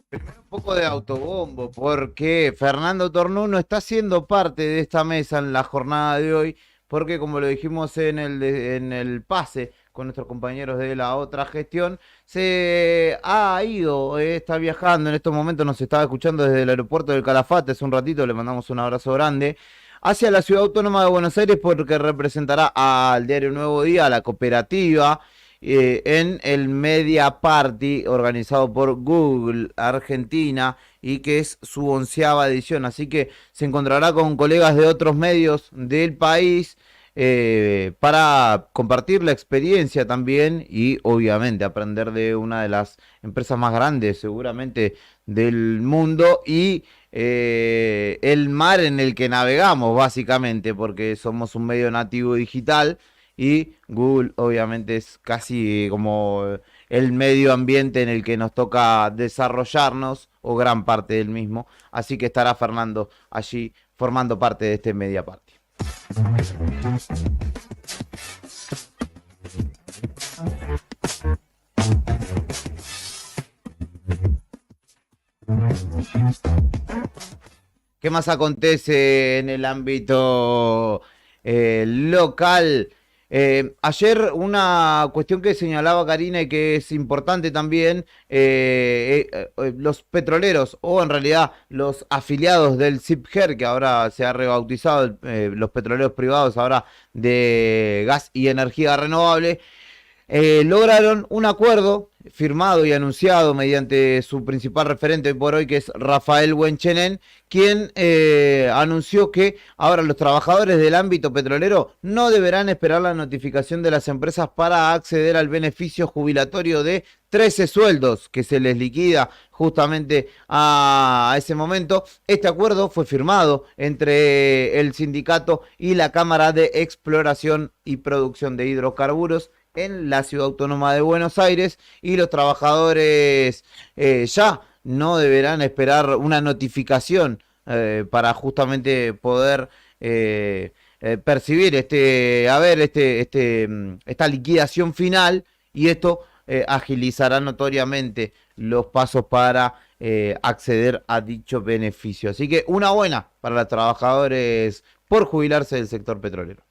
Primero un poco de autobombo, porque Fernando Tornú no está siendo parte de esta mesa en la jornada de hoy, porque como lo dijimos en el pase con nuestros compañeros de la otra gestión, se ha ido, está viajando en estos momentos, nos estaba escuchando desde el aeropuerto del Calafate, hace un ratito le mandamos un abrazo grande, hacia la Ciudad Autónoma de Buenos Aires porque representará al diario Nuevo Día, a la cooperativa, en el Media Party organizado por Google Argentina y que es su 11ª edición. Así que se encontrará con colegas de otros medios del país para compartir la experiencia también y obviamente aprender de una de las empresas más grandes seguramente del mundo y el mar en el que navegamos básicamente porque somos un medio nativo digital y Google obviamente es casi como el medio ambiente en el que nos toca desarrollarnos o gran parte del mismo. Así que estará Fernando allí formando parte de este Media Party. ¿Qué más acontece en el ámbito local? Ayer una cuestión que señalaba Karina y que es importante también, los petroleros o en realidad los afiliados del CIPGER, que ahora se ha rebautizado, los petroleros privados ahora de gas y energía renovable, lograron un acuerdo firmado y anunciado mediante su principal referente por hoy, que es Rafael Buenchenen, quien anunció que ahora los trabajadores del ámbito petrolero no deberán esperar la notificación de las empresas para acceder al beneficio jubilatorio de 13 sueldos que se les liquida justamente a ese momento. Este acuerdo fue firmado entre el sindicato y la Cámara de Exploración y Producción de Hidrocarburos en la Ciudad Autónoma de Buenos Aires y los trabajadores ya no deberán esperar una notificación para justamente poder percibir esta liquidación final y esto agilizará notoriamente los pasos para acceder a dicho beneficio. Así que una buena para los trabajadores por jubilarse del sector petrolero.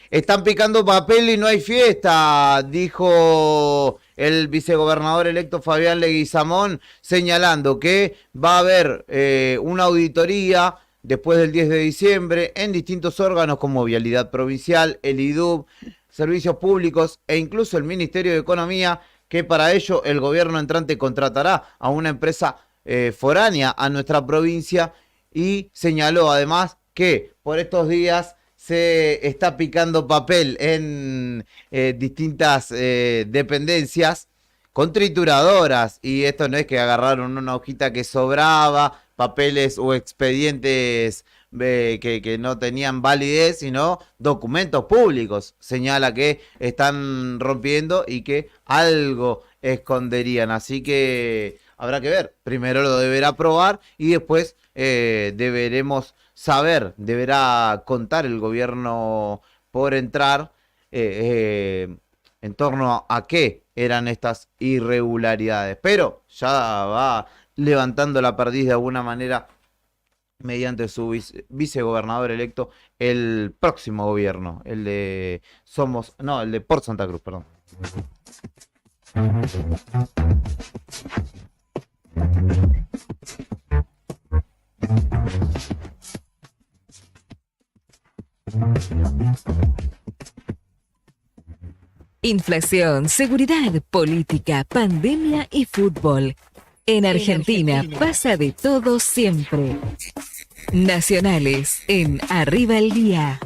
Están picando papel y no hay fiesta, dijo el vicegobernador electo Fabián Leguizamón, señalando que va a haber una auditoría después del 10 de diciembre en distintos órganos como Vialidad Provincial, el IDUB, Servicios Públicos e incluso el Ministerio de Economía, que para ello el gobierno entrante contratará a una empresa foránea a nuestra provincia y señaló además que por estos días se está picando papel en distintas dependencias con trituradoras y esto no es que agarraron una hojita que sobraba, papeles o expedientes que no tenían validez, sino documentos públicos. Señala que están rompiendo y que algo esconderían. Así que habrá que ver. Primero lo deberá probar y después deberemos saber, deberá contar el gobierno por entrar en torno a qué eran estas irregularidades. Pero ya va levantando la perdiz de alguna manera mediante su vicegobernador electo el próximo gobierno, el de el de Port Santa Cruz, perdón. Inflación, seguridad, política, pandemia y fútbol. En Argentina pasa de todo siempre. Nacionales en Arriba el Día.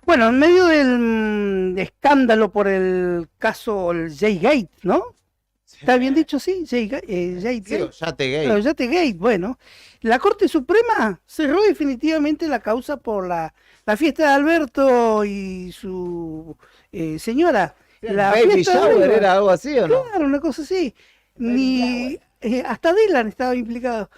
Bueno, en medio del escándalo por el caso el J-Gate, ¿no? ¿Está bien dicho? Sí, J-Gate. Gate, bueno. La Corte Suprema cerró definitivamente la causa por la fiesta de Alberto y su señora. La Baby fiesta shower era algo así, ¿o no? Claro, una cosa así. Ni hasta Dylan estaba implicado.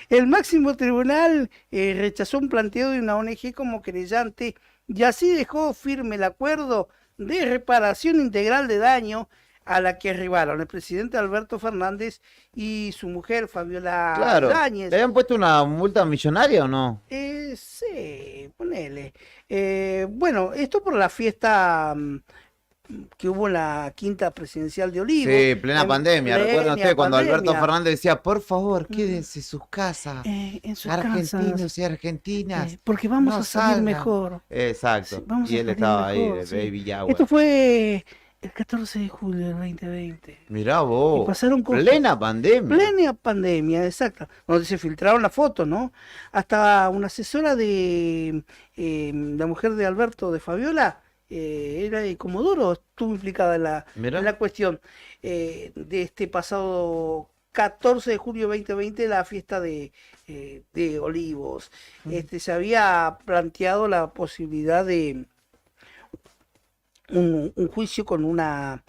El máximo tribunal rechazó un planteo de una ONG como querellante y así dejó firme el acuerdo de reparación integral de daño a la que arribaron el presidente Alberto Fernández y su mujer Fabiola Yáñez. ¿Le habían puesto una multa millonaria o no? Sí, ponele. Bueno, esto por la fiesta que hubo en la quinta presidencial de Olivos. Sí, plena pandemia. Recuerdan ustedes cuando Alberto Fernández decía, por favor, quédense en sus casas. En sus argentinos y argentinas. Porque vamos a salir mejor. Exacto. Y él estaba ahí, Baby Yagüe. Esto fue el 14 de julio del 2020. Mirá vos. Y pasaron cosas. Plena pandemia. Plena pandemia, exacto. Donde se filtraron las fotos, ¿no? Hasta una asesora de la mujer de Alberto, de Fabiola, era de Comodoro, estuvo implicada en la cuestión de este pasado 14 de julio 2020, la fiesta de Olivos. Se había planteado la posibilidad de un juicio con una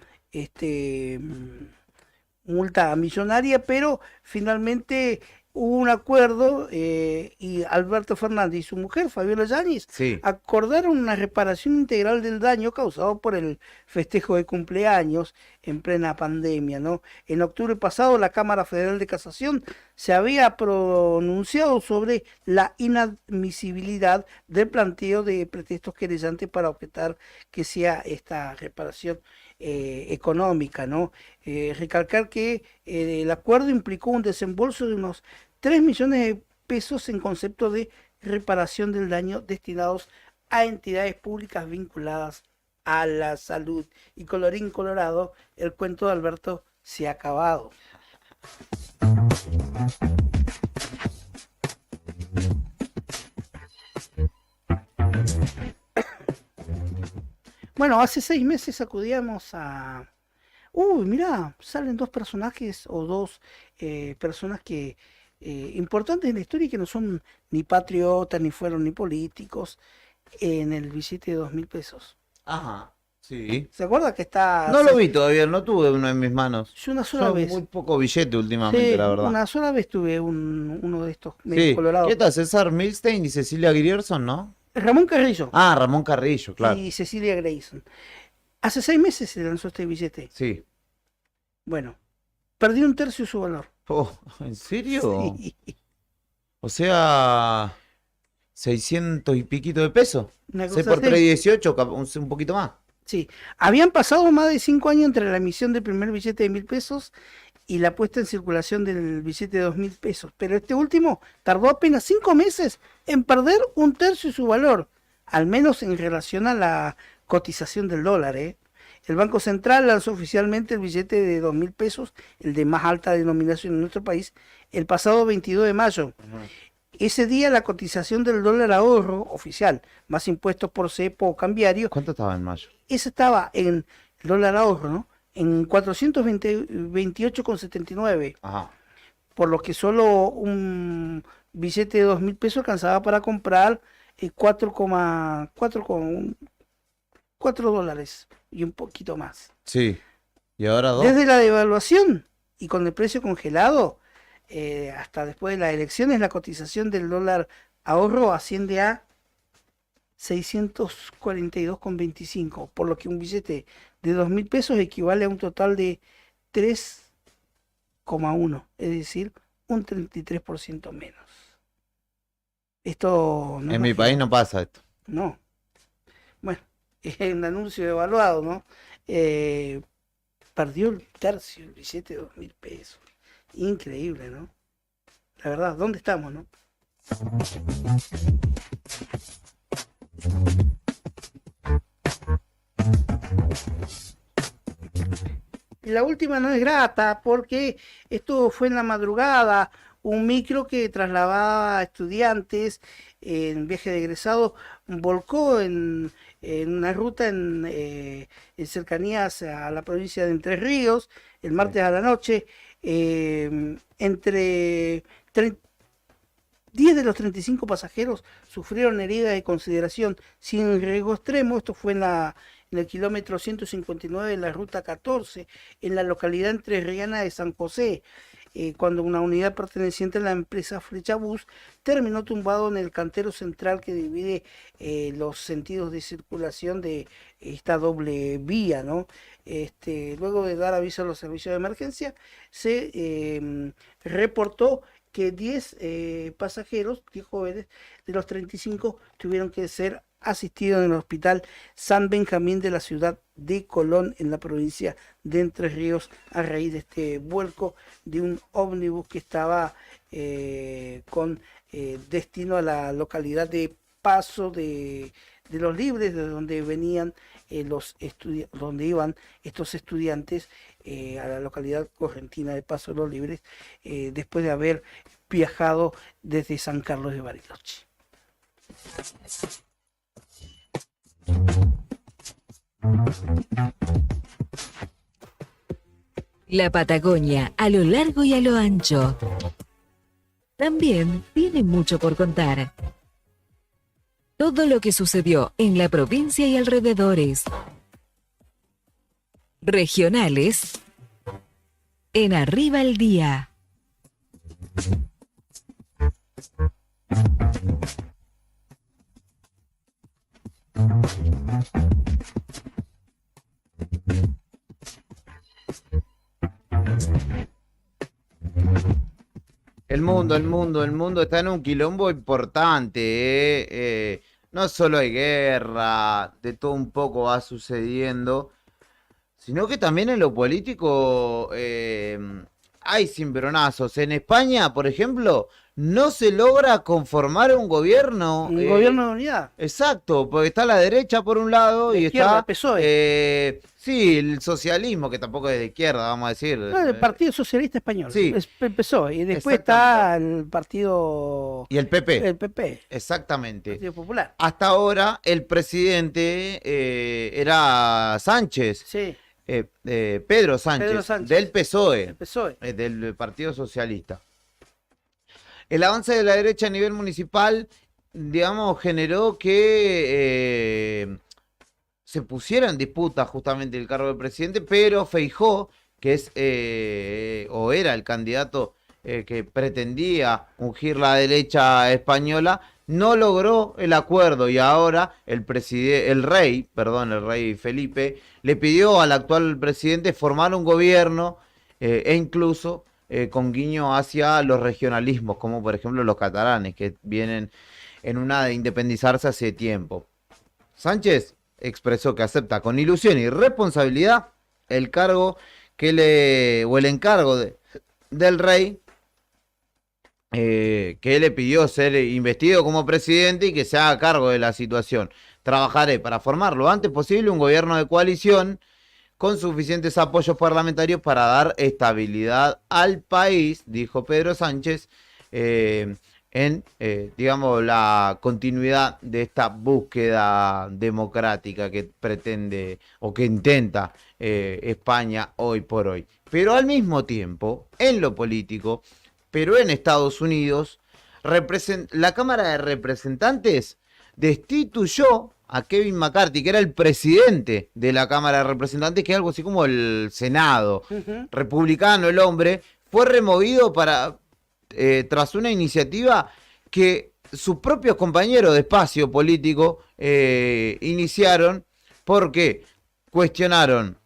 multa millonaria, pero finalmente hubo un acuerdo y Alberto Fernández y su mujer, Fabiola Yáñez, acordaron una reparación integral del daño causado por el festejo de cumpleaños en plena pandemia, ¿no? En octubre pasado, la Cámara Federal de Casación se había pronunciado sobre la inadmisibilidad del planteo de pretextos querellantes para objetar que sea esta reparación económica, ¿no? Recalcar que el acuerdo implicó un desembolso de unos 3 millones de pesos en concepto de reparación del daño destinados a entidades públicas vinculadas a la salud. Y colorín colorado, el cuento de Alberto se ha acabado. Bueno, hace 6 meses acudíamos a... Uy, mirá, salen 2 personajes o 2 personas que importantes en la historia y que no son ni patriotas, ni fueron ni políticos, en el billete de 2.000 pesos. Ajá, sí. ¿Se acuerda que está...? No lo vi todavía, no tuve uno en mis manos. Yo una sola vez. Muy poco billete últimamente, la verdad. Una sola vez tuve uno de estos medio colorados. ¿Qué tal? César Milstein y Cecilia Grierson, ¿no? Ramón Carrillo. Ah, Ramón Carrillo, claro. Y Cecilia Grayson. Hace 6 meses se lanzó este billete. Sí. Bueno, perdió 1/3 su valor. Oh, ¿en serio? Sí. O sea, 600 y piquito de pesos. C por 3.18, un poquito más. Sí, habían pasado más de 5 años entre la emisión del primer billete de 1.000 pesos y la puesta en circulación del billete de 2.000 pesos. Pero este último tardó apenas 5 meses en perder 1/3 de su valor, al menos en relación a la cotización del dólar, ¿eh? El Banco Central lanzó oficialmente el billete de 2.000 pesos, el de más alta denominación en nuestro país, el pasado 22 de mayo. Ese día la cotización del dólar ahorro oficial, más impuestos por cepo o cambiario. ¿Cuánto estaba en mayo? Ese estaba en el dólar ahorro, ¿no? En 428,79. Ajá. Por lo que solo un billete de 2.000 pesos alcanzaba para comprar 4 dólares y un poquito más. Sí. ¿Y ahora 2? Desde la devaluación y con el precio congelado, hasta después de las elecciones, la cotización del dólar ahorro asciende a 642,25, por lo que un billete de 2.000 pesos equivale a un total de 3,1, es decir, un 33% menos. Esto no en mi país no pasa esto. No. Bueno, es un anuncio evaluado, ¿no? Perdió 1/3 el billete de 2.000 pesos. Increíble, ¿no? La verdad, ¿dónde estamos, no? La última no es grata porque esto fue en la madrugada, un micro que trasladaba a estudiantes en viaje de egresado volcó en una ruta en cercanías a la provincia de Entre Ríos el martes a la noche. Entre 10 de los 35 pasajeros sufrieron heridas de consideración sin riesgo extremo. Esto fue en en el kilómetro 159 de la ruta 14, en la localidad entrerriana de San José, cuando una unidad perteneciente a la empresa Flechabús terminó tumbado en el cantero central que divide los sentidos de circulación de esta doble vía, ¿no? Luego de dar aviso a los servicios de emergencia, se reportó que 10 pasajeros, 10 jóvenes de los 35, tuvieron que ser asistidos en el hospital San Benjamín de la ciudad de Colón, en la provincia de Entre Ríos, a raíz de este vuelco de un ómnibus que estaba con destino a la localidad de Paso de los Libres, de donde venían donde iban estos estudiantes a la localidad correntina de Paso de los Libres, después de haber viajado desde San Carlos de Bariloche. La Patagonia, a lo largo y a lo ancho, también tiene mucho por contar. Todo lo que sucedió en la provincia y alrededores. Regionales en Arriba el Día. El mundo está en un quilombo importante, no solo hay guerra, de todo un poco va sucediendo, sino que también en lo político hay cimbronazos. En España, por ejemplo, no se logra conformar un gobierno. Un gobierno de unidad. Exacto, porque está la derecha por un lado y está el PSOE. Sí, el socialismo, que tampoco es de izquierda, vamos a decir. No, el Partido Socialista Español. Sí. Empezó. Y después está el Partido... Y el PP. El PP. Exactamente. Partido Popular. Hasta ahora el presidente era Sánchez. Sí. Pedro Sánchez, del PSOE. El PSOE. Del Partido Socialista. El avance de la derecha a nivel municipal, digamos, generó que se pusiera en disputa justamente el cargo de presidente, pero Feijóo, que es o era el candidato que pretendía ungir la derecha española, no logró el acuerdo y ahora el rey Felipe le pidió al actual presidente formar un gobierno e incluso con guiño hacia los regionalismos, como por ejemplo los catalanes, que vienen en una de independizarse hace tiempo. Sánchez expresó que acepta con ilusión y responsabilidad el encargo del rey, que le pidió ser investido como presidente y que se haga cargo de la situación. Trabajaré para formar lo antes posible un gobierno de coalición con suficientes apoyos parlamentarios para dar estabilidad al país, dijo Pedro Sánchez, digamos, la continuidad de esta búsqueda democrática que pretende o que intenta España hoy por hoy. Pero al mismo tiempo, en lo político, pero en Estados Unidos, la Cámara de Representantes destituyó a Kevin McCarthy, que era el presidente de la Cámara de Representantes, que es algo así como el Senado, republicano el hombre, fue removido tras una iniciativa que sus propios compañeros de espacio político iniciaron, porque cuestionaron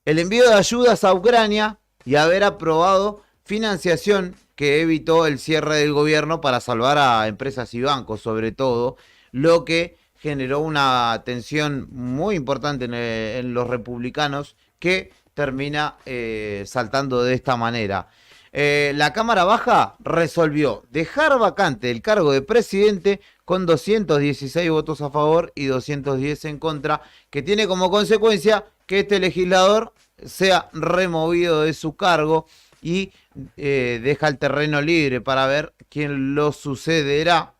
el envío de ayudas a Ucrania y haber aprobado financiación que evitó el cierre del gobierno para salvar a empresas y bancos, sobre todo, lo que generó una tensión muy importante en los republicanos, que termina saltando de esta manera. La Cámara Baja resolvió dejar vacante el cargo de presidente con 216 votos a favor y 210 en contra, que tiene como consecuencia que este legislador sea removido de su cargo y deja el terreno libre para ver quién lo sucederá.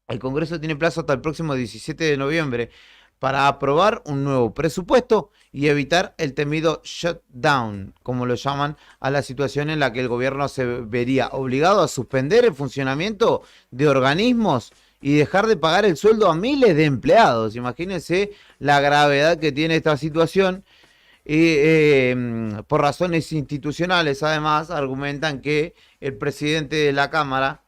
El Congreso tiene plazo hasta el próximo 17 de noviembre para aprobar un nuevo presupuesto y evitar el temido shutdown, como lo llaman, a la situación en la que el gobierno se vería obligado a suspender el funcionamiento de organismos y dejar de pagar el sueldo a miles de empleados. Imagínense la gravedad que tiene esta situación. Y por razones institucionales, además, argumentan que el presidente de la Cámara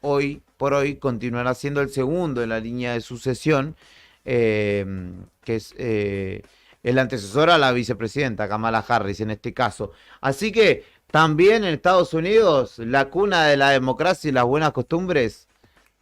hoy por hoy continuará siendo el segundo en la línea de sucesión, que es el antecesor a la vicepresidenta Kamala Harris en este caso. Así que también en Estados Unidos, la cuna de la democracia y las buenas costumbres,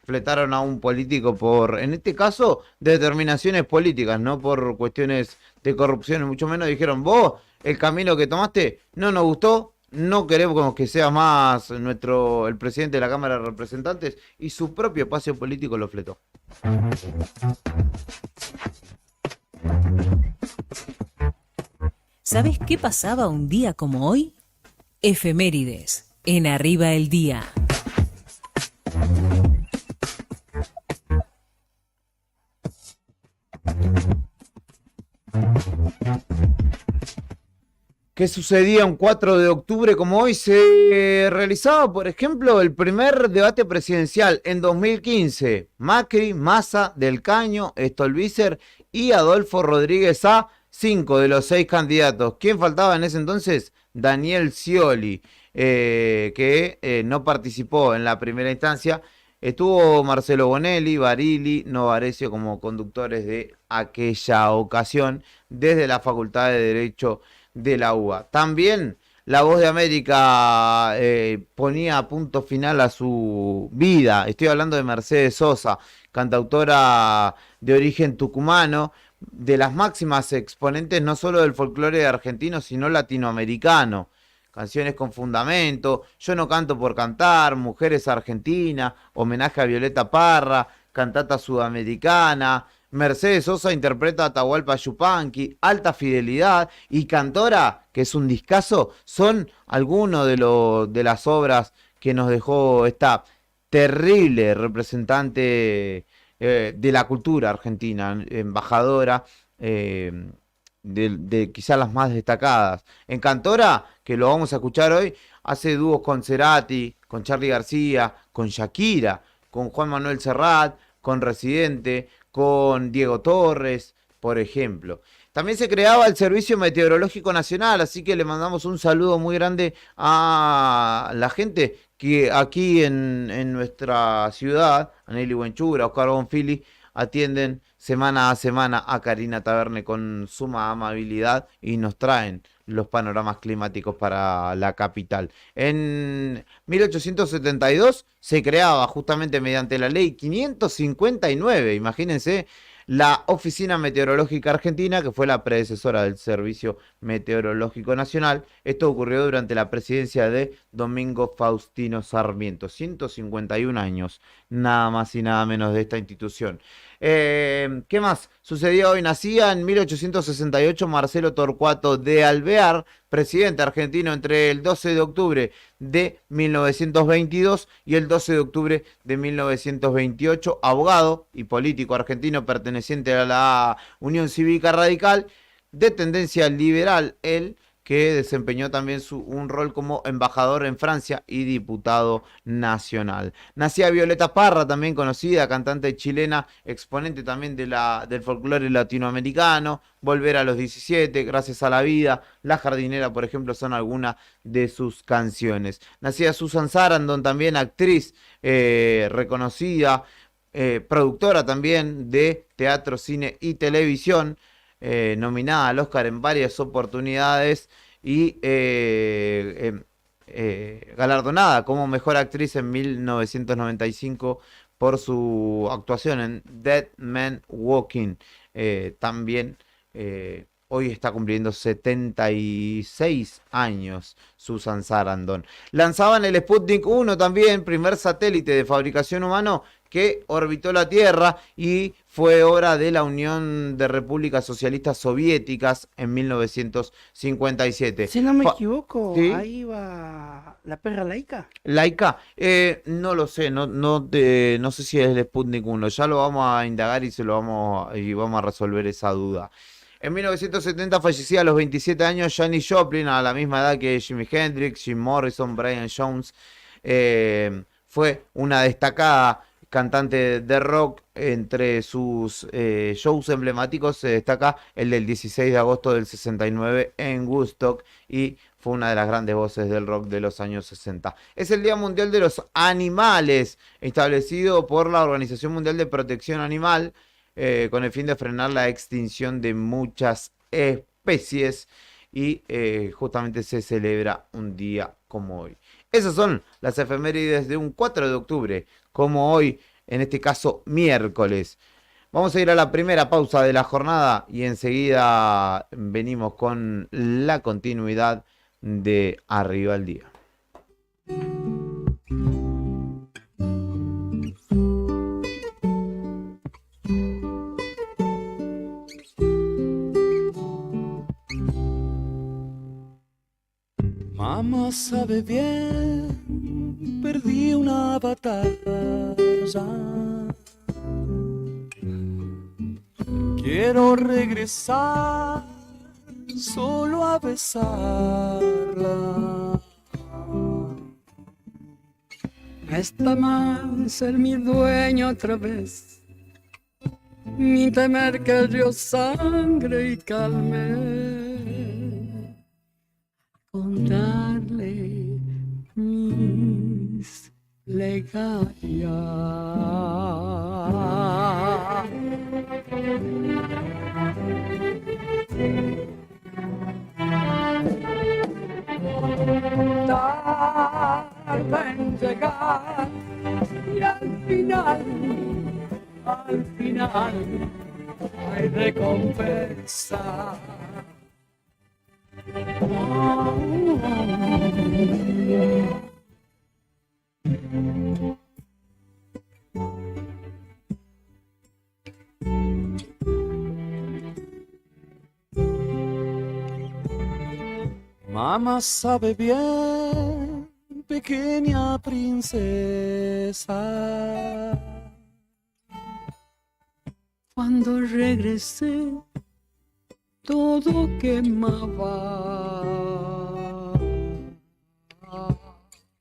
fletaron a un político por, en este caso, determinaciones políticas, no por cuestiones de corrupción, mucho menos. Dijeron, vos, el camino que tomaste no nos gustó, no queremos que sea más el presidente de la Cámara de Representantes, y su propio espacio político lo fletó. ¿Sabes qué pasaba un día como hoy? Efemérides, en Arriba el Día. ¿Qué sucedía un 4 de octubre como hoy? Se realizaba, por ejemplo, el primer debate presidencial en 2015. Macri, Massa, Del Caño, Stolbizer y Adolfo Rodríguez A, 5 de los 6 candidatos. ¿Quién faltaba en ese entonces? Daniel Scioli, que no participó en la primera instancia. Estuvo Marcelo Bonelli, Barili, Novarecio como conductores de aquella ocasión desde la Facultad de Derecho de la UBA. También La Voz de América ponía punto final a su vida. Estoy hablando de Mercedes Sosa, cantautora de origen tucumano, de las máximas exponentes no solo del folclore argentino, sino latinoamericano. Canciones con fundamento, Yo no canto por cantar, Mujeres Argentinas, homenaje a Violeta Parra, cantata sudamericana. Mercedes Sosa interpreta a Atahualpa Yupanqui, Alta Fidelidad y Cantora, que es un discazo, son algunos de las obras que nos dejó esta terrible representante de la cultura argentina, embajadora de quizás las más destacadas. En Cantora, que lo vamos a escuchar hoy, hace dúos con Cerati, con Charly García, con Shakira, con Juan Manuel Serrat, con Residente, con Diego Torres, por ejemplo. También se creaba el Servicio Meteorológico Nacional, así que le mandamos un saludo muy grande a la gente que aquí en nuestra ciudad, a Nelly Buenchura, Oscar Bonfili, atienden semana a semana a Karina Taverne con suma amabilidad y nos traen los panoramas climáticos para la capital. En 1872 se creaba justamente mediante la ley 559, imagínense, la Oficina Meteorológica Argentina, que fue la predecesora del Servicio Meteorológico Nacional. Esto ocurrió durante la presidencia de Domingo Faustino Sarmiento. 151 años, nada más y nada menos de esta institución. ¿Qué más sucedió hoy? Nacía en 1868 Marcelo Torcuato de Alvear, presidente argentino entre el 12 de octubre de 1922 y el 12 de octubre de 1928, abogado y político argentino perteneciente a la Unión Cívica Radical, de tendencia liberal, él, que desempeñó también un rol como embajador en Francia y diputado nacional. Nacía Violeta Parra, también conocida, cantante chilena, exponente también del folclore latinoamericano. Volver a los 17, Gracias a la vida, La jardinera, por ejemplo, son algunas de sus canciones. Nacía Susan Sarandon, también actriz reconocida, productora también de teatro, cine y televisión, nominada al Oscar en varias oportunidades y galardonada como mejor actriz en 1995 por su actuación en Dead Man Walking. También hoy está cumpliendo 76 años Susan Sarandon. Lanzaban el Sputnik 1 también, primer satélite de fabricación humano que orbitó la Tierra y fue obra de la Unión de Repúblicas Socialistas Soviéticas en 1957. Si no me equivoco, ¿sí? Ahí va la perra Laika. Laika, no lo sé, no sé si es el Sputnik 1, ya lo vamos a indagar y vamos a resolver esa duda. En 1970 fallecía a los 27 años Janis Joplin, a la misma edad que Jimi Hendrix, Jim Morrison, Brian Jones. Fue una destacada cantante de rock. Entre sus shows emblemáticos se destaca el del 16 de agosto del 69 en Woodstock y fue una de las grandes voces del rock de los años 60. Es el Día Mundial de los Animales, establecido por la Organización Mundial de Protección Animal, con el fin de frenar la extinción de muchas especies y justamente se celebra un día como hoy. Esas son las efemérides de un 4 de octubre, como hoy, en este caso miércoles. Vamos a ir a la primera pausa de la jornada y enseguida venimos con la continuidad de Arriba el Día. Mamá sabe bien, perdí una batalla. Quiero regresar solo a besarla. No está mal ser mi dueño otra vez, ni temer que el río sangre y calme. Contarle mis legarias. Tarda en llegar y al final hay recompensa. Mamá sabe bien, pequeña princesa. Cuando regresé, todo quemaba.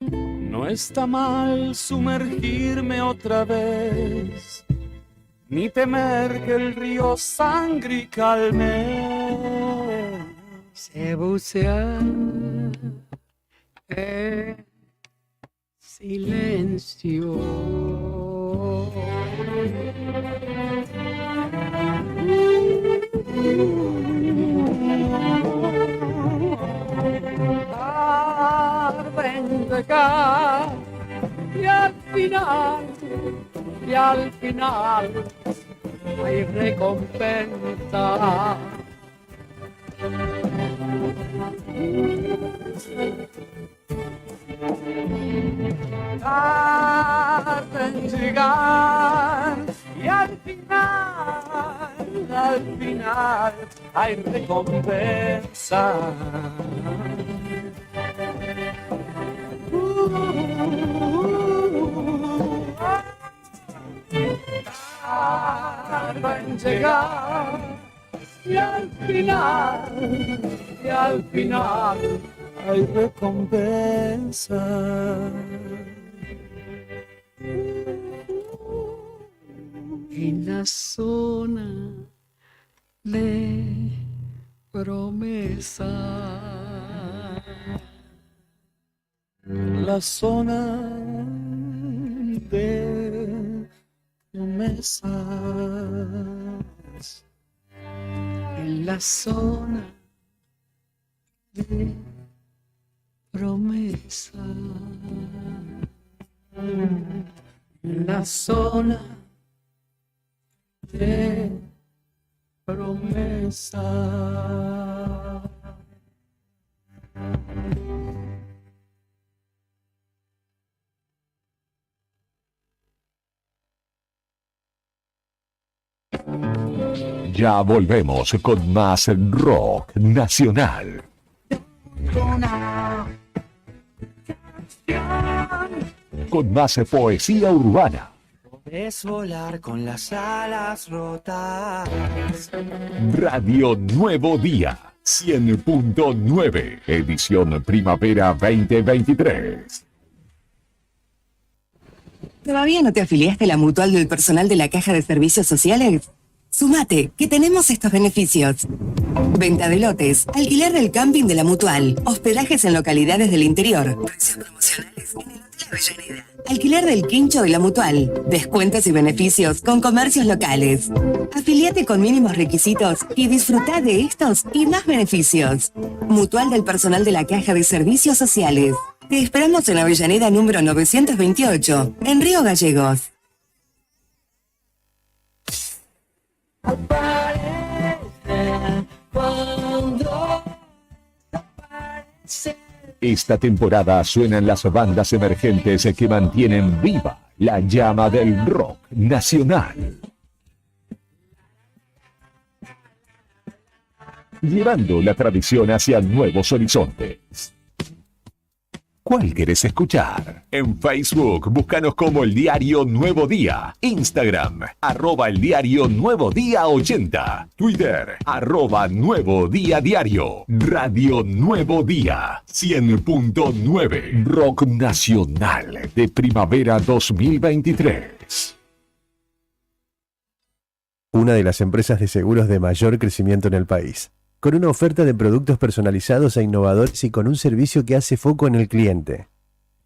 No está mal sumergirme otra vez, ni temer que el río sangre y calme. Se bucea en silencio. Tarde en llegar y al final hay recompensa. Tarde en llegar y al final hay recompensa. Tarde en llegar y al final hay recompensa. En la zona de promesa, la zona de promesas, en la zona de promesa, en la zona de promesa. Ya volvemos con más rock nacional. Con más poesía urbana. Podés volar con las alas rotas. Radio Nuevo Día 100.9, edición primavera 2023. ¿Todavía no te afiliaste a la mutual del personal de la Caja de Servicios Sociales? Sumate, que tenemos estos beneficios. Venta de lotes, alquiler del camping de la mutual, hospedajes en localidades del interior, precios promocionales en el Hotel Avellaneda, alquiler del quincho de la mutual, descuentos y beneficios con comercios locales. Afiliate con mínimos requisitos y disfruta de estos y más beneficios. Mutual del personal de la Caja de Servicios Sociales. Te esperamos en Avellaneda número 928, en Río Gallegos. Esta temporada suenan las bandas emergentes que mantienen viva la llama del rock nacional. Llevando la tradición hacia nuevos horizontes. ¿Cuál querés escuchar? En Facebook, búscanos como El Diario Nuevo Día. Instagram, @El Diario Nuevo Día 80. Twitter, @Nuevo Día Diario. Radio Nuevo Día 100.9. Rock Nacional de Primavera 2023. Una de las empresas de seguros de mayor crecimiento en el país, con una oferta de productos personalizados e innovadores y con un servicio que hace foco en el cliente.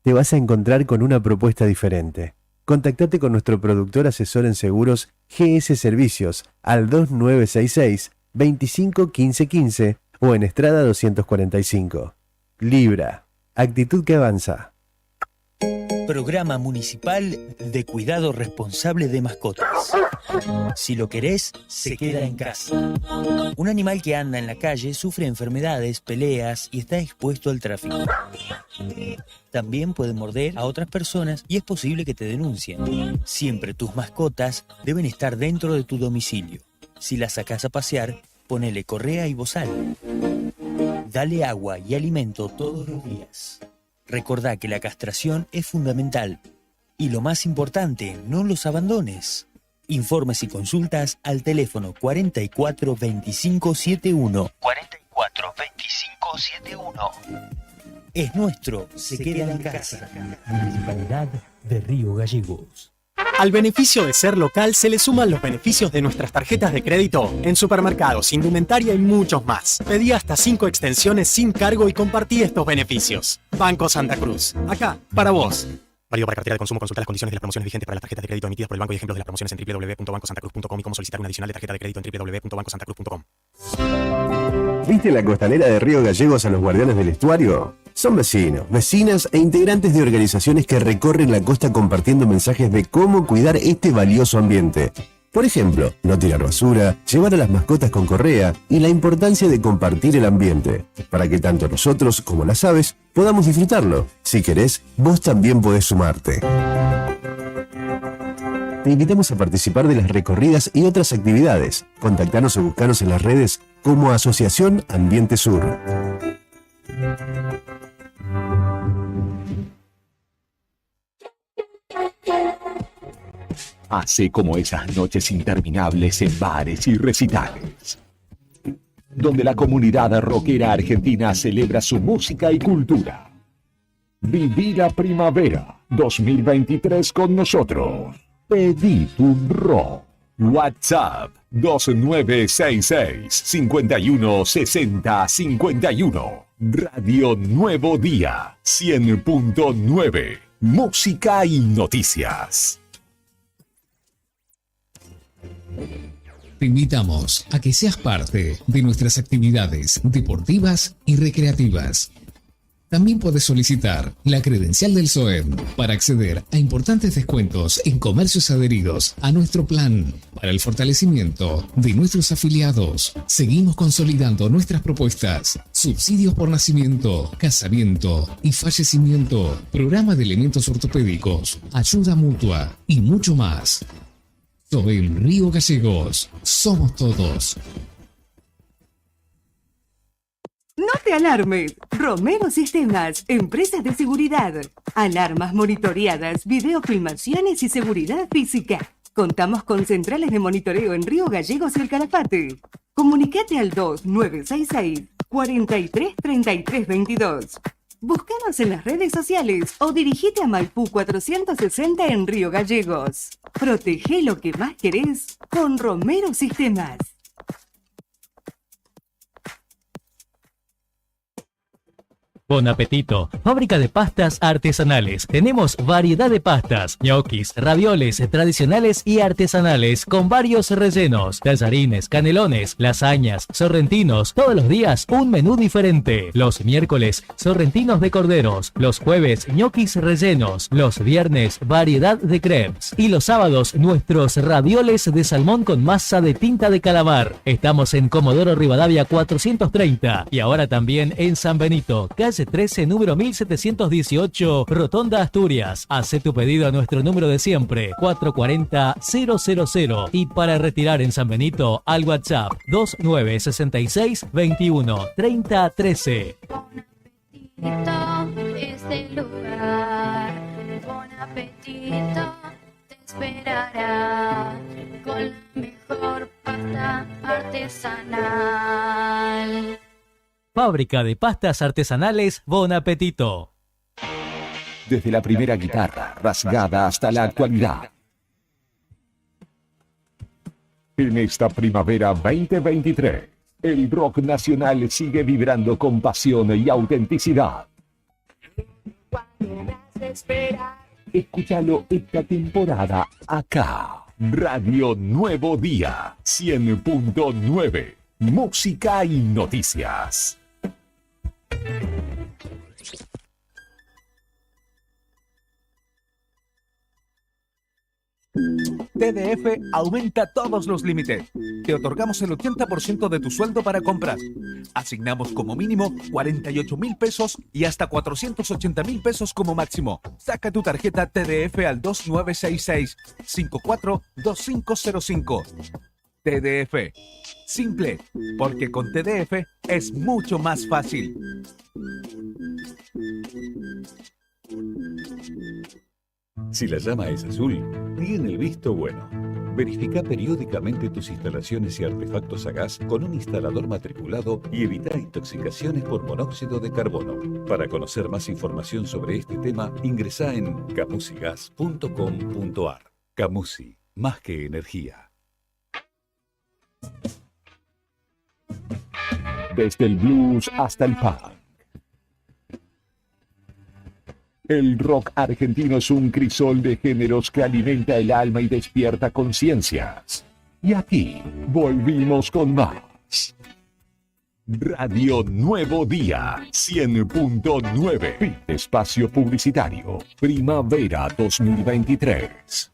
Te vas a encontrar con una propuesta diferente. Contactate con nuestro productor asesor en seguros GS Servicios al 2966 25 15 15 o en Estrada 245. Libra, actitud que avanza. Programa Municipal de Cuidado Responsable de Mascotas. Si lo querés, se queda en casa. Un animal que anda en la calle sufre enfermedades, peleas y está expuesto al tráfico. También puede morder a otras personas y es posible que te denuncien. Siempre tus mascotas deben estar dentro de tu domicilio. Si las sacás a pasear, ponele correa y bozal. Dale agua y alimento todos los días. Recordá que la castración es fundamental. Y lo más importante, no los abandones. Informes y consultas al teléfono 44 25 71. 44 25 71. Es nuestro, se queda en casa. Municipalidad de Río Gallegos. Al beneficio de ser local se le suman los beneficios de nuestras tarjetas de crédito en supermercados, indumentaria y muchos más. Pedí hasta 5 extensiones sin cargo y compartí estos beneficios. Banco Santa Cruz. Acá, para vos. Válido para cartera de consumo. Consulta las condiciones de las promociones vigentes para las tarjetas de crédito emitidas por el banco y ejemplos de las promociones en www.bancosantacruz.com y cómo solicitar una adicional de tarjeta de crédito en www.bancosantacruz.com. ¿Viste la costanera de Río Gallegos a los guardianes del estuario? Son vecinos, vecinas e integrantes de organizaciones que recorren la costa compartiendo mensajes de cómo cuidar este valioso ambiente. Por ejemplo, no tirar basura, llevar a las mascotas con correa y la importancia de compartir el ambiente, para que tanto nosotros como las aves podamos disfrutarlo. Si querés, vos también podés sumarte. Te invitamos a participar de las recorridas y otras actividades. Contactanos o buscanos en las redes como Asociación Ambiente Sur. Hace como esas noches interminables en bares y recitales, donde la comunidad rockera argentina celebra su música y cultura. Viví la primavera 2023 con nosotros. Pedí tu rock. WhatsApp 2966 51 60 51. Radio Nuevo Día 100.9. Música y noticias. Te invitamos a que seas parte de nuestras actividades deportivas y recreativas. También puedes solicitar la credencial del SOEM para acceder a importantes descuentos en comercios adheridos a nuestro plan para el fortalecimiento de nuestros afiliados. Seguimos consolidando nuestras propuestas: subsidios por nacimiento, casamiento y fallecimiento, programa de elementos ortopédicos, ayuda mutua y mucho más. SOEM Río Gallegos, somos todos. No te alarmes. Romero Sistemas, empresas de seguridad. Alarmas monitoreadas, videofilmaciones y seguridad física. Contamos con centrales de monitoreo en Río Gallegos y El Calafate. Comunicate al 2966 43 33 22. Búscanos en las redes sociales o dirigite a Maipú 460 en Río Gallegos. Protege lo que más querés con Romero Sistemas. Bon apetito, fábrica de pastas artesanales. Tenemos variedad de pastas, ñoquis, ravioles tradicionales y artesanales con varios rellenos, tallarines, canelones, lasañas, sorrentinos, todos los días un menú diferente. Los miércoles, sorrentinos de corderos, los jueves, ñoquis rellenos, los viernes, variedad de crepes y los sábados, nuestros ravioles de salmón con masa de tinta de calamar. Estamos en Comodoro Rivadavia 430 y ahora también en San Benito, calle 13, número 1718, Rotonda Asturias. Hace tu pedido a nuestro número de siempre, 440-000. Y para retirar en San Benito, al WhatsApp 2966 21 30 13. Es el lugar, Bon Apetito te esperará con la mejor pasta artesanal. Fábrica de pastas artesanales Bon Apetito. Desde la primera guitarra rasgada hasta la actualidad. En esta primavera 2023, el rock nacional sigue vibrando con pasión y autenticidad. Escúchalo esta temporada acá. Radio Nuevo Día 100.9. Música y noticias. TDF aumenta todos los límites. Te otorgamos el 80% de tu sueldo para compras. Asignamos como mínimo 48.000 pesos y hasta 480.000 pesos como máximo. Saca tu tarjeta TDF al 2966-542505. TDF. Simple, porque con TDF es mucho más fácil. Si la llama es azul, tiene el visto bueno. Verifica periódicamente tus instalaciones y artefactos a gas con un instalador matriculado y evita intoxicaciones por monóxido de carbono. Para conocer más información sobre este tema, ingresa en camusigas.com.ar. Camusi, más que energía. Desde el blues hasta el punk. El rock argentino es un crisol de géneros que alimenta el alma y despierta conciencias. Y aquí volvimos con más. Radio Nuevo Día 100.9. Espacio publicitario. Primavera 2023.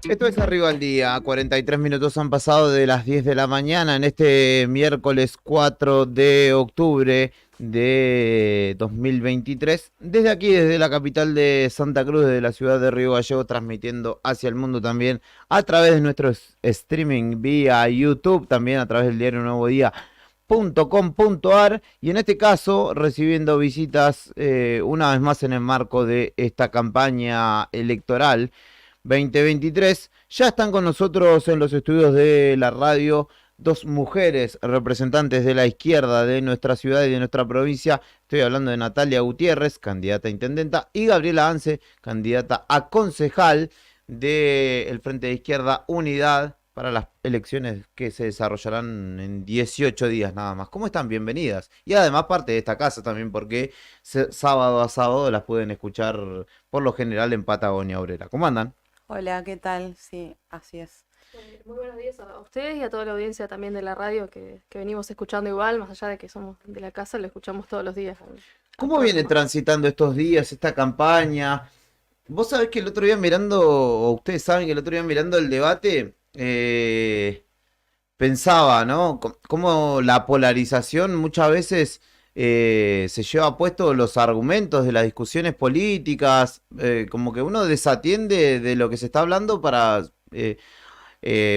Esto es Arriba al Día, 43 minutos han pasado de las 10 de la mañana en este miércoles 4 de octubre de 2023. Desde aquí, desde la capital de Santa Cruz, desde la ciudad de Río Gallegos, transmitiendo hacia el mundo también a través de nuestro streaming vía YouTube, también a través del diario Nuevo Día .com.ar y en este caso recibiendo visitas una vez más en el marco de esta campaña electoral 2023. Ya están con nosotros en los estudios de la radio dos mujeres representantes de la izquierda de nuestra ciudad y de nuestra provincia. Estoy hablando de Natalia Gutiérrez, candidata a intendenta, y Gabriela Ance, candidata a concejal del Frente de Izquierda Unidad para las elecciones que se desarrollarán en 18 días nada más. ¿Cómo están? Bienvenidas. Y además parte de esta casa también, porque sábado a sábado las pueden escuchar por lo general en Patagonia Obrera. ¿Cómo andan? Hola, ¿qué tal? Sí, así es. Muy buenos días a ustedes y a toda la audiencia también de la radio que venimos escuchando igual, más allá de que somos de la casa, lo escuchamos todos los días. ¿Cómo vienen transitando estos días, esta campaña? Vos sabés que el otro día mirando, o ustedes saben que el otro día mirando el debate, pensaba, ¿no? Cómo la polarización muchas veces se lleva puesto los argumentos de las discusiones políticas, como que uno desatiende de lo que se está hablando para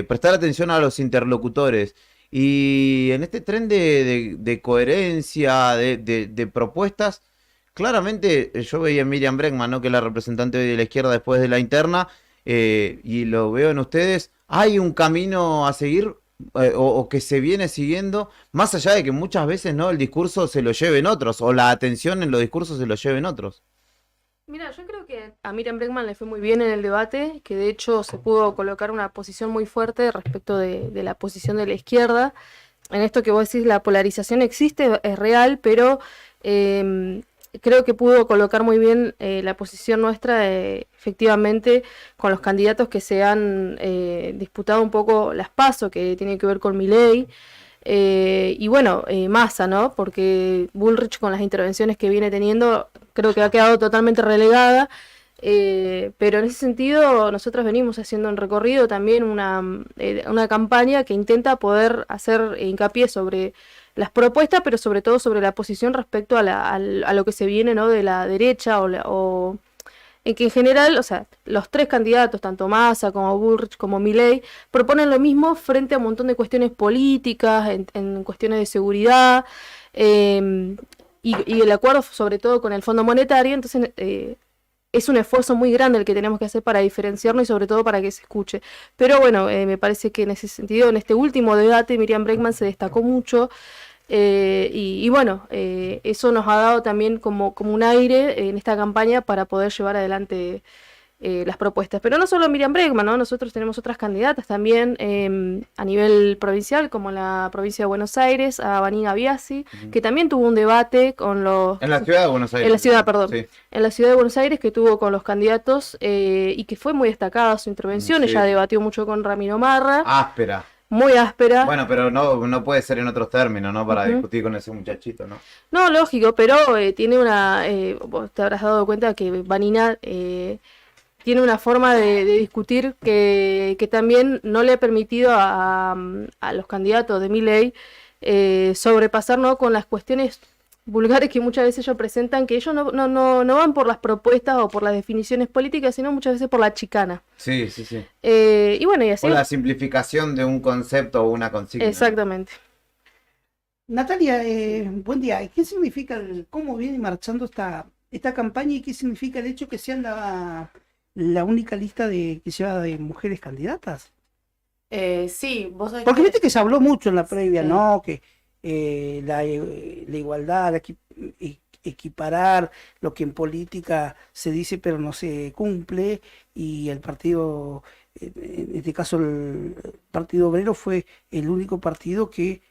prestar atención a los interlocutores. Y en este tren de coherencia, de propuestas, claramente yo veía a Miriam Bregman, ¿no? Que es la representante de la izquierda después de la interna, y lo veo en ustedes. Hay un camino a seguir o que se viene siguiendo, más allá de que muchas veces, ¿no?, el discurso se lo lleven otros, o la atención en los discursos se lo lleven otros. Mira, yo creo que a Miriam Bregman le fue muy bien en el debate, que de hecho se pudo colocar una posición muy fuerte respecto de la posición de la izquierda. En esto que vos decís, la polarización existe, es real, pero creo que pudo colocar muy bien la posición nuestra, efectivamente, con los candidatos que se han disputado un poco las PASO, que tiene que ver con Milei. Y bueno, Massa, ¿no? Porque Bullrich, con las intervenciones que viene teniendo, creo que ha quedado totalmente relegada, pero en ese sentido nosotros venimos haciendo un recorrido también, una campaña que intenta poder hacer hincapié sobre las propuestas, pero sobre todo sobre la posición respecto a lo que se viene, ¿no?, de la derecha, o en que en general, o sea, los tres candidatos, tanto Massa como Bullrich como Milei, proponen lo mismo frente a un montón de cuestiones políticas, en cuestiones de seguridad, y el acuerdo sobre todo con el Fondo Monetario. Entonces es un esfuerzo muy grande el que tenemos que hacer para diferenciarnos y sobre todo para que se escuche. Pero bueno, me parece que en ese sentido, en este último debate, Miriam Bregman se destacó mucho. Y bueno, eso nos ha dado también como un aire en esta campaña para poder llevar adelante las propuestas. Pero no solo Miriam Bregman, ¿no? Nosotros tenemos otras candidatas también a nivel provincial, como en la provincia de Buenos Aires, a Vanina Biasi, que también tuvo un debate con los... En la ciudad de Buenos Aires. En la ciudad, perdón. Sí. En la ciudad de Buenos Aires, que tuvo con los candidatos y que fue muy destacada su intervención. Sí. Ella debatió mucho con Ramiro Marra. Áspera. Muy áspera. Bueno, pero no puede ser en otros términos, ¿no? Para discutir con ese muchachito, ¿no? No, lógico, pero tiene una... vos te habrás dado cuenta que Vanina tiene una forma de discutir que también no le ha permitido a los candidatos de Milei sobrepasar, ¿no?, con las cuestiones vulgares que muchas veces ellos presentan, que ellos no van por las propuestas o por las definiciones políticas, sino muchas veces por la chicana. Sí. Y bueno, y así... O la simplificación de un concepto o una consigna. Exactamente. Natalia, buen día. ¿Qué significa, cómo viene marchando esta campaña y qué significa el hecho que sean la única lista que lleva de mujeres candidatas? Sí, vos sabés Porque que... viste que se habló mucho en la previa, Sí. ¿no? Que la igualdad, equiparar lo que en política se dice pero no se cumple, y el partido, en este caso el Partido Obrero, fue el único partido que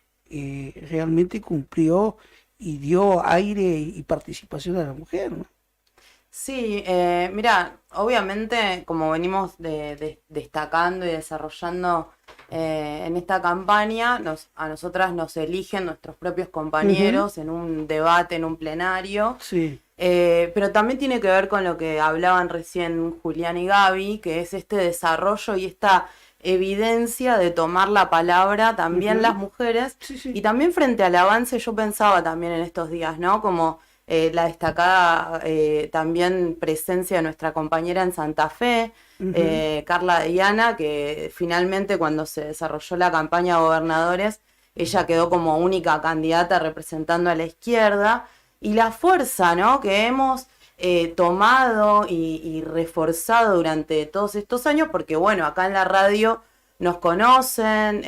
realmente cumplió y dio aire y participación a la mujer, ¿no? Sí, mira, obviamente como venimos destacando y desarrollando en esta campaña, a nosotras nos eligen nuestros propios compañeros en un debate, en un plenario. Sí. Pero también tiene que ver con lo que hablaban recién Julián y Gaby, que es este desarrollo y esta evidencia de tomar la palabra también las mujeres. Sí. Y también frente al avance, yo pensaba también en estos días, ¿no? Como la destacada también presencia de nuestra compañera en Santa Fe, Carla Diana, que finalmente cuando se desarrolló la campaña a gobernadores ella quedó como única candidata representando a la izquierda, y la fuerza, ¿no?, que hemos tomado y reforzado durante todos estos años, porque bueno, acá en la radio nos conocen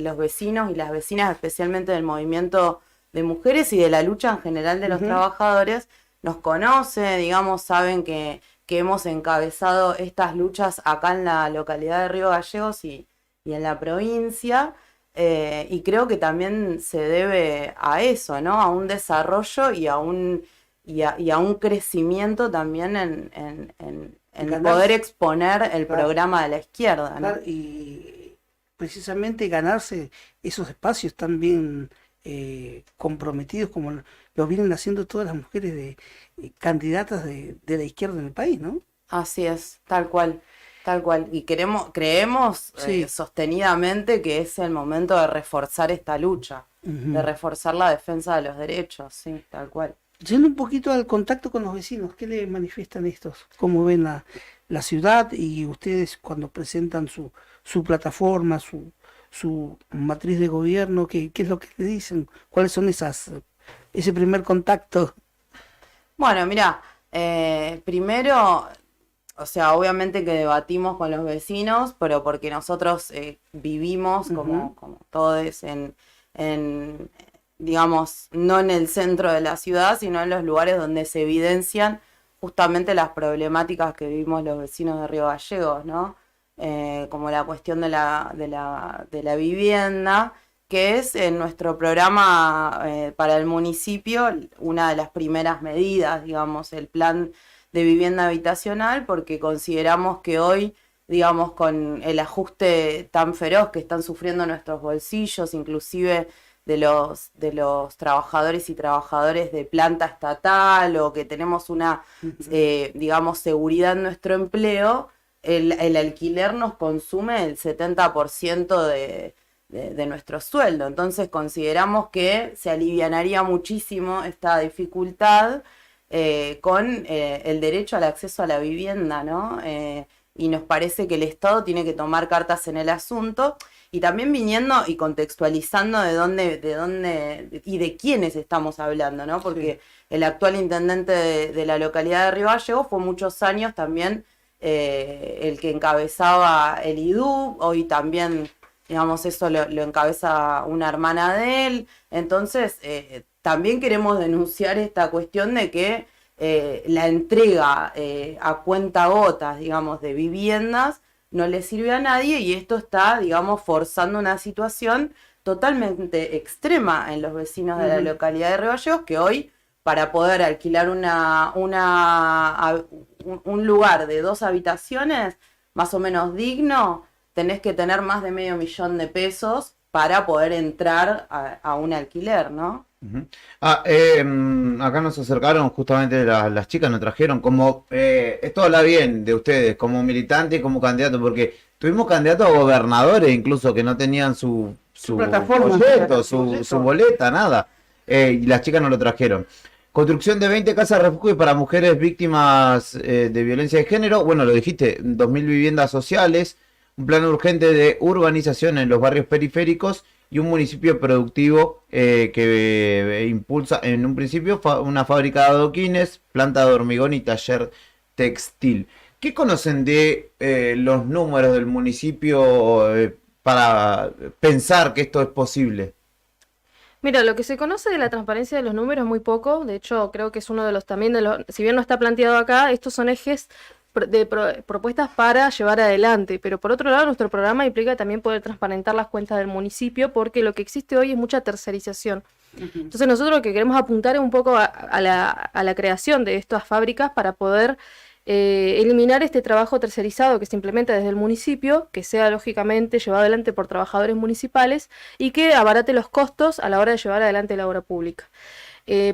los vecinos y las vecinas, especialmente del movimiento de mujeres y de la lucha en general de los trabajadores, nos conocen, digamos, saben que hemos encabezado estas luchas acá en la localidad de Río Gallegos y en la provincia, y creo que también se debe a eso, ¿no?, a un desarrollo y a un crecimiento también en poder exponer el programa de la izquierda, ¿no? Claro, y precisamente ganarse esos espacios tan bien comprometidos como lo vienen haciendo todas las mujeres candidatas de la izquierda en el país, ¿no? Así es, tal cual. Y creemos sostenidamente que es el momento de reforzar esta lucha, de reforzar la defensa de los derechos, sí, tal cual. Yendo un poquito al contacto con los vecinos, ¿qué le manifiestan estos? ¿Cómo ven la ciudad y ustedes cuando presentan su plataforma, su matriz de gobierno? ¿Qué es lo que le dicen? ¿Cuáles son ese primer contacto? Bueno, mira, primero, o sea, obviamente que debatimos con los vecinos, pero porque nosotros vivimos como todos digamos, no en el centro de la ciudad, sino en los lugares donde se evidencian justamente las problemáticas que vivimos los vecinos de Río Gallegos, ¿no? Como la cuestión de la vivienda, que es en nuestro programa para el municipio una de las primeras medidas, digamos, el plan de vivienda habitacional, porque consideramos que hoy, digamos, con el ajuste tan feroz que están sufriendo nuestros bolsillos, inclusive de los trabajadores y trabajadoras de planta estatal, o que tenemos una, digamos, seguridad en nuestro empleo, el alquiler nos consume el 70% de nuestro sueldo. Entonces consideramos que se alivianaría muchísimo esta dificultad con el derecho al acceso a la vivienda, ¿no? Y nos parece que el Estado tiene que tomar cartas en el asunto, y también viniendo y contextualizando de dónde y de quiénes estamos hablando, ¿no? Porque el actual intendente de la localidad de Río Gallegos fue muchos años también el que encabezaba el IDU, hoy también, digamos, eso lo encabeza una hermana de él. Entonces, también queremos denunciar esta cuestión de que la entrega a cuentagotas, digamos, de viviendas no le sirve a nadie, y esto está, digamos, forzando una situación totalmente extrema en los vecinos de la localidad de Río Gallegos, que hoy, para poder alquilar un lugar de 2 habitaciones más o menos digno, tenés que tener más de $500,000 pesos para poder entrar a un alquiler, ¿no? Acá nos acercaron justamente las chicas, nos trajeron como esto habla bien de ustedes como militante y como candidato, porque tuvimos candidatos a gobernadores incluso que no tenían su plataforma, folleto, su boleta, nada, y las chicas nos lo trajeron. Construcción de 20 casas refugio para mujeres víctimas de violencia de género, bueno, lo dijiste, 2.000 viviendas sociales, un plan urgente de urbanización en los barrios periféricos y un municipio productivo que impulsa en un principio una fábrica de adoquines, planta de hormigón y taller textil. ¿Qué conocen de los números del municipio para pensar que esto es posible? Mira, lo que se conoce de la transparencia de los números es muy poco. De hecho, creo que es uno de los también si bien no está planteado acá, estos son ejes de propuestas para llevar adelante, pero por otro lado nuestro programa implica también poder transparentar las cuentas del municipio, porque lo que existe hoy es mucha tercerización. Entonces nosotros lo que queremos apuntar es un poco a la creación de estas fábricas para poder eliminar este trabajo tercerizado que se implementa desde el municipio, que sea lógicamente llevado adelante por trabajadores municipales y que abarate los costos a la hora de llevar adelante la obra pública.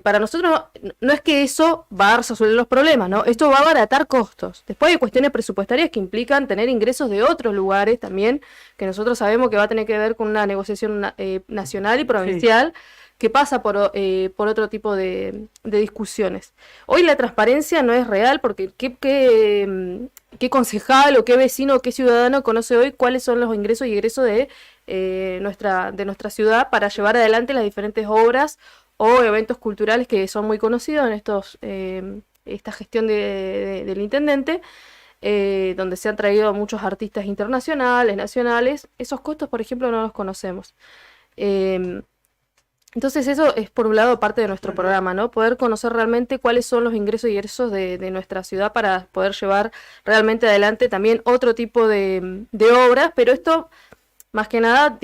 Para nosotros no es que eso va a resolver los problemas, ¿no? Esto va a abaratar costos. Después hay cuestiones presupuestarias que implican tener ingresos de otros lugares también, que nosotros sabemos que va a tener que ver con una negociación nacional y provincial, que pasa por otro tipo de discusiones. Hoy la transparencia no es real, porque ¿qué concejal o qué vecino o qué ciudadano conoce hoy cuáles son los ingresos y egresos de de nuestra ciudad para llevar adelante las diferentes obras o eventos culturales que son muy conocidos en esta gestión del intendente, donde se han traído muchos artistas internacionales, nacionales. Esos costos, por ejemplo, no los conocemos. Entonces eso es por un lado parte de nuestro programa, ¿no? Poder conocer realmente cuáles son los ingresos y egresos de nuestra ciudad para poder llevar realmente adelante también otro tipo de obras, pero esto más que nada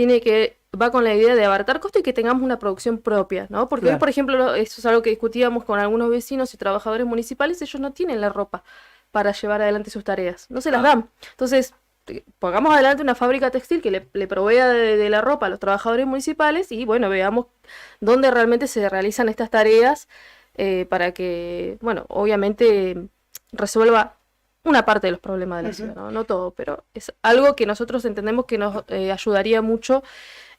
va con la idea de abaratar costos y que tengamos una producción propia, ¿no? Porque hoy, por ejemplo, eso es algo que discutíamos con algunos vecinos y trabajadores municipales, ellos no tienen la ropa para llevar adelante sus tareas, no se las dan. Entonces, pongamos adelante una fábrica textil que le provea de la ropa a los trabajadores municipales y, bueno, veamos dónde realmente se realizan estas tareas para que, bueno, obviamente resuelva una parte de los problemas de la ciudad, ¿no? No todo, pero es algo que nosotros entendemos que nos ayudaría mucho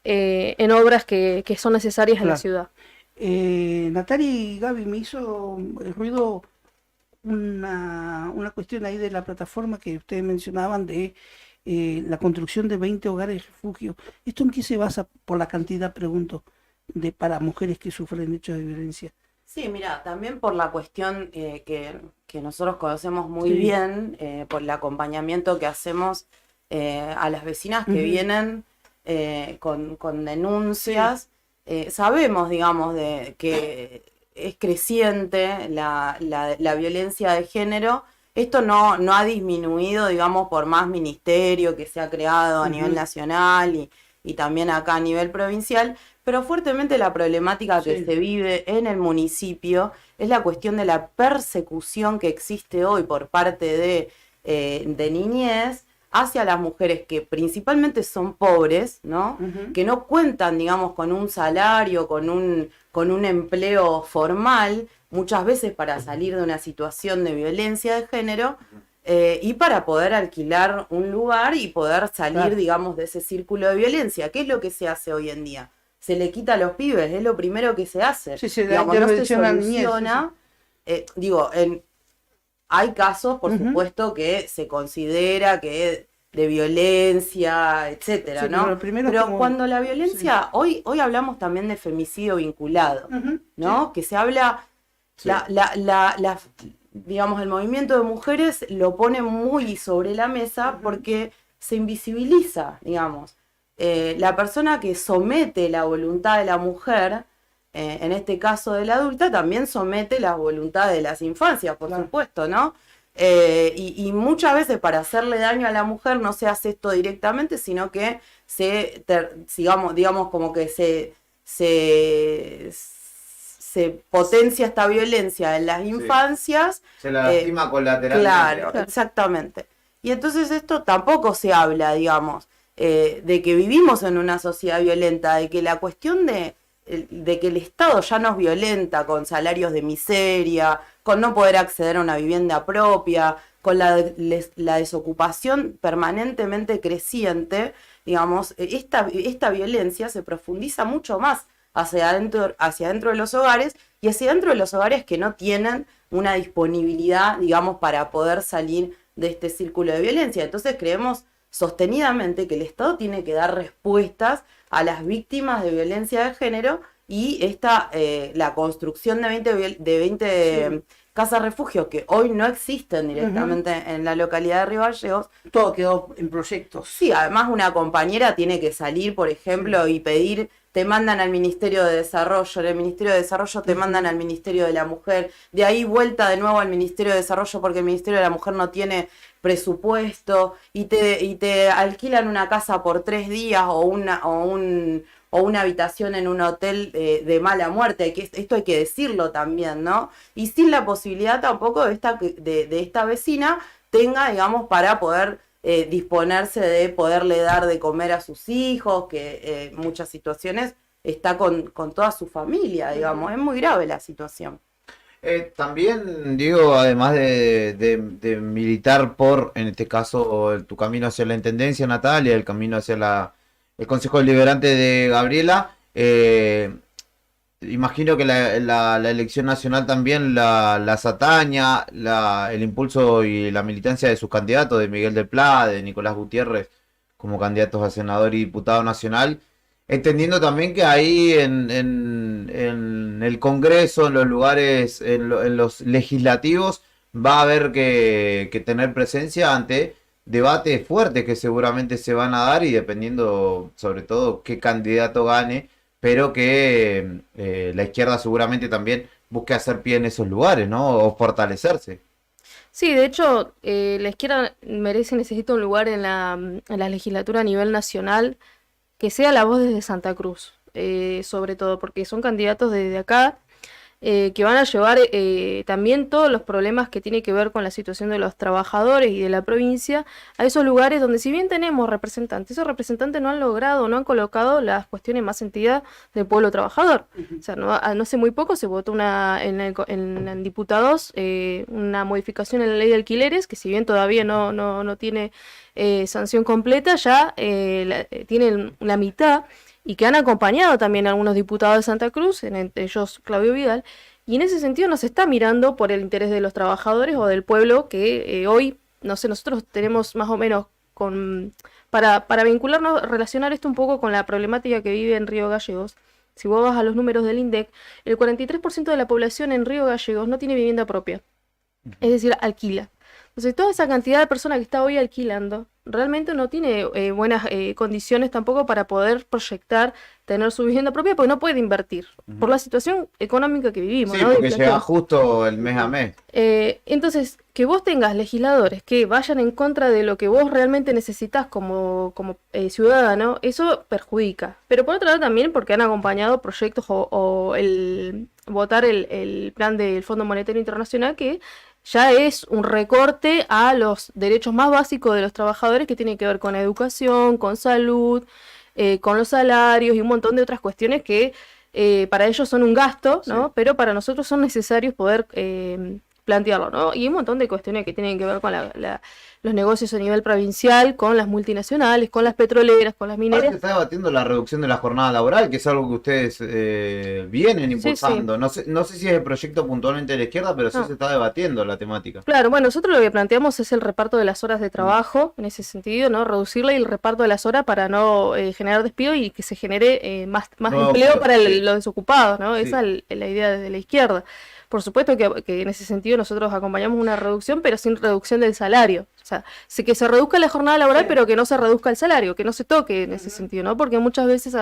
en obras que son necesarias en la ciudad. Natalia y Gaby, me hizo ruido una cuestión ahí de la plataforma que ustedes mencionaban de la construcción de 20 hogares refugio. ¿Esto en qué se basa, por la cantidad, pregunto, para mujeres que sufren hechos de violencia? Sí, mira, también por la cuestión que nosotros conocemos muy bien, por el acompañamiento que hacemos a las vecinas que vienen con denuncias. Sabemos, digamos, que es creciente la violencia de género. Esto no ha disminuido, digamos, por más ministerio que se ha creado a nivel nacional y también acá a nivel provincial, pero fuertemente la problemática que se vive en el municipio es la cuestión de la persecución que existe hoy por parte de niñez hacia las mujeres que principalmente son pobres, ¿no? Que no cuentan, digamos, con un salario, con un empleo formal, muchas veces para salir de una situación de violencia de género, y para poder alquilar un lugar y poder salir, digamos, de ese círculo de violencia. ¿Qué es lo que se hace hoy en día? Se le quita a los pibes, es lo primero que se hace. Digamos, no se soluciona. Hay casos, por supuesto, que se considera que de violencia, etcétera, ¿no? Pero cuando la violencia, hoy hablamos también de femicidio vinculado, ¿no? Que se habla, digamos, el movimiento de mujeres lo pone muy sobre la mesa porque se invisibiliza, digamos. La persona que somete la voluntad de la mujer, en este caso de la adulta, también somete la voluntad de las infancias, por supuesto, ¿no? Y muchas veces para hacerle daño a la mujer no se hace esto directamente, sino que digamos como que se potencia esta violencia en las infancias. Se la lastima colateralmente. Claro, exactamente. Y entonces esto tampoco se habla, digamos, de que vivimos en una sociedad violenta, de que la cuestión de que el Estado ya nos violenta con salarios de miseria, con no poder acceder a una vivienda propia, con la desocupación permanentemente creciente, digamos, esta violencia se profundiza mucho más hacia adentro de los hogares y hacia adentro de los hogares que no tienen una disponibilidad, digamos, para poder salir de este círculo de violencia. Entonces creemos sostenidamente que el Estado tiene que dar respuestas a las víctimas de violencia de género y la construcción de 20 casas refugio que hoy no existen directamente en la localidad de Río Gallegos. Todo quedó en proyectos. Sí, además una compañera tiene que salir, por ejemplo, y pedir, te mandan al Ministerio de Desarrollo, en el Ministerio de Desarrollo te mandan al Ministerio de la Mujer, de ahí vuelta de nuevo al Ministerio de Desarrollo porque el Ministerio de la Mujer no tiene presupuesto y te alquilan una casa por 3 días o una habitación en un hotel de mala muerte. Esto hay que decirlo también, ¿no? Y sin la posibilidad tampoco de esta vecina tenga, digamos, para poder disponerse de poderle dar de comer a sus hijos, que en muchas situaciones está con toda su familia, digamos. Es muy grave la situación. También, Diego, además de militar en este caso, tu camino hacia la Intendencia, Natalia, el camino hacia el Consejo Deliberante de Gabriela, imagino que la elección nacional también las ataña, el impulso y la militancia de sus candidatos, de Miguel del Pla, de Nicolás Gutiérrez, como candidatos a senador y diputado nacional, entendiendo también que ahí en el Congreso, en los lugares, en los legislativos, va a haber que tener presencia ante debates fuertes que seguramente se van a dar y dependiendo sobre todo qué candidato gane, pero que la izquierda seguramente también busque hacer pie en esos lugares, ¿no? O fortalecerse. Sí, de hecho, la izquierda merece y necesita un lugar en la legislatura a nivel nacional que sea la voz desde Santa Cruz, sobre todo, porque son candidatos desde acá que van a llevar también todos los problemas que tienen que ver con la situación de los trabajadores y de la provincia a esos lugares donde si bien tenemos representantes, esos representantes no han logrado, no han colocado las cuestiones más sentidas del pueblo trabajador. O sea, no hace muy poco se votó en diputados una modificación en la ley de alquileres, que si bien todavía no tiene sanción completa, ya tienen la mitad, y que han acompañado también a algunos diputados de Santa Cruz, entre ellos Claudio Vidal, y en ese sentido no se está mirando por el interés de los trabajadores o del pueblo que hoy, no sé, nosotros tenemos más o menos para vincularnos, relacionar esto un poco con la problemática que vive en Río Gallegos. Si vos vas a los números del INDEC, el 43% de la población en Río Gallegos no tiene vivienda propia, es decir, alquila. Entonces, toda esa cantidad de personas que está hoy alquilando realmente no tiene buenas condiciones tampoco para poder proyectar tener su vivienda propia, porque no puede invertir por la situación económica que vivimos. Sí, ¿no? porque llega justo el mes a mes. Entonces, que vos tengas legisladores que vayan en contra de lo que vos realmente necesitas como ciudadano, eso perjudica. Pero por otro lado también porque han acompañado proyectos o el votar el plan del Fondo Monetario Internacional, que ya es un recorte a los derechos más básicos de los trabajadores, que tienen que ver con educación, con salud, con los salarios y un montón de otras cuestiones que para ellos son un gasto, ¿no? Sí. Pero para nosotros son necesarios poder plantearlo, ¿no? Y un montón de cuestiones que tienen que ver con los negocios a nivel provincial, con las multinacionales, con las petroleras, con las mineras. Se está debatiendo la reducción de la jornada laboral, que es algo que ustedes vienen impulsando. Sí, sí. No sé si es el proyecto puntualmente de la izquierda, pero sí se está debatiendo la temática. Claro, bueno, nosotros lo que planteamos es el reparto de las horas de trabajo, en ese sentido, ¿no? Reducirla y el reparto de las horas para no generar despido y que se genere más empleo para los desocupados, ¿no? Sí. Esa es la idea de la izquierda. Por supuesto que en ese sentido nosotros acompañamos una reducción, pero sin reducción del salario. O sea, que se reduzca la jornada laboral, pero que no se reduzca el salario, que no se toque en ese sentido, ¿no? Porque muchas veces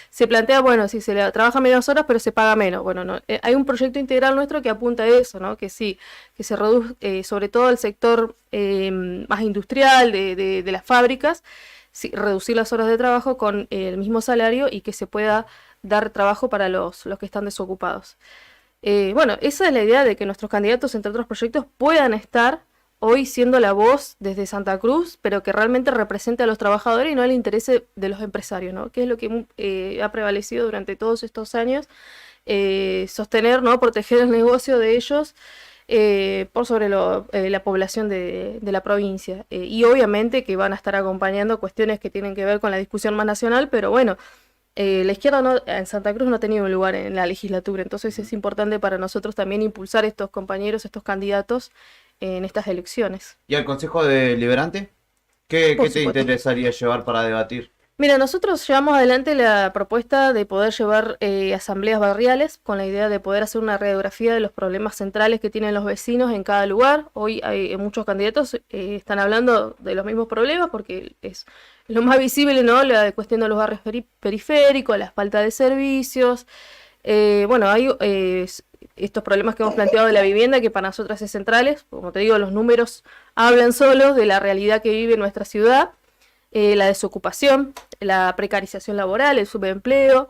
se plantea, bueno, si se trabaja menos horas, pero se paga menos. Bueno, no, hay un proyecto integral nuestro que apunta a eso, ¿no? Que sí, que se reduzca, sobre todo el sector más industrial de las fábricas, sí, reducir las horas de trabajo con el mismo salario y que se pueda dar trabajo para los que están desocupados. Bueno, esa es la idea de que nuestros candidatos, entre otros proyectos, puedan estar hoy siendo la voz desde Santa Cruz, pero que realmente represente a los trabajadores y no al interés de los empresarios, ¿no? Que es lo que ha prevalecido durante todos estos años, sostener, ¿no? Proteger el negocio de ellos por sobre la población de la provincia. Y obviamente que van a estar acompañando cuestiones que tienen que ver con la discusión más nacional, pero bueno, la izquierda en Santa Cruz no ha tenido un lugar en la legislatura, entonces es importante para nosotros también impulsar estos compañeros, estos candidatos en estas elecciones. ¿Y al Consejo Deliberante? ¿Qué te interesaría llevar para debatir? Mira, nosotros llevamos adelante la propuesta de poder llevar asambleas barriales con la idea de poder hacer una radiografía de los problemas centrales que tienen los vecinos en cada lugar. Hoy hay muchos candidatos están hablando de los mismos problemas porque es lo más visible, ¿no? La cuestión de los barrios periféricos, la falta de servicios. Bueno, hay estos problemas que hemos planteado de la vivienda, que para nosotras es centrales. Como te digo, los números hablan solos de la realidad que vive nuestra ciudad. La desocupación, la precarización laboral, el subempleo.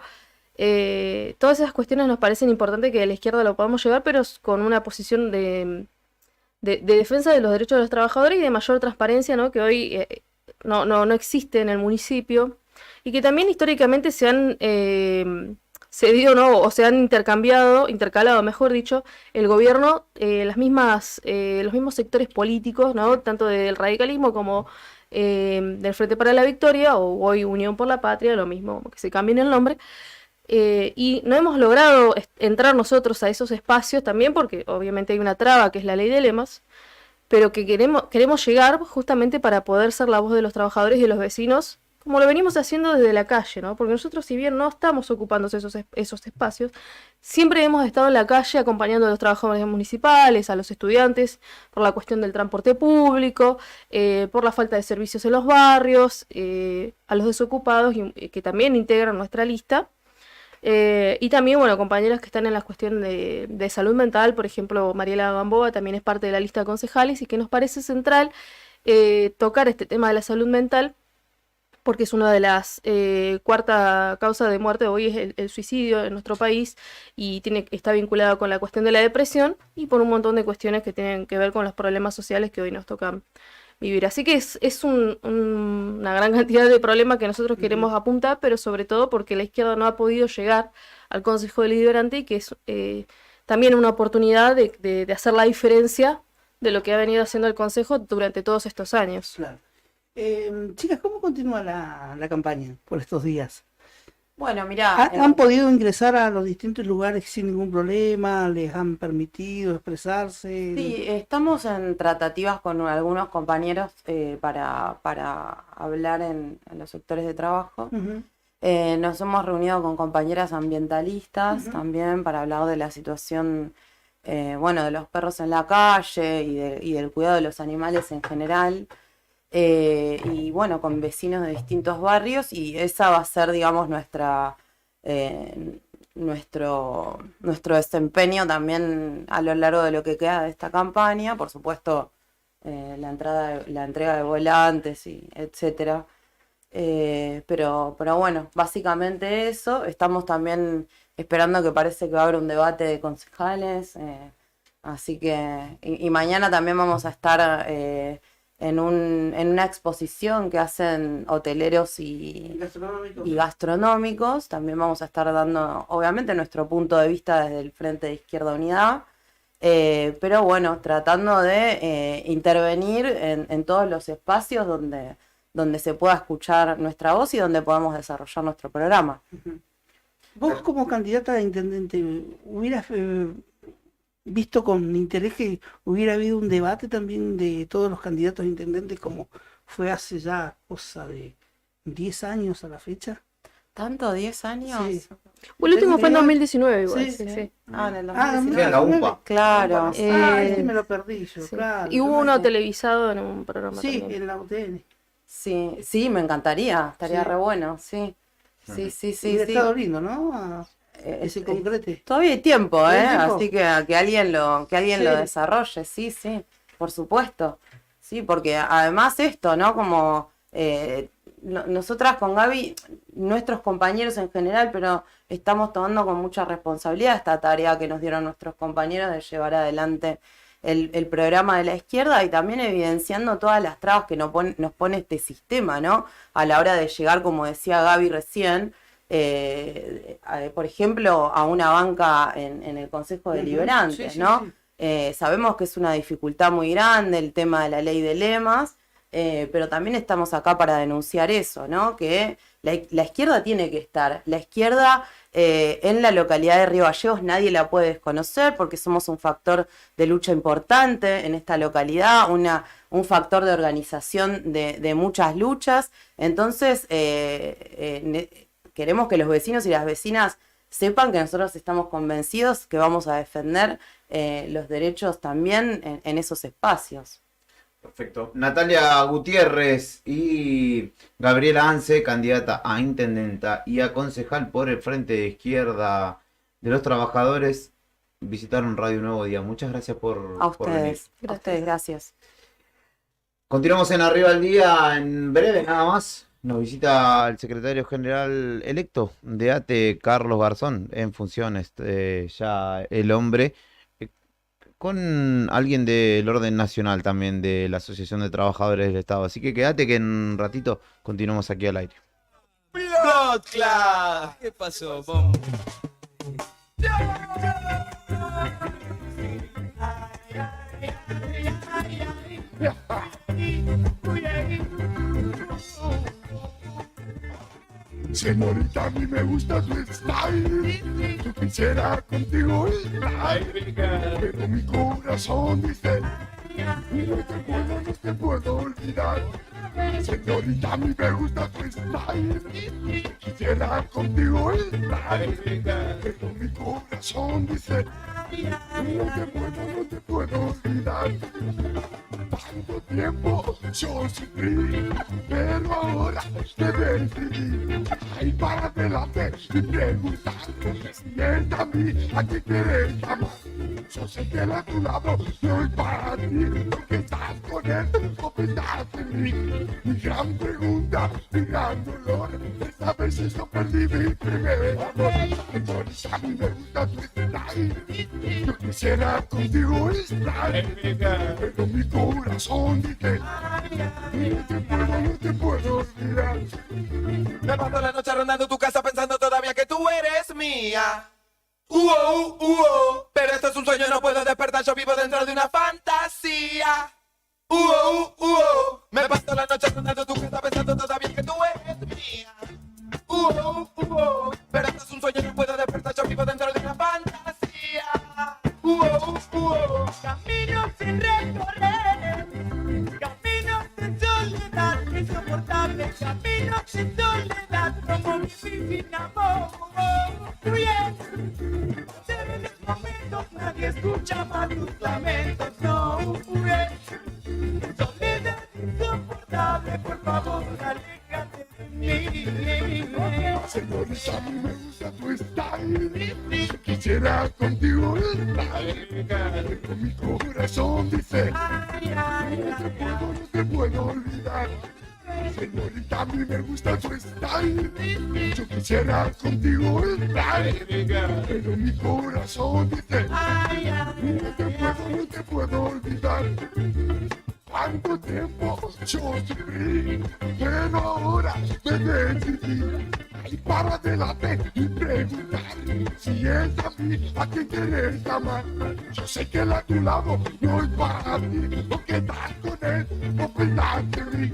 Todas esas cuestiones nos parecen importantes que a la izquierda lo podamos llevar, pero con una posición de defensa de los derechos de los trabajadores y de mayor transparencia, ¿no? Que hoy no existe en el municipio, y que también históricamente se han cedido, ¿no? O se han intercalado, mejor dicho, el gobierno, los mismos sectores políticos, ¿no? Tanto del radicalismo como del Frente para la Victoria, o hoy Unión por la Patria, lo mismo, que se cambien el nombre, y no hemos logrado entrar nosotros a esos espacios también porque obviamente hay una traba que es la ley de lemas, pero que queremos llegar justamente para poder ser la voz de los trabajadores y de los vecinos, como lo venimos haciendo desde la calle, ¿no? Porque nosotros, si bien no estamos ocupando esos espacios, siempre hemos estado en la calle acompañando a los trabajadores municipales, a los estudiantes, por la cuestión del transporte público, por la falta de servicios en los barrios, a los desocupados, que también integran nuestra lista. Y también, bueno, compañeras que están en la cuestión de salud mental, por ejemplo, Mariela Gamboa también es parte de la lista de concejales y que nos parece central tocar este tema de la salud mental, porque es una de las cuarta causa de muerte hoy, es el suicidio en nuestro país, y está vinculado con la cuestión de la depresión y por un montón de cuestiones que tienen que ver con los problemas sociales que hoy nos tocan vivir. Así que es una gran cantidad de problemas que nosotros queremos apuntar, pero sobre todo porque la izquierda no ha podido llegar al Consejo Deliberante y que es también una oportunidad de hacer la diferencia de lo que ha venido haciendo el Consejo durante todos estos años. Claro. Chicas, ¿cómo continúa la campaña por estos días? Bueno, mirá... ¿Han podido ingresar a los distintos lugares sin ningún problema? ¿Les han permitido expresarse? Sí, estamos en tratativas con algunos compañeros para hablar en los sectores de trabajo. Uh-huh. Nos hemos reunido con compañeras ambientalistas también para hablar de la situación, de los perros en la calle y del cuidado de los animales en general. Y bueno, con vecinos de distintos barrios, y esa va a ser, digamos, nuestro desempeño también a lo largo de lo que queda de esta campaña. Por supuesto, la entrega de volantes y etcétera. Pero bueno, básicamente eso. Estamos también esperando, que parece que va a haber un debate de concejales, así que y mañana también vamos a estar en una exposición que hacen hoteleros y gastronómicos. También vamos a estar dando, obviamente, nuestro punto de vista desde el Frente de Izquierda Unidad, pero bueno, tratando de intervenir en todos los espacios donde se pueda escuchar nuestra voz y donde podamos desarrollar nuestro programa. Vos, como candidata a intendente, ¿hubieras visto con interés que hubiera habido un debate también de todos los candidatos a intendentes, como fue hace ya cosa de 10 años a la fecha? ¿Tanto? ¿10 años? Sí. El último fue en 2019 igual. Sí. En el 2019. La UPA. Claro. Sí, me lo perdí yo, claro. Y hubo uno televisado en un programa Sí, también. en la UTN. Sí, me encantaría, estaría re bueno, sí. Sí. Y estado lindo, ¿no? Ese concrete. Todavía hay tiempo, tiempo? Así que alguien lo desarrolle, sí, por supuesto. Sí, porque además esto, ¿no? Como nosotras con Gaby, nuestros compañeros en general, pero estamos tomando con mucha responsabilidad esta tarea que nos dieron nuestros compañeros de llevar adelante el programa de la izquierda, y también evidenciando todas las trabas que nos pone este sistema, ¿no? A la hora de llegar, como decía Gaby recién, por ejemplo, a una banca en el Consejo Deliberante, ¿no? Sí. Sabemos que es una dificultad muy grande el tema de la ley de lemas, pero también estamos acá para denunciar eso, ¿no? Que la izquierda tiene que estar. La izquierda en la localidad de Río Gallegos nadie la puede desconocer, porque somos un factor de lucha importante en esta localidad, un factor de organización de muchas luchas. Entonces, queremos que los vecinos y las vecinas sepan que nosotros estamos convencidos que vamos a defender los derechos también en esos espacios. Perfecto. Natalia Gutiérrez y Gabriela Ance, candidata a intendenta y a concejal por el Frente de Izquierda de los Trabajadores, visitaron Radio Nuevo Día. Muchas gracias por venir. A ustedes, gracias. Continuamos en Arriba al Día en breve, nada más. Nos visita el secretario general electo de ATE, Carlos Garzón, en funciones, ya el hombre, con alguien del orden nacional también, de la Asociación de Trabajadores del Estado. Así que quédate, que en un ratito continuamos aquí al aire. ¡Plotla! ¿Qué pasó, Pom? Señorita, a mí me gusta tu style. Yo quisiera contigo estar, pero mi corazón dice no te puedo olvidar. Señorita, a mí me gusta tu style. Quisiera contigo estar, pero mi corazón dice, no te puedo olvidar. Tanto tiempo yo sufrí, pero ahora te decidí. Ahí para adelante y preguntar, siente a mí, a ti quieres amar. Yo sé que a tu lado no es para ti, porque estás con él o pensás en mí. Mi gran pregunta, mi gran dolor, esta vez yo perdí mi primer amor. Entonces a mí me gusta tu style, yo quisiera contigo estar, pero mi corazón dice, no te puedo olvidar. Me paso la noche rondando tu casa pensando todavía que tú eres mía. Pero esto es un sueño y no puedo despertar, yo vivo dentro de una fantasía. Me paso la noche rondando tu casa pensando todavía que tú eres mía. Pero esto es un sueño y no puedo despertar, yo vivo dentro de una fantasía. Caminos sin recorrer, caminos de soledad insoportable, caminos sin soledad, como vivir sin amor. En los momentos nadie escucha más tus lamentos, no. Soledad insoportable, por favor, aléjate de mí. Señorita, a mí me gusta tu style. Quisiera contigo estar, pero mi corazón dice, no te puedo olvidar. Señorita, a mí me gusta tu style. Yo quisiera contigo estar, pero mi corazón dice, no te puedo olvidar. Tanto tiempo yo sufrí, pero ahora me decidí. Y para adelante y preguntar, si es a mí a quien quieres amar. Yo sé que a tu lado no es para ti, porque estás con él, no pensás en mí.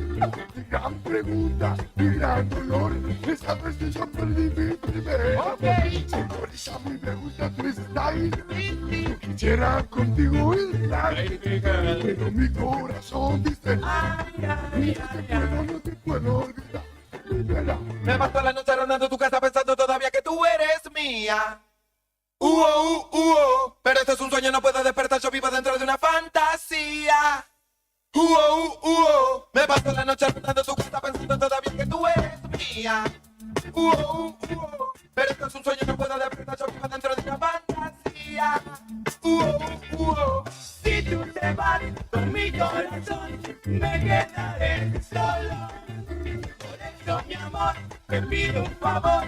Mi gran pregunta, mi gran dolor, esa vez que yo perdí mi primer amor. Señorita, a mí me gusta tu style, yo quisiera contigo estar, pero mi corazón dice, no te puedo olvidar. Me paso la noche rondando tu casa pensando todavía que tú eres mía. Pero esto es un sueño, no puedo despertar, yo vivo dentro de una fantasía. Me paso la noche rondando tu casa pensando todavía que tú eres mía. Pero esto es un sueño, no puedo despertar, yo vivo dentro de una fantasía. Si tú te vas con mi corazón, me quedaré solo. Por eso, mi amor, te pido un favor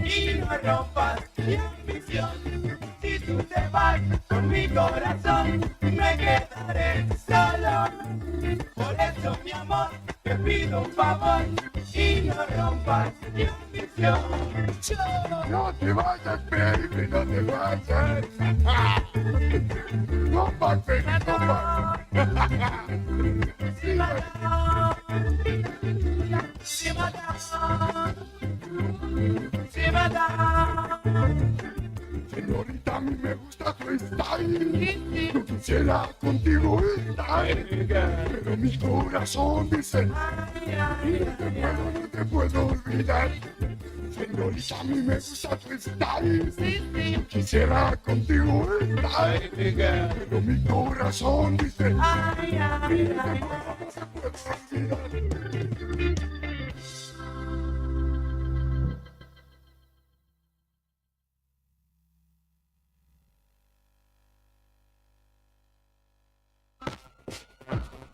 y no rompas mi ambición. Si tú te vas con mi corazón, me quedaré solo. Por eso, mi amor, te pido un favor y no rompas mi ambición. No te vayas, baby, no te vayas. No pases, no Señorita, a mí me gusta tu style. Yo quisiera contigo estar, pero mi corazón dice, no te puedo olvidar. Señorita, a mí me gusta tu style. Yo quisiera contigo estar, pero mi corazón dice, no te puedo olvidar.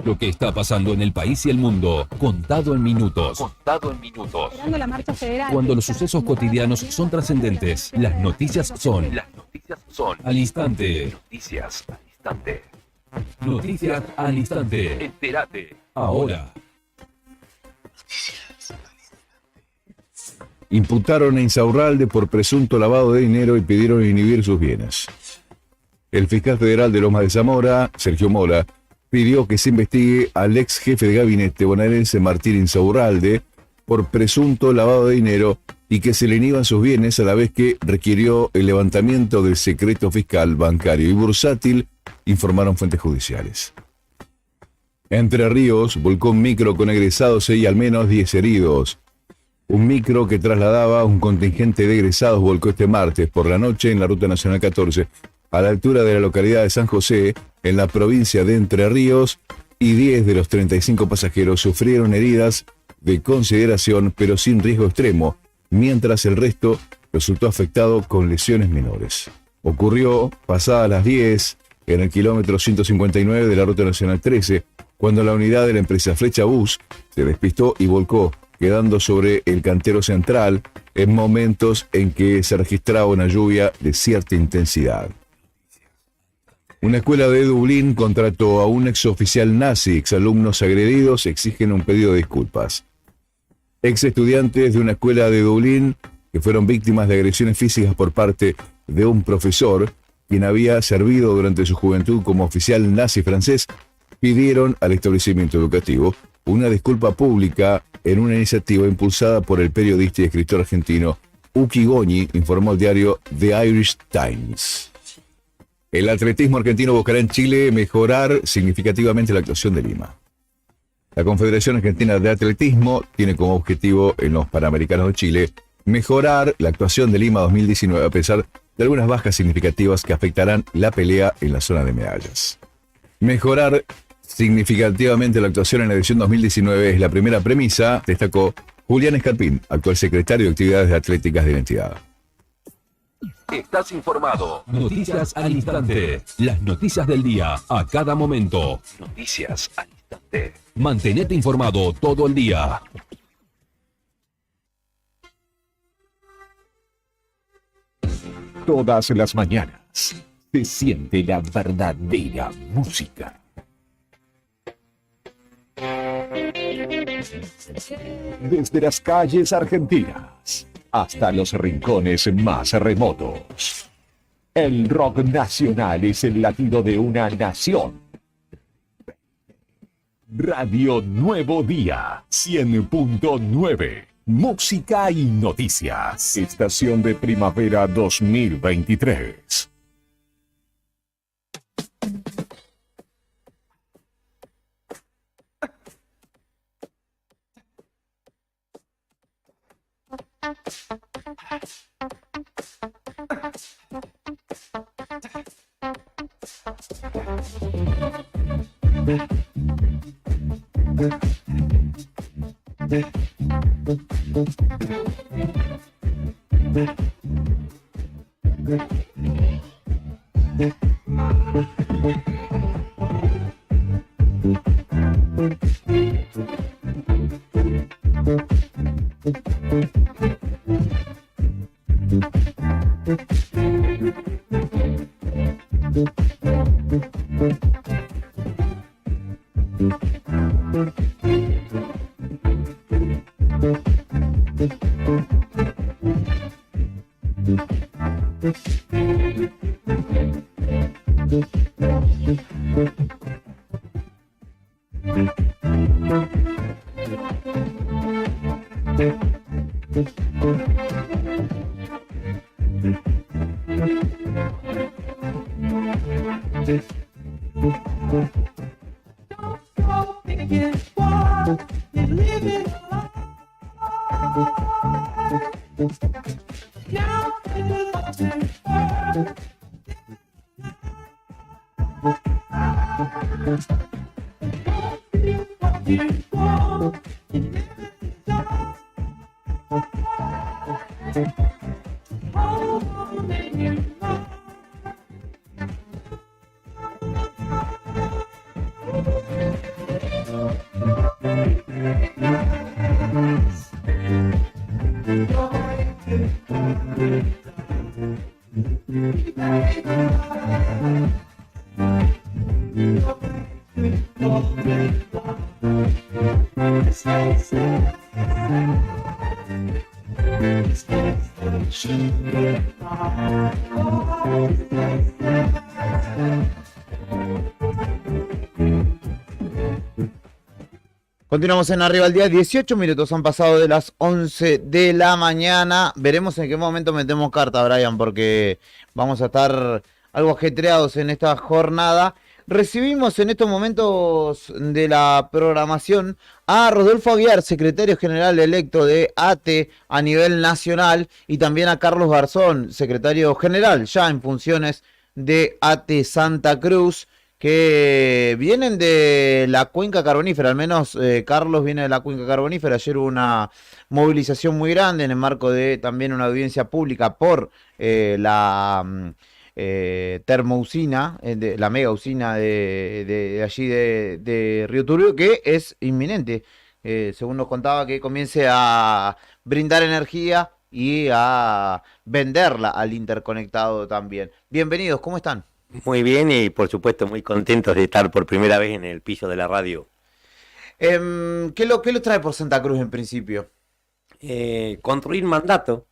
Lo que está pasando en el país y el mundo, contado en minutos. Contado en minutos. Esperando la marcha federal. Cuando los sucesos cotidianos son trascendentes, las noticias son. Al instante. Noticias al instante. Noticias al instante. Entérate. Ahora. Imputaron a Insaurralde por presunto lavado de dinero y pidieron inhibir sus bienes. El fiscal federal de Lomas de Zamora, Sergio Mora, pidió que se investigue al ex jefe de gabinete bonaerense Martín Insaurralde por presunto lavado de dinero y que se le inhiban sus bienes, a la vez que requirió el levantamiento del secreto fiscal, bancario y bursátil, informaron fuentes judiciales. Entre Ríos volcó un micro con egresados y al menos 10 heridos. Un micro que trasladaba un contingente de egresados volcó este martes por la noche en la Ruta Nacional 14, a la altura de la localidad de San José, en la provincia de Entre Ríos, y 10 de los 35 pasajeros sufrieron heridas de consideración, pero sin riesgo extremo, mientras el resto resultó afectado con lesiones menores. Ocurrió pasadas las 10 en el kilómetro 159 de la Ruta Nacional 13, cuando la unidad de la empresa Flecha Bus se despistó y volcó, quedando sobre el cantero central en momentos en que se registraba una lluvia de cierta intensidad. Una escuela de Dublín contrató a un exoficial nazi. Exalumnos agredidos exigen un pedido de disculpas. Ex estudiantes de una escuela de Dublín que fueron víctimas de agresiones físicas por parte de un profesor, quien había servido durante su juventud como oficial nazi francés, pidieron al establecimiento educativo una disculpa pública en una iniciativa impulsada por el periodista y escritor argentino Uki Goñi, informó el diario The Irish Times. El atletismo argentino buscará en Chile mejorar significativamente la actuación de Lima. La Confederación Argentina de Atletismo tiene como objetivo en los Panamericanos de Chile mejorar la actuación de Lima 2019 a pesar de algunas bajas significativas que afectarán la pelea en la zona de medallas. Mejorar significativamente la actuación en la edición 2019 es la primera premisa, destacó Julián Escarpín, actual secretario de Actividades Atléticas de la entidad. Estás informado. Noticias al instante. Las noticias del día a cada momento. Noticias al instante. Mantenete informado todo el día. Todas las mañanas se siente la verdadera música. Desde las calles argentinas hasta los rincones más remotos. El rock nacional es el latido de una nación. Radio Nuevo Día 100.9. Música y noticias. Estación de primavera 2023. Continuamos en Arriba al Día, 18 minutos han pasado de las 11 de la mañana. Veremos en qué momento metemos carta, Brian, porque vamos a estar algo ajetreados en esta jornada. recibimos en estos momentos de la programación a Rodolfo Aguiar, secretario general electo de ATE a nivel nacional, y también a Carlos Garzón, secretario general ya en funciones de ATE Santa Cruz, que vienen de la cuenca carbonífera. Al menos Carlos viene de la cuenca carbonífera. Ayer hubo una movilización muy grande en el marco de también una audiencia pública por la termousina, la mega usina de allí de Río Turbio, que es inminente, según nos contaba, que comience a brindar energía y a venderla al interconectado también. Bienvenidos, ¿cómo están? Muy bien y por supuesto muy contentos de estar por primera vez en el piso de la radio. ¿Qué lo trae por Santa Cruz en principio? Construir mandato,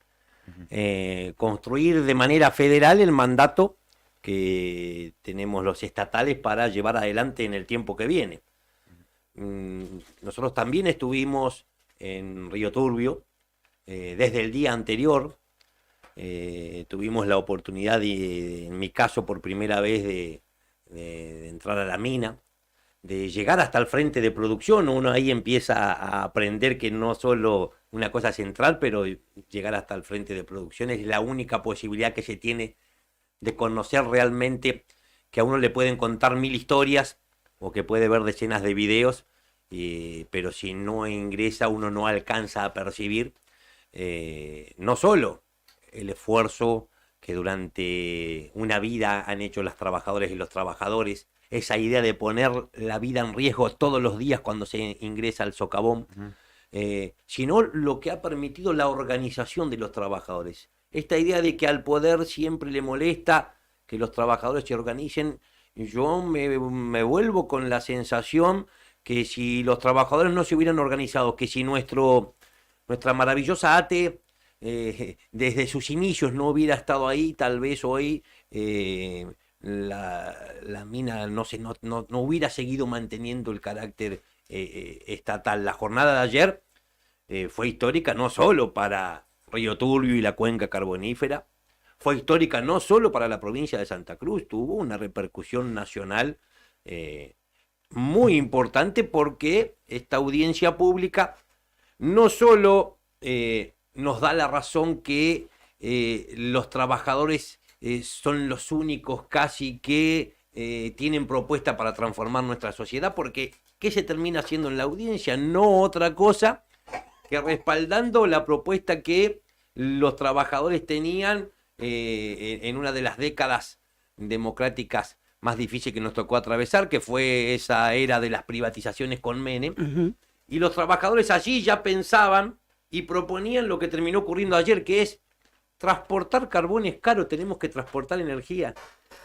construir de manera federal el mandato que tenemos los estatales para llevar adelante en el tiempo que viene. Nosotros también estuvimos en Río Turbio desde el día anterior. Tuvimos la oportunidad, en mi caso por primera vez, de entrar a la mina, de llegar hasta el frente de producción. Uno ahí empieza a aprender que no solo una cosa central, pero llegar hasta el frente de producción es la única posibilidad que se tiene de conocer realmente, que a uno le pueden contar 1000 historias o que puede ver decenas de videos, pero si no ingresa uno no alcanza a percibir no solo el esfuerzo que durante una vida han hecho las trabajadoras y los trabajadores, esa idea de poner la vida en riesgo todos los días cuando se ingresa al socavón, sino lo que ha permitido la organización de los trabajadores. Esta idea de que al poder siempre le molesta que los trabajadores se organicen. Yo me vuelvo con la sensación que si los trabajadores no se hubieran organizado, que si nuestra maravillosa ATE desde sus inicios no hubiera estado ahí, tal vez hoy la mina no hubiera seguido manteniendo el carácter estatal. La jornada de ayer fue histórica no solo para Río Turbio y la cuenca carbonífera, fue histórica no solo para la provincia de Santa Cruz, tuvo una repercusión nacional muy importante, porque esta audiencia pública no solo nos da la razón que los trabajadores son los únicos casi que tienen propuesta para transformar nuestra sociedad, porque ¿qué se termina haciendo en la audiencia? No otra cosa que respaldando la propuesta que los trabajadores tenían en una de las décadas democráticas más difíciles que nos tocó atravesar, que fue esa era de las privatizaciones con Menem. Y los trabajadores allí ya pensaban y proponían lo que terminó ocurriendo ayer, que es transportar carbón es caro, tenemos que transportar energía.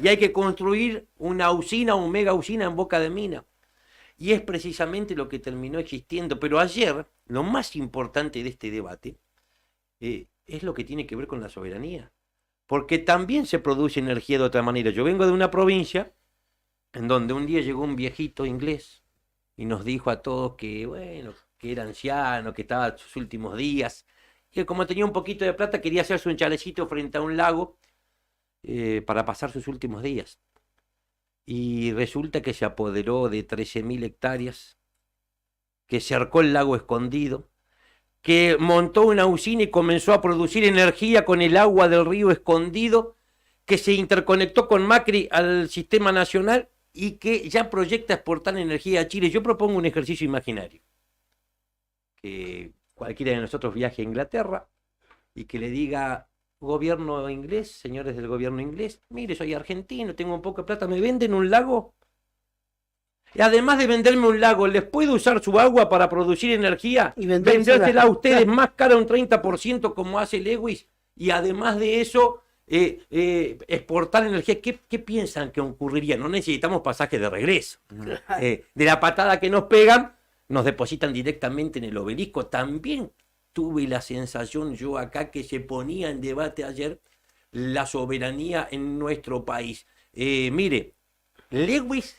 Y hay que construir una usina, un mega usina en Boca de Mina. Y es precisamente lo que terminó existiendo. Pero ayer, lo más importante de este debate es lo que tiene que ver con la soberanía. Porque también se produce energía de otra manera. Yo vengo de una provincia en donde un día llegó un viejito inglés y nos dijo a todos que, bueno, que era anciano, que estaba en sus últimos días, que como tenía un poquito de plata quería hacerse un chalecito frente a un lago para pasar sus últimos días. Y resulta que se apoderó de 13.000 hectáreas, que cercó el lago Escondido, que montó una usina y comenzó a producir energía con el agua del río Escondido, que se interconectó con Macri al sistema nacional y que ya proyecta exportar energía a Chile. Yo propongo un ejercicio imaginario. Que cualquiera de nosotros viaje a Inglaterra y que le diga: gobierno inglés, señores del gobierno inglés, mire, soy argentino, tengo un poco de plata, ¿me venden un lago? Y además de venderme un lago, ¿les puedo usar su agua para producir energía? Y vendérsela a ustedes más cara un 30% como hace Lewis. Y además de eso, exportar energía. ¿Qué piensan que ocurriría? No necesitamos pasaje de regreso. De la patada que nos pegan, nos depositan directamente en el obelisco. También tuve la sensación yo acá que se ponía en debate ayer la soberanía en nuestro país. Mire, Lewis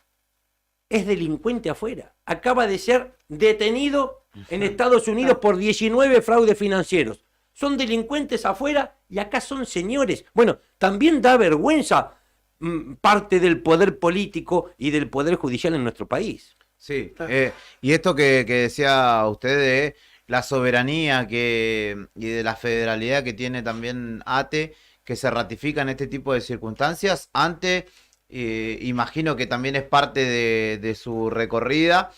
es delincuente afuera. Acaba de ser detenido en Estados Unidos por 19 fraudes financieros. Son delincuentes afuera y acá son señores. Bueno, también da vergüenza parte del poder político y del poder judicial en nuestro país. Sí, y esto que decía usted de la soberanía y de la federalidad que tiene también ATE, que se ratifica en este tipo de circunstancias, imagino que también es parte de su recorrida,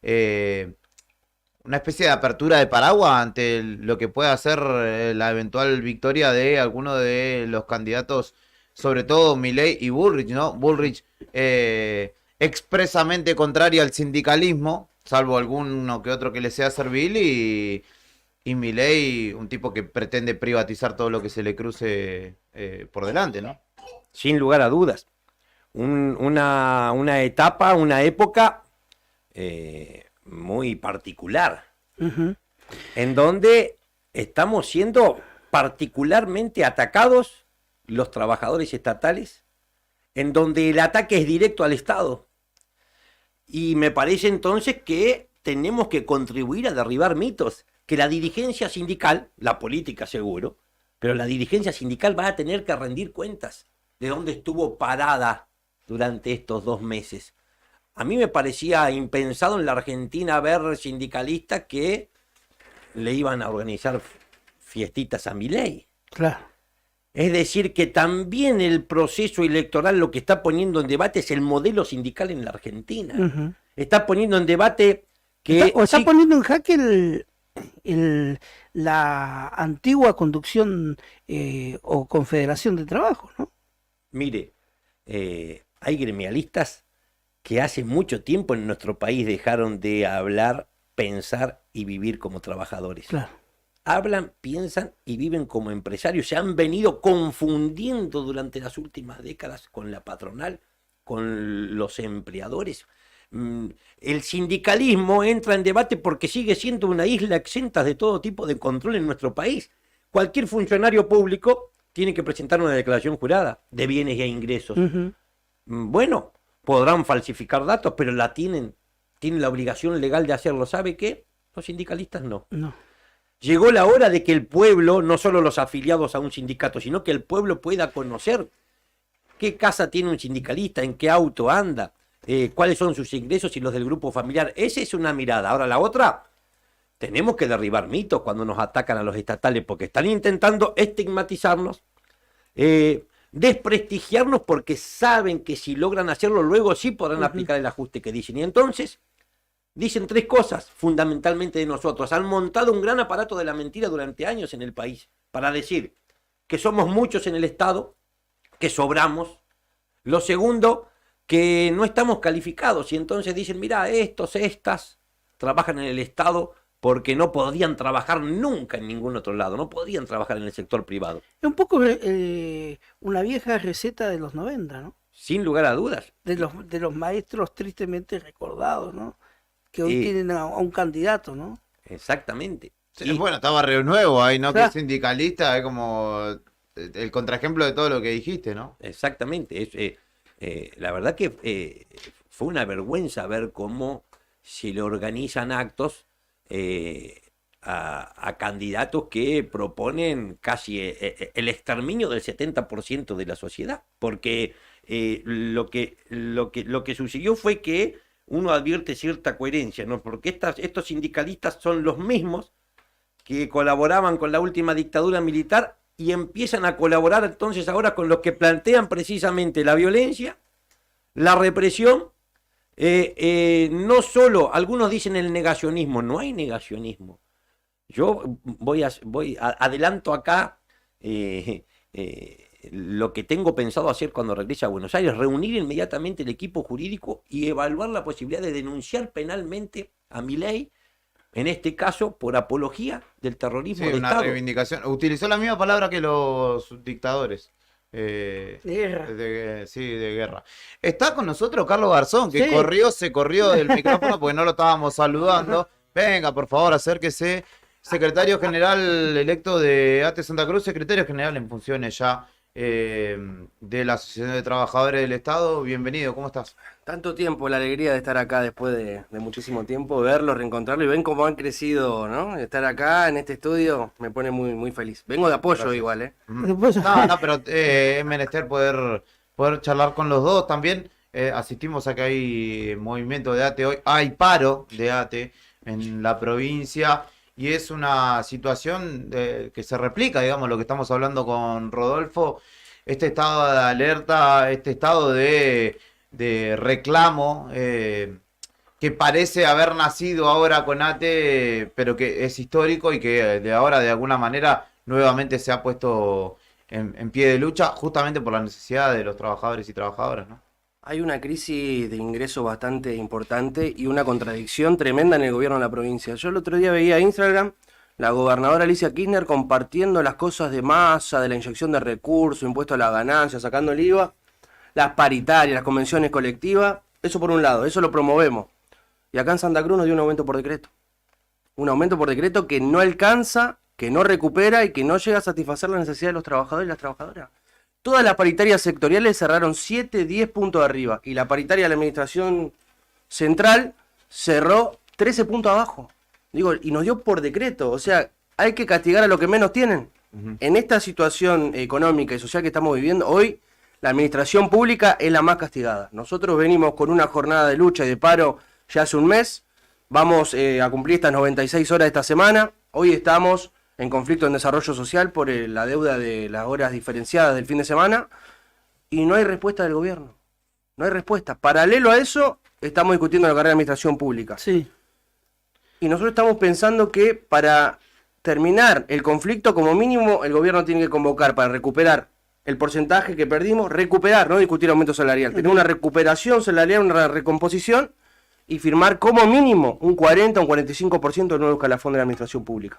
una especie de apertura de paraguas ante lo que pueda ser la eventual victoria de alguno de los candidatos, sobre todo Milei y Bullrich, ¿no? Bullrich expresamente contrario al sindicalismo, salvo alguno que otro que le sea servil, y Milei, un tipo que pretende privatizar todo lo que se le cruce por delante, ¿no? Sin lugar a dudas. Una etapa, una época muy particular, en donde estamos siendo particularmente atacados los trabajadores estatales, en donde el ataque es directo al Estado. Y me parece entonces que tenemos que contribuir a derribar mitos, que la dirigencia sindical, la política seguro, pero la dirigencia sindical va a tener que rendir cuentas de dónde estuvo parada durante estos 2 meses. A mí me parecía impensado en la Argentina ver sindicalistas que le iban a organizar fiestitas a Milei. Claro. Es decir, que también el proceso electoral lo que está poniendo en debate es el modelo sindical en la Argentina. Está poniendo en debate que... Está poniendo en jaque la antigua conducción o confederación de trabajo, ¿no? Mire, hay gremialistas que hace mucho tiempo en nuestro país dejaron de hablar, pensar y vivir como trabajadores. Claro. Hablan, piensan y viven como empresarios. Se han venido confundiendo durante las últimas décadas con la patronal, con los empleadores. El sindicalismo entra en debate porque sigue siendo una isla exenta de todo tipo de control en nuestro país. Cualquier funcionario público tiene que presentar una declaración jurada de bienes e ingresos. Bueno, podrán falsificar datos, pero tienen la obligación legal de hacerlo. ¿Sabe qué? Los sindicalistas no. Llegó la hora de que el pueblo, no solo los afiliados a un sindicato, sino que el pueblo pueda conocer qué casa tiene un sindicalista, en qué auto anda, cuáles son sus ingresos y los del grupo familiar. Esa es una mirada. Ahora la otra, tenemos que derribar mitos cuando nos atacan a los estatales, porque están intentando estigmatizarnos, desprestigiarnos, porque saben que si logran hacerlo luego sí podrán aplicar el ajuste que dicen. Y entonces dicen 3 cosas fundamentalmente de nosotros. Han montado un gran aparato de la mentira durante años en el país para decir que somos muchos en el Estado, que sobramos. Lo segundo, que no estamos calificados, y entonces dicen, mira, estas trabajan en el Estado porque no podían trabajar nunca en ningún otro lado, no podían trabajar en el sector privado. Es un poco una vieja receta de los 90, ¿no? Sin lugar a dudas. De los maestros tristemente recordados, ¿no? Que hoy tienen a un candidato, ¿no? Exactamente. Sí, bueno, está Barrio Nuevo ahí, ¿no? Claro. Que es sindicalista, es como el contraejemplo de todo lo que dijiste, ¿no? Exactamente. La verdad que fue una vergüenza ver cómo se le organizan actos a candidatos que proponen casi el exterminio del 70% de la sociedad. Porque lo que sucedió fue que uno advierte cierta coherencia, ¿no? Porque estos sindicalistas son los mismos que colaboraban con la última dictadura militar y empiezan a colaborar entonces ahora con los que plantean precisamente la violencia, la represión, no solo, algunos dicen el negacionismo, no hay negacionismo. Yo adelanto acá lo que tengo pensado hacer cuando regrese a Buenos Aires, reunir inmediatamente el equipo jurídico y evaluar la posibilidad de denunciar penalmente a Milei, en este caso por apología del terrorismo de una Estado. Reivindicación. Utilizó la misma palabra que los dictadores. De guerra. De guerra. Está con nosotros Carlos Garzón, que Sí. se corrió del micrófono porque no lo estábamos saludando. Venga, por favor, acérquese. Secretario General electo de ATE Santa Cruz, Secretario General en funciones ya de la Asociación de Trabajadores del Estado. Bienvenido, ¿cómo estás? Tanto tiempo, la alegría de estar acá después de muchísimo tiempo, verlos, reencontrarlos y ven cómo han crecido, ¿no? Estar acá en este estudio me pone muy, muy feliz. Vengo de apoyo. Gracias. Igual, ¿eh? No, pero es menester poder poder charlar con los dos también. Asistimos a que hay movimiento de ATE hoy, hay paro de ATE en la provincia y es una situación que se replica, digamos, lo que estamos hablando con Rodolfo, este estado de alerta, este estado de reclamo que parece haber nacido ahora con ATE, pero que es histórico y que de ahora de alguna manera nuevamente se ha puesto en pie de lucha justamente por la necesidad de los trabajadores y trabajadoras, ¿no? Hay una crisis de ingresos bastante importante y una contradicción tremenda en el gobierno de la provincia. Yo el otro día veía Instagram la gobernadora Alicia Kirchner compartiendo las cosas de masa, de la inyección de recursos, impuesto a la ganancia, sacando el IVA, las paritarias, las convenciones colectivas. Eso por un lado, eso lo promovemos. Y acá en Santa Cruz nos dio un aumento por decreto. Un aumento por decreto que no alcanza, que no recupera y que no llega a satisfacer la necesidad de los trabajadores y las trabajadoras. Todas las paritarias sectoriales cerraron 7, 10 puntos de arriba. Y la paritaria de la administración central cerró 13 puntos abajo. Digo, y nos dio por decreto. O sea, hay que castigar a los que menos tienen. En esta situación económica y social que estamos viviendo, hoy la administración pública es la más castigada. Nosotros venimos con una jornada de lucha y de paro ya hace un mes. Vamos a cumplir estas 96 horas de esta semana. Hoy estamos en conflicto en desarrollo social por la deuda de las horas diferenciadas del fin de semana. Y no hay respuesta del gobierno. No hay respuesta. Paralelo a eso, estamos discutiendo la carrera de administración pública. Sí. Y nosotros estamos pensando que para terminar el conflicto, como mínimo, el gobierno tiene que convocar para recuperar el porcentaje que perdimos, recuperar, no discutir aumento salarial, tener una recuperación salarial, una recomposición y firmar como mínimo un 40 o un 45% del nuevo escalafón de la administración pública.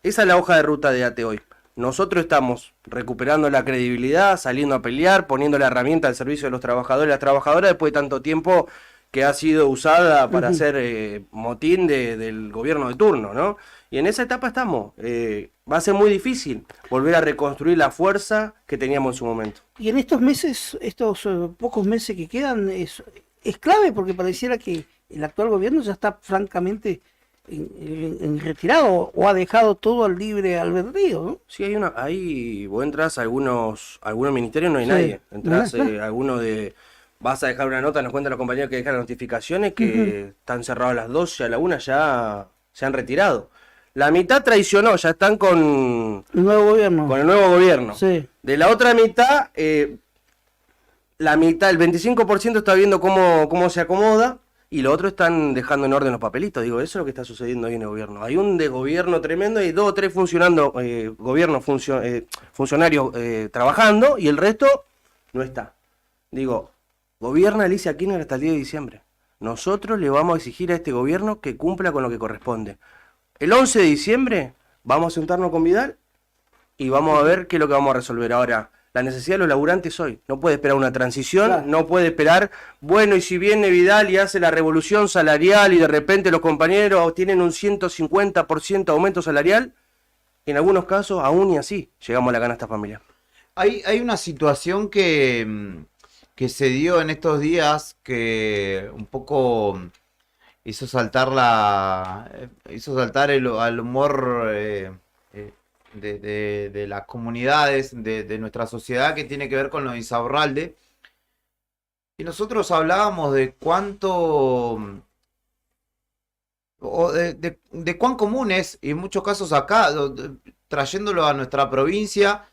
Esa es la hoja de ruta de ATE hoy. Nosotros estamos recuperando la credibilidad, saliendo a pelear, poniendo la herramienta al servicio de los trabajadores y las trabajadoras después de tanto tiempo que ha sido usada para hacer motín del gobierno de turno, ¿no? Y en esa etapa estamos. Va a ser muy difícil volver a reconstruir la fuerza que teníamos en su momento. Y en estos meses, estos pocos meses que quedan, es clave porque pareciera que el actual gobierno ya está francamente en retirado o ha dejado todo al libre albedrío, ¿no? Sí, vos entras a algunos ministerios, no hay nadie. Entras a alguno de... Vas a dejar una nota, nos cuentan los compañeros que dejan las notificaciones que están cerrados a las 12, a la 1 ya se han retirado. La mitad traicionó, ya están con el nuevo gobierno. Con el nuevo gobierno. Sí. De la otra mitad, la mitad, el 25% está viendo cómo se acomoda y los otros están dejando en orden los papelitos. Digo, eso es lo que está sucediendo hoy en el gobierno. Hay un desgobierno tremendo y 2 o 3 funcionando, funcionarios trabajando y el resto no está. Digo, gobierna Alicia Kirchner hasta el 10 de diciembre. Nosotros le vamos a exigir a este gobierno que cumpla con lo que corresponde. El 11 de diciembre vamos a sentarnos con Vidal y vamos a ver qué es lo que vamos a resolver. Ahora, la necesidad de los laburantes hoy. No puede esperar una transición, claro. No puede esperar, bueno, y si viene Vidal y hace la revolución salarial y de repente los compañeros tienen un 150% aumento salarial, en algunos casos aún y así llegamos a la canasta familiar. Hay una situación que se dio en estos días que un poco hizo saltar al humor de las comunidades, de nuestra sociedad, que tiene que ver con lo de Insaurralde. Y nosotros hablábamos de cuánto, o de cuán común es, y en muchos casos acá, trayéndolo a nuestra provincia,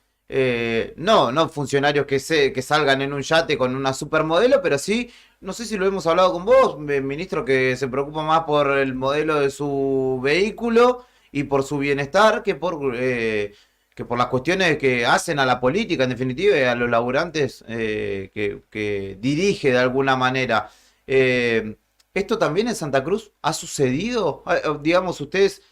no funcionarios que salgan en un yate con una supermodelo, pero sí, no sé si lo hemos hablado con vos, ministro, que se preocupa más por el modelo de su vehículo y por su bienestar que por las cuestiones que hacen a la política, en definitiva, y a los laburantes que dirige de alguna manera. ¿Esto también en Santa Cruz ha sucedido? Digamos, ustedes...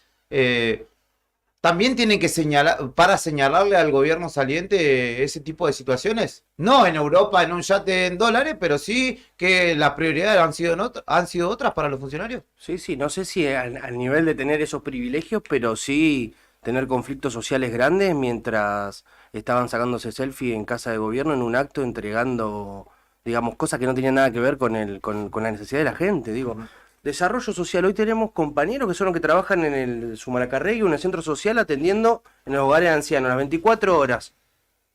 ¿también tienen que señalarle al gobierno saliente ese tipo de situaciones? No en Europa, en un yate en dólares, pero sí que las prioridades han sido otras para los funcionarios. Sí, no sé si al nivel de tener esos privilegios, pero sí tener conflictos sociales grandes mientras estaban sacándose selfie en casa de gobierno en un acto entregando, digamos, cosas que no tenían nada que ver con la necesidad de la gente, digo. Desarrollo social, hoy tenemos compañeros que son los que trabajan en el Sumalacarregui, en el centro social, atendiendo en los hogares de ancianos, las 24 horas.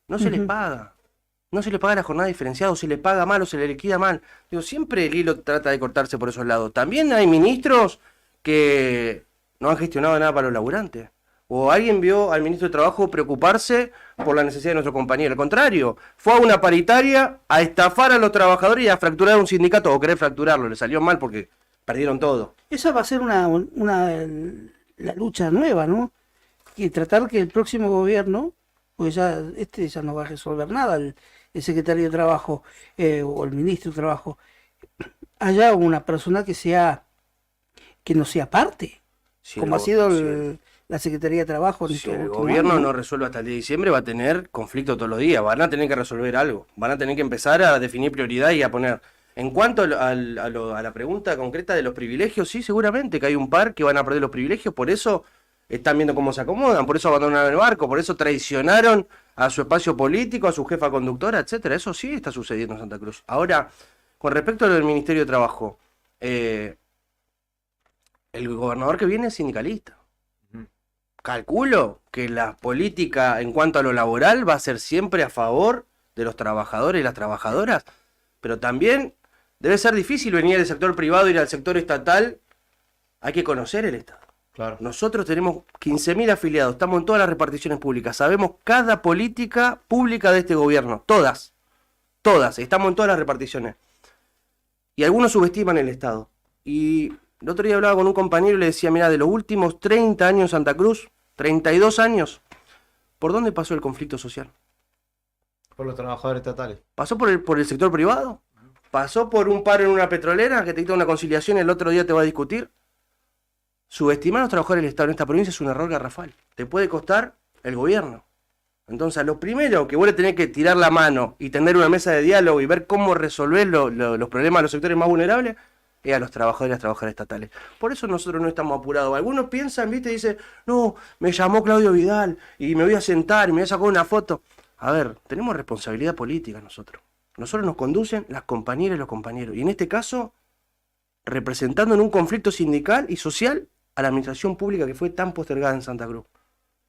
No se les paga. No se le paga la jornada diferenciada, o se le paga mal, o se le liquida mal. Digo, siempre el hilo trata de cortarse por esos lados. También hay ministros que no han gestionado nada para los laburantes. O alguien vio al ministro de Trabajo preocuparse por la necesidad de nuestro compañero. Al contrario, fue a una paritaria a estafar a los trabajadores y a fracturar un sindicato, o querer fracturarlo. Le salió mal porque perdieron todo. Esa va a ser la lucha nueva, ¿no? Y tratar que el próximo gobierno, pues ya ya no va a resolver nada, el secretario de Trabajo o el ministro de Trabajo, haya una persona que no sea parte, Si como el ha sido go- la Secretaría de Trabajo. Si el gobierno no resuelve hasta el día de diciembre, va a tener conflicto todos los días. Van a tener que resolver algo. Van a tener que empezar a definir prioridad y a poner. En cuanto a la pregunta concreta de los privilegios, sí, seguramente que hay un par que van a perder los privilegios. Por eso están viendo cómo se acomodan. Por eso abandonaron el barco. Por eso traicionaron a su espacio político, a su jefa conductora, etcétera. Eso sí está sucediendo en Santa Cruz. Ahora, con respecto a lo del Ministerio de Trabajo, el gobernador que viene es sindicalista. Calculo que la política en cuanto a lo laboral va a ser siempre a favor de los trabajadores y las trabajadoras, pero también debe ser difícil venir del sector privado, ir al sector estatal. Hay que conocer el Estado. Claro. Nosotros tenemos 15.000 afiliados, estamos en todas las reparticiones públicas, sabemos cada política pública de este gobierno, todas, estamos en todas las reparticiones. Y algunos subestiman el Estado. Y el otro día hablaba con un compañero y le decía, mira, de los últimos 30 años en Santa Cruz, 32 años, ¿por dónde pasó el conflicto social? Por los trabajadores estatales. ¿Pasó por el sector privado? ¿Pasó por un paro en una petrolera que te dicta una conciliación y el otro día te va a discutir? Subestimar a los trabajadores del Estado en esta provincia es un error garrafal. Te puede costar el gobierno. Entonces, lo primero que vos le tenés que tirar la mano y tener una mesa de diálogo y ver cómo resolver los problemas de los sectores más vulnerables es a los trabajadores y las trabajadoras estatales. Por eso nosotros no estamos apurados. Algunos piensan, viste, y dicen, no, me llamó Claudio Vidal y me voy a sentar y me voy a sacar una foto. A ver, tenemos responsabilidad política nosotros. Nosotros nos conducen las compañeras y los compañeros. Y en este caso, representando en un conflicto sindical y social a la administración pública que fue tan postergada en Santa Cruz.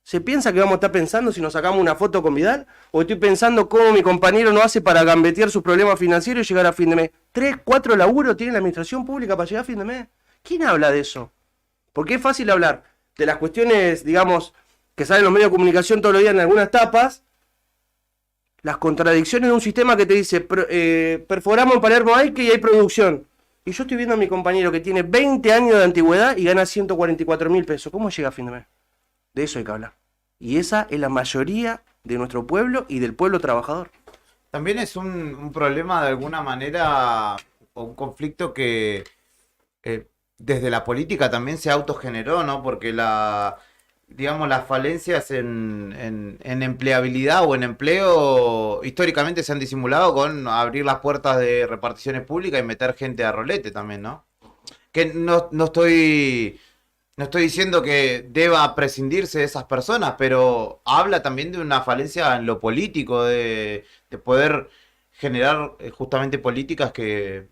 ¿Se piensa que vamos a estar pensando si nos sacamos una foto con Vidal? ¿O estoy pensando cómo mi compañero no hace para gambetear sus problemas financieros y llegar a fin de mes? 3, 4 laburos tiene la administración pública para llegar a fin de mes. ¿Quién habla de eso? Porque es fácil hablar de las cuestiones, digamos, que salen en los medios de comunicación todos los días en algunas tapas, las contradicciones de un sistema que te dice, perforamos en Palermo Aike y hay producción. Y yo estoy viendo a mi compañero que tiene 20 años de antigüedad y gana 144.000 pesos. ¿Cómo llega a fin de mes? De eso hay que hablar. Y esa es la mayoría de nuestro pueblo y del pueblo trabajador. También es un problema de alguna manera, o un conflicto que desde la política también se autogeneró, ¿no? Porque digamos, las falencias en empleabilidad o en empleo históricamente se han disimulado con abrir las puertas de reparticiones públicas y meter gente a rolete también, ¿no? Que no estoy diciendo que deba prescindirse de esas personas, pero habla también de una falencia en lo político, de poder generar justamente políticas que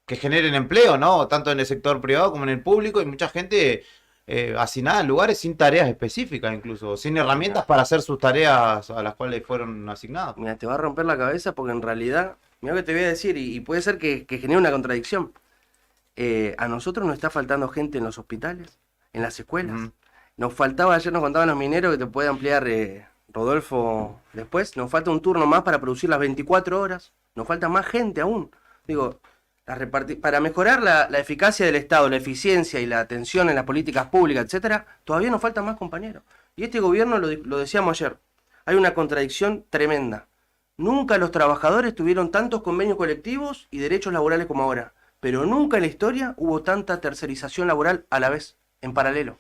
generen empleo, ¿no? Tanto en el sector privado como en el público, y mucha gente asignada en lugares sin tareas específicas, incluso, sin herramientas para hacer sus tareas a las cuales fueron asignadas. Mira, te va a romper la cabeza porque en realidad, mira lo que te voy a decir, y puede ser que genere una contradicción. A nosotros nos está faltando gente en los hospitales, en las escuelas. Nos faltaba, ayer nos contaban los mineros, que te puede ampliar Rodolfo después, nos falta un turno más para producir las 24 horas, nos falta más gente aún. Digo, para mejorar la eficacia del Estado, la eficiencia y la atención en las políticas públicas, etcétera, todavía nos faltan más compañeros. Y este gobierno, lo decíamos ayer, hay una contradicción tremenda. Nunca los trabajadores tuvieron tantos convenios colectivos y derechos laborales como ahora, pero nunca en la historia hubo tanta tercerización laboral a la vez, en paralelo.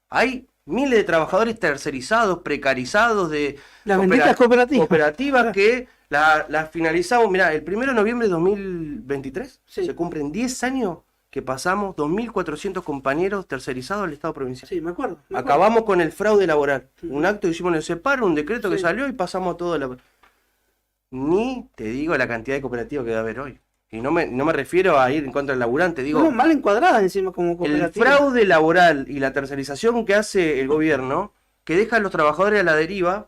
Hay miles de trabajadores tercerizados, precarizados, de las benditas cooperativas que las finalizamos. Mirá, el 1 de noviembre de 2023 se cumplen 10 años que pasamos 2.400 compañeros tercerizados al Estado provincial. Sí, me acuerdo. Acabamos con el fraude laboral. Un acto que hicimos en el separo, un decreto que salió y pasamos todo. Ni te digo la cantidad de cooperativas que va a haber hoy. Y no me refiero a ir en contra del laburante, digo... No, mal encuadrada encima como cooperativa. El fraude laboral y la tercerización que hace el gobierno, que deja a los trabajadores a la deriva,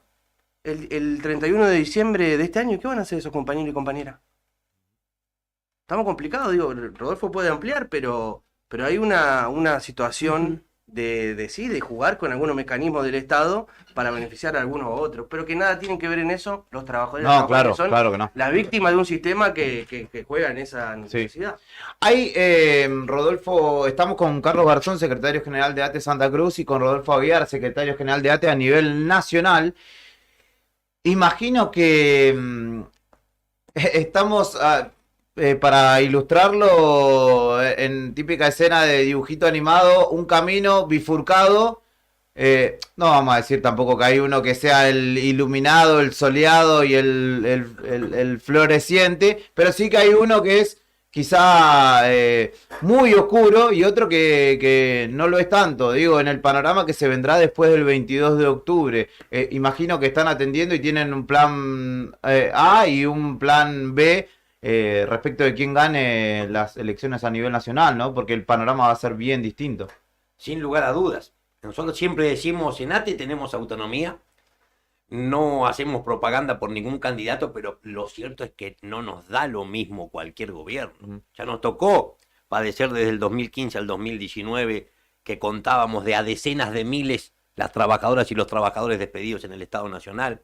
el 31 de diciembre de este año, ¿qué van a hacer esos compañeros y compañeras? Estamos complicados, digo, Rodolfo puede ampliar, pero hay una situación de jugar con algunos mecanismos del Estado para beneficiar a algunos u otros, pero que nada tienen que ver en eso los trabajadores. No, claro, que son claro que no. las víctimas de un sistema que juega en esa necesidad. Hay, Rodolfo, estamos con Carlos Garzón, secretario general de ATE Santa Cruz, y con Rodolfo Aguiar, secretario general de ATE a nivel nacional. Imagino que estamos... para ilustrarlo en típica escena de dibujito animado, un camino bifurcado, no vamos a decir tampoco que hay uno que sea el iluminado, el soleado y el floreciente, pero sí que hay uno que es quizá muy oscuro y otro que no lo es tanto, digo, en el panorama que se vendrá después del 22 de octubre. Imagino que están atendiendo y tienen un plan A y un plan B respecto de quién gane las elecciones a nivel nacional, ¿no? Porque el panorama va a ser bien distinto. Sin lugar a dudas. Nosotros siempre decimos, en ATE tenemos autonomía, no hacemos propaganda por ningún candidato, pero lo cierto es que no nos da lo mismo cualquier gobierno. Ya nos tocó padecer desde el 2015 al 2019 que contábamos de a decenas de miles las trabajadoras y los trabajadores despedidos en el Estado Nacional,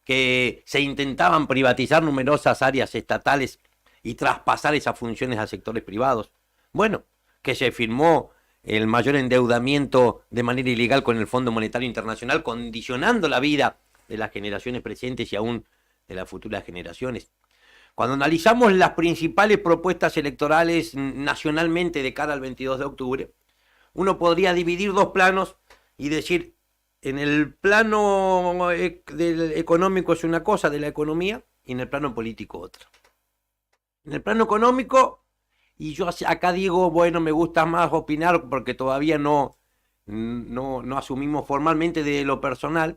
que se intentaban privatizar numerosas áreas estatales y traspasar esas funciones a sectores privados. Bueno, que se firmó el mayor endeudamiento de manera ilegal con el Fondo Monetario Internacional, condicionando la vida de las generaciones presentes y aún de las futuras generaciones. Cuando analizamos las principales propuestas electorales nacionalmente de cara al 22 de octubre, uno podría dividir dos planos y decir, en el plano económico es una cosa de la economía y en el plano político otra. En el plano económico, y yo acá digo, bueno, me gusta más opinar porque todavía no asumimos formalmente de lo personal,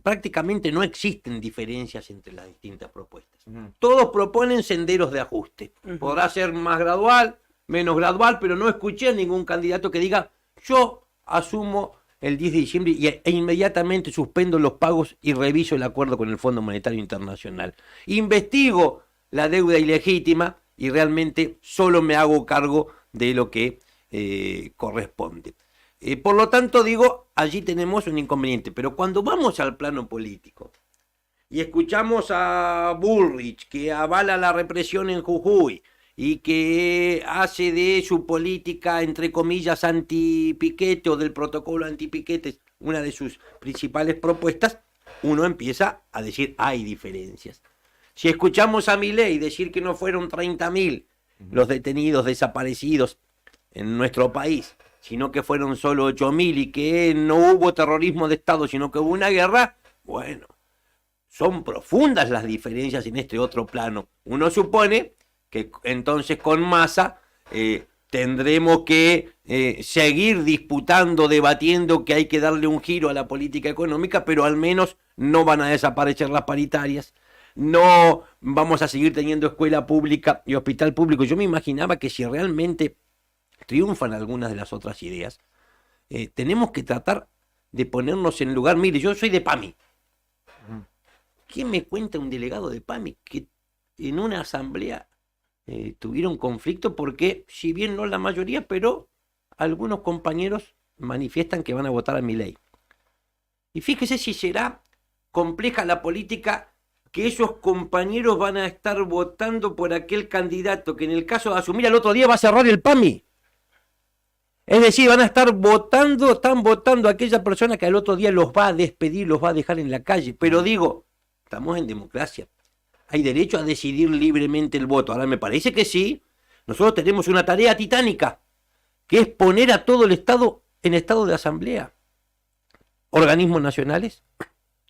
prácticamente no existen diferencias entre las distintas propuestas. Todos proponen senderos de ajuste. Podrá ser más gradual, menos gradual, pero no escuché a ningún candidato que diga, yo asumo el 10 de diciembre e inmediatamente suspendo los pagos y reviso el acuerdo con el Fondo Monetario Internacional. Investigo la deuda ilegítima y realmente solo me hago cargo de lo que corresponde. Por lo tanto, digo, allí tenemos un inconveniente. Pero cuando vamos al plano político y escuchamos a Bullrich, que avala la represión en Jujuy, y que hace de su política, entre comillas, anti-piquete o del protocolo anti-piquete una de sus principales propuestas, uno empieza a decir, hay diferencias. Si escuchamos a Milei decir que no fueron 30.000 los detenidos desaparecidos en nuestro país, sino que fueron solo 8.000 y que no hubo terrorismo de Estado, sino que hubo una guerra, bueno, son profundas las diferencias en este otro plano. Uno supone que entonces con Massa tendremos que seguir disputando, debatiendo que hay que darle un giro a la política económica, pero al menos no van a desaparecer las paritarias, no vamos a seguir teniendo escuela pública y hospital público. Yo me imaginaba que si realmente triunfan algunas de las otras ideas, tenemos que tratar de ponernos en lugar. Mire, yo soy de PAMI. ¿Quién me cuenta un delegado de PAMI que en una asamblea tuvieron conflicto porque, si bien no la mayoría, pero algunos compañeros manifiestan que van a votar a Milei? Y fíjese si será compleja la política, que esos compañeros van a estar votando por aquel candidato que en el caso de asumir al otro día va a cerrar el PAMI. Es decir, van a estar votando, están votando a aquella persona que al otro día los va a despedir, los va a dejar en la calle. Pero digo, estamos en democracia. Hay derecho a decidir libremente el voto. Ahora me parece que sí. Nosotros tenemos una tarea titánica, que es poner a todo el Estado en estado de asamblea. Organismos nacionales,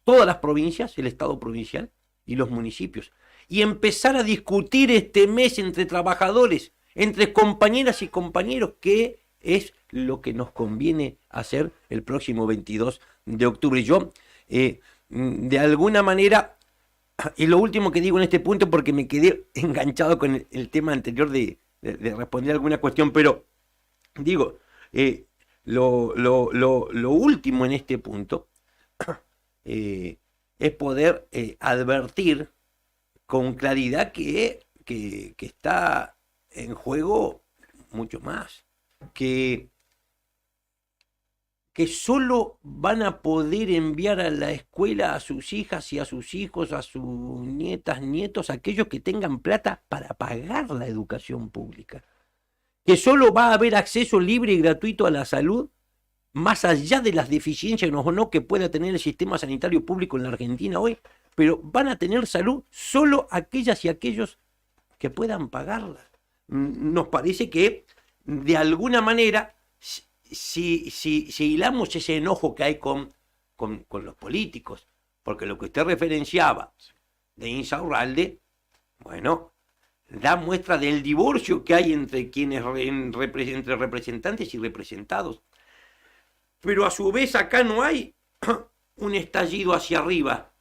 todas las provincias, el Estado provincial y los municipios. Y empezar a discutir este mes entre trabajadores, entre compañeras y compañeros, qué es lo que nos conviene hacer el próximo 22 de octubre. Yo, de alguna manera, y lo último que digo en este punto, porque me quedé enganchado con el tema anterior de responder alguna cuestión, pero digo, lo último en este punto, es poder advertir con claridad que está en juego mucho más, que solo van a poder enviar a la escuela a sus hijas y a sus hijos, a sus nietas, nietos, aquellos que tengan plata para pagar la educación pública, que solo va a haber acceso libre y gratuito a la salud, más allá de las deficiencias o no que pueda tener el sistema sanitario público en la Argentina hoy, pero van a tener salud solo aquellas y aquellos que puedan pagarla. Nos parece que, de alguna manera, si hilamos ese enojo que hay con los políticos, porque lo que usted referenciaba de Insaurralde, bueno, da muestra del divorcio que hay entre entre representantes y representados. Pero a su vez acá no hay un estallido hacia arriba.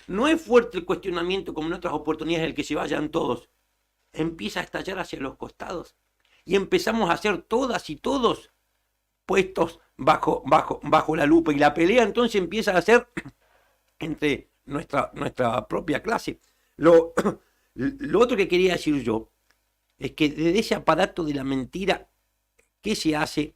No es fuerte el cuestionamiento como en otras oportunidades en el que se vayan todos. Empieza a estallar hacia los costados. Y empezamos a ser todas y todos puestos bajo la lupa. Y la pelea entonces empieza a ser entre nuestra propia clase. Lo otro que quería decir yo es que desde ese aparato de la mentira, ¿qué se hace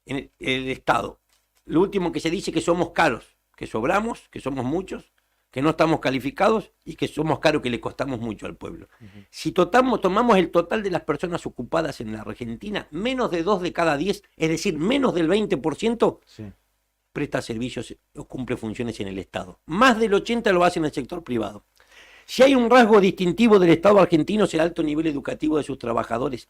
en el Estado? Lo último que se dice es que somos caros, que sobramos, que somos muchos, que no estamos calificados y que somos caros, que le costamos mucho al pueblo. Si tomamos el total de las personas ocupadas en la Argentina, menos de 2 de cada 10, es decir, menos del 20%, presta servicios o cumple funciones en el Estado. Más del 80% lo hace en el sector privado. Si hay un rasgo distintivo del Estado argentino, es el alto nivel educativo de sus trabajadores.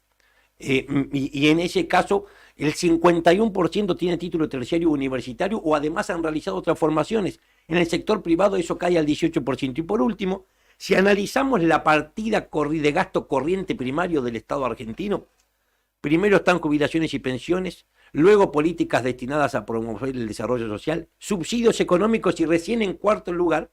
Y en ese caso, el 51% tiene título terciario universitario o además han realizado otras formaciones. En el sector privado eso cae al 18%. Y por último, si analizamos la partida de gasto corriente primario del Estado argentino, primero están jubilaciones y pensiones, luego políticas destinadas a promover el desarrollo social, subsidios económicos y recién en cuarto lugar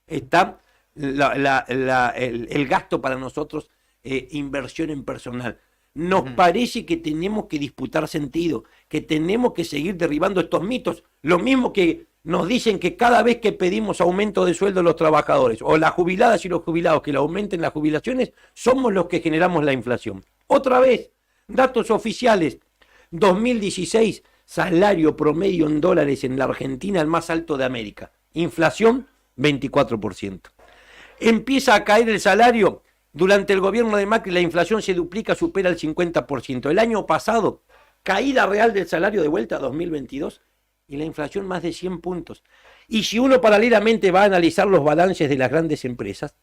está el gasto para nosotros, inversión en personal. Nos parece que tenemos que disputar sentido, que tenemos que seguir derribando estos mitos. Lo mismo que nos dicen que cada vez que pedimos aumento de sueldo a los trabajadores, o las jubiladas y los jubilados que le aumenten las jubilaciones, somos los que generamos la inflación. Otra vez, datos oficiales, 2016, salario promedio en dólares en la Argentina, el más alto de América. Inflación, 24%. Empieza a caer el salario. Durante el gobierno de Macri la inflación se duplica, supera el 50%. El año pasado, caída real del salario de vuelta a 2022 y la inflación más de 100 puntos. Y si uno paralelamente va a analizar los balances de las grandes empresas,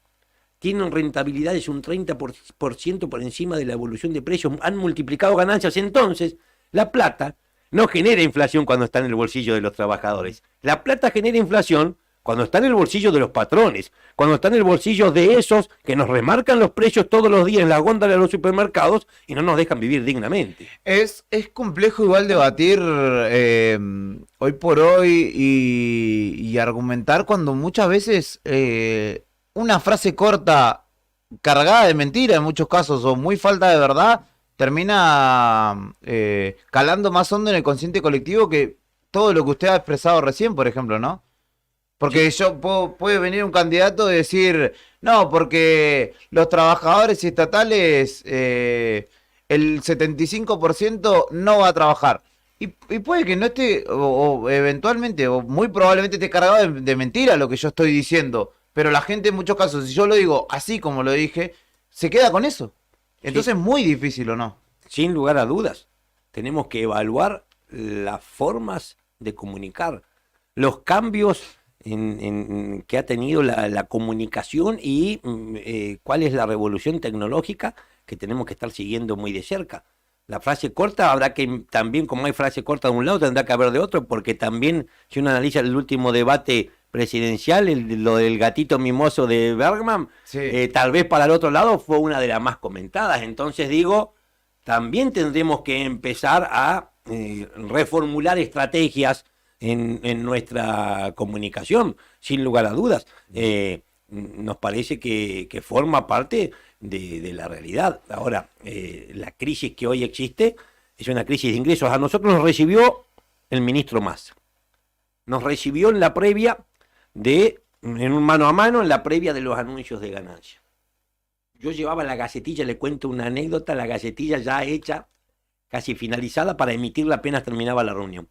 tienen rentabilidades un 30% por encima de la evolución de precios, han multiplicado ganancias. Entonces, la plata no genera inflación cuando está en el bolsillo de los trabajadores. La plata genera inflación cuando está en el bolsillo de los patrones, cuando está en el bolsillo de esos que nos remarcan los precios todos los días en la góndola de los supermercados y no nos dejan vivir dignamente. Es complejo igual debatir hoy por hoy y argumentar cuando muchas veces una frase corta, cargada de mentira en muchos casos, o muy falta de verdad, termina calando más hondo en el consciente colectivo que todo lo que usted ha expresado recién, por ejemplo, ¿no? Porque puede venir un candidato y decir, no, porque los trabajadores estatales, el 75% no va a trabajar. Y puede que no esté, o eventualmente, o muy probablemente esté cargado de mentira lo que yo estoy diciendo. Pero la gente en muchos casos, si yo lo digo así como lo dije, se queda con eso. Entonces es muy difícil, ¿o no? Sin lugar a dudas. Tenemos que evaluar las formas de comunicar, los cambios que ha tenido la comunicación y cuál es la revolución tecnológica que tenemos que estar siguiendo muy de cerca. La frase corta habrá que, también como hay frase corta de un lado, tendrá que haber de otro, porque también si uno analiza el último debate presidencial, lo del gatito mimoso de Bergman, tal vez para el otro lado fue una de las más comentadas. Entonces digo, también tendremos que empezar a reformular estrategias en nuestra comunicación, sin lugar a dudas. Nos parece que forma parte de la realidad. Ahora, la crisis que hoy existe es una crisis de ingresos. A nosotros nos recibió el ministro Massa. Nos recibió en la previa de en un mano a mano en la previa de los anuncios de ganancia. Yo llevaba la gacetilla, le cuento una anécdota, la gacetilla ya hecha, casi finalizada, para emitirla apenas terminaba la reunión.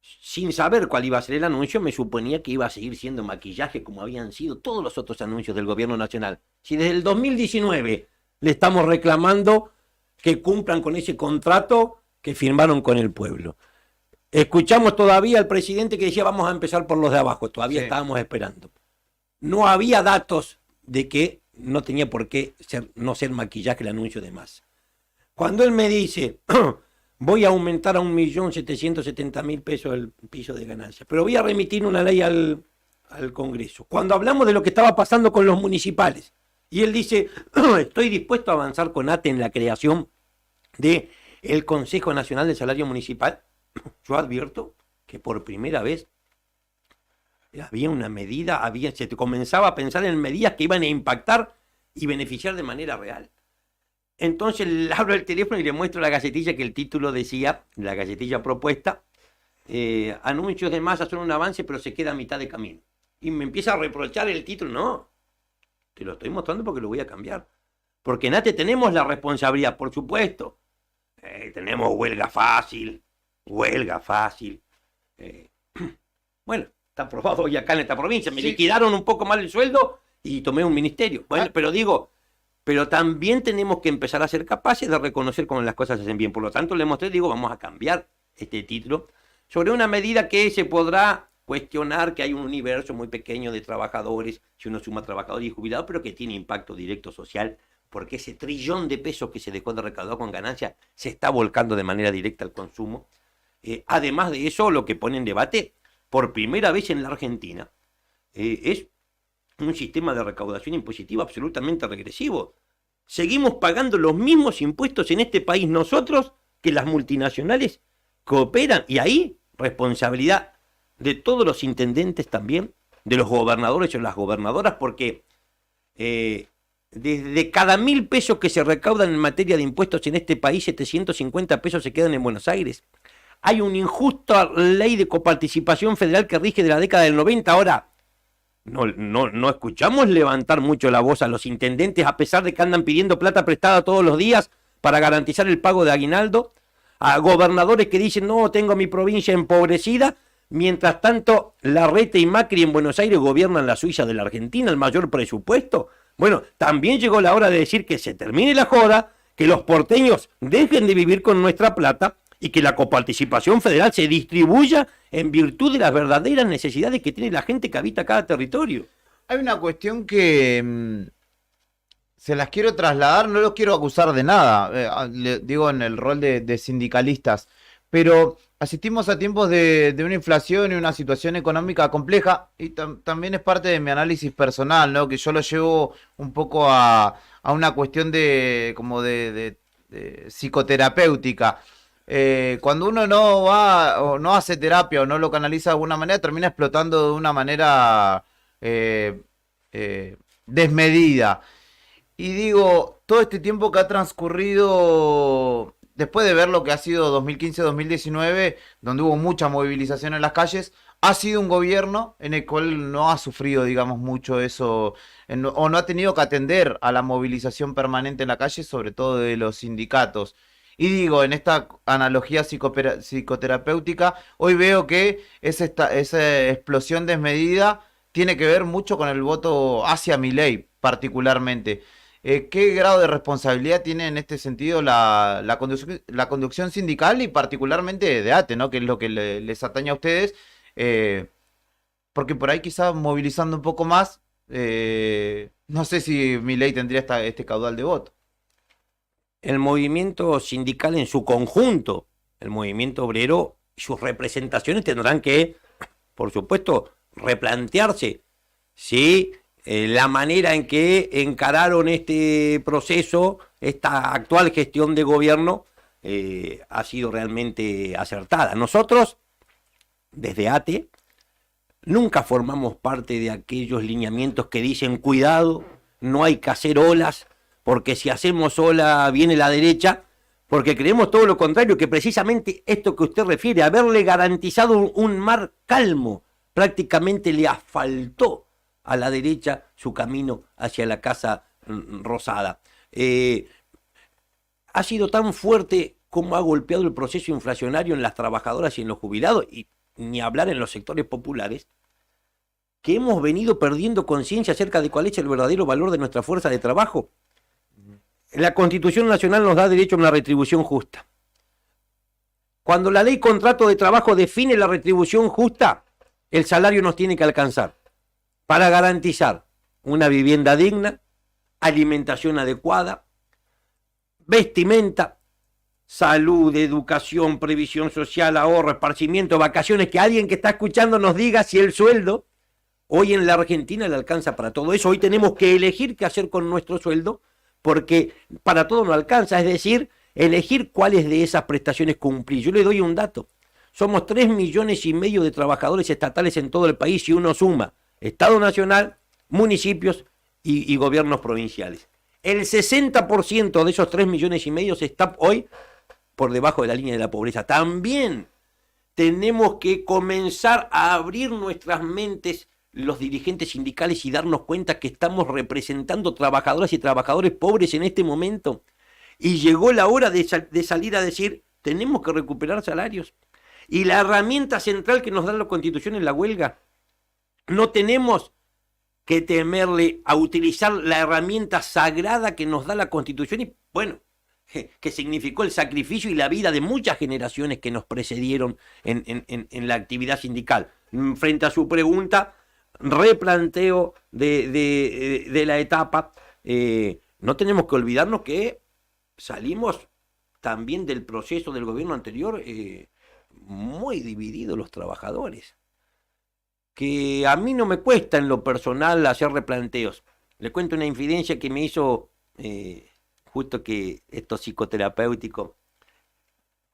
Sin saber cuál iba a ser el anuncio, me suponía que iba a seguir siendo maquillaje como habían sido todos los otros anuncios del gobierno nacional. Si desde el 2019 le estamos reclamando que cumplan con ese contrato que firmaron con el pueblo. Escuchamos todavía al presidente que decía vamos a empezar por los de abajo, todavía estábamos esperando. No había datos de que no tenía por qué no ser maquillaje el anuncio de Massa. Cuando él me dice voy a aumentar a 1.770.000 pesos el piso de ganancia, pero voy a remitir una ley al Congreso. Cuando hablamos de lo que estaba pasando con los municipales, y él dice, estoy dispuesto a avanzar con ATE en la creación del Consejo Nacional del Salario Municipal, yo advierto que por primera vez había una medida, se comenzaba a pensar en medidas que iban a impactar y beneficiar de manera real. Entonces le abro el teléfono y le muestro la gacetilla que el título decía, la gacetilla propuesta, anuncios de Massa son un avance pero se queda a mitad de camino. Y me empieza a reprochar el título, no, te lo estoy mostrando porque lo voy a cambiar. Porque en ATE tenemos la responsabilidad, por supuesto. Tenemos huelga fácil. Bueno, está aprobado hoy acá en esta provincia. Me liquidaron un poco mal el sueldo y tomé un ministerio. Bueno, pero digo, pero también tenemos que empezar a ser capaces de reconocer cuando las cosas se hacen bien. Por lo tanto, le mostré, digo, vamos a cambiar este título sobre una medida que se podrá cuestionar, que hay un universo muy pequeño de trabajadores, si uno suma trabajadores y jubilados, pero que tiene impacto directo social, porque ese trillón de pesos que se dejó de recaudar con ganancia se está volcando de manera directa al consumo. Además de eso, lo que pone en debate, por primera vez en la Argentina, es un sistema de recaudación impositiva absolutamente regresivo. Seguimos pagando los mismos impuestos en este país nosotros que las multinacionales cooperan, y ahí responsabilidad de todos los intendentes también, de los gobernadores o las gobernadoras, porque desde cada 1.000 pesos que se recaudan en materia de impuestos en este país, 750 pesos se quedan en Buenos Aires. Hay una injusta ley de coparticipación federal que rige de la década del 90. Ahora, no escuchamos levantar mucho la voz a los intendentes, a pesar de que andan pidiendo plata prestada todos los días para garantizar el pago de aguinaldo, a gobernadores que dicen, no, tengo mi provincia empobrecida. Mientras tanto, Larreta y Macri en Buenos Aires gobiernan la Suiza de la Argentina, el mayor presupuesto. Bueno, también llegó la hora de decir que se termine la joda, que los porteños dejen de vivir con nuestra plata y que la coparticipación federal se distribuya en virtud de las verdaderas necesidades que tiene la gente que habita cada territorio. Hay una cuestión que se las quiero trasladar, no los quiero acusar de nada, digo en el rol de sindicalistas, pero asistimos a tiempos de una inflación y una situación económica compleja, y también es parte de mi análisis personal, ¿no? Que yo lo llevo un poco a una cuestión de psicoterapéutica. Cuando uno no va o no hace terapia o no lo canaliza de alguna manera, termina explotando de una manera desmedida. Y digo, todo este tiempo que ha transcurrido, después de ver lo que ha sido 2015-2019, donde hubo mucha movilización en las calles, ha sido un gobierno en el cual no ha sufrido, digamos, mucho eso, o no ha tenido que atender a la movilización permanente en la calle, sobre todo de los sindicatos. Y digo, en esta analogía psicoterapéutica, hoy veo que esa explosión desmedida tiene que ver mucho con el voto hacia Milei, particularmente. ¿Qué grado de responsabilidad tiene en este sentido la conducción sindical y particularmente de ATE, ¿no? Que es lo que les atañe a ustedes? Porque por ahí quizás movilizando un poco más, no sé si Milei tendría este caudal de voto. El movimiento sindical en su conjunto, el movimiento obrero y sus representaciones tendrán que, por supuesto, replantearse si la manera en que encararon este proceso, esta actual gestión de gobierno, ha sido realmente acertada. Nosotros, desde ATE, nunca formamos parte de aquellos lineamientos que dicen, cuidado, no hay que hacer olas, porque si hacemos ola viene la derecha, porque creemos todo lo contrario, que precisamente esto que usted refiere, haberle garantizado un mar calmo prácticamente le asfaltó a la derecha su camino hacia la Casa Rosada. Ha sido tan fuerte como ha golpeado el proceso inflacionario en las trabajadoras y en los jubilados, y ni hablar en los sectores populares, que hemos venido perdiendo conciencia acerca de cuál es el verdadero valor de nuestra fuerza de trabajo. La Constitución Nacional nos da derecho a una retribución justa. Cuando la ley contrato de trabajo define la retribución justa, el salario nos tiene que alcanzar para garantizar una vivienda digna, alimentación adecuada, vestimenta, salud, educación, previsión social, ahorro, esparcimiento, vacaciones, que alguien que está escuchando nos diga si el sueldo hoy en la Argentina le alcanza para todo eso. Hoy tenemos que elegir qué hacer con nuestro sueldo, porque para todo no alcanza, es decir, elegir cuáles de esas prestaciones cumplir. Yo le doy un dato. Somos 3,5 millones de trabajadores estatales en todo el país si uno suma Estado Nacional, municipios y gobiernos provinciales. El 60% de esos 3,5 millones está hoy por debajo de la línea de la pobreza. También tenemos que comenzar a abrir nuestras mentes los dirigentes sindicales y darnos cuenta que estamos representando trabajadoras y trabajadores pobres en este momento. Y llegó la hora de salir a decir, tenemos que recuperar salarios. Y la herramienta central que nos da la Constitución es la huelga. No tenemos que temerle a utilizar la herramienta sagrada que nos da la Constitución y, bueno, que significó el sacrificio y la vida de muchas generaciones que nos precedieron en la actividad sindical. Frente a su pregunta, replanteo de la etapa, no tenemos que olvidarnos que salimos también del proceso del gobierno anterior muy divididos los trabajadores, que a mí no me cuesta en lo personal hacer replanteos. Le cuento una infidencia que me hizo justo que esto psicoterapéutico,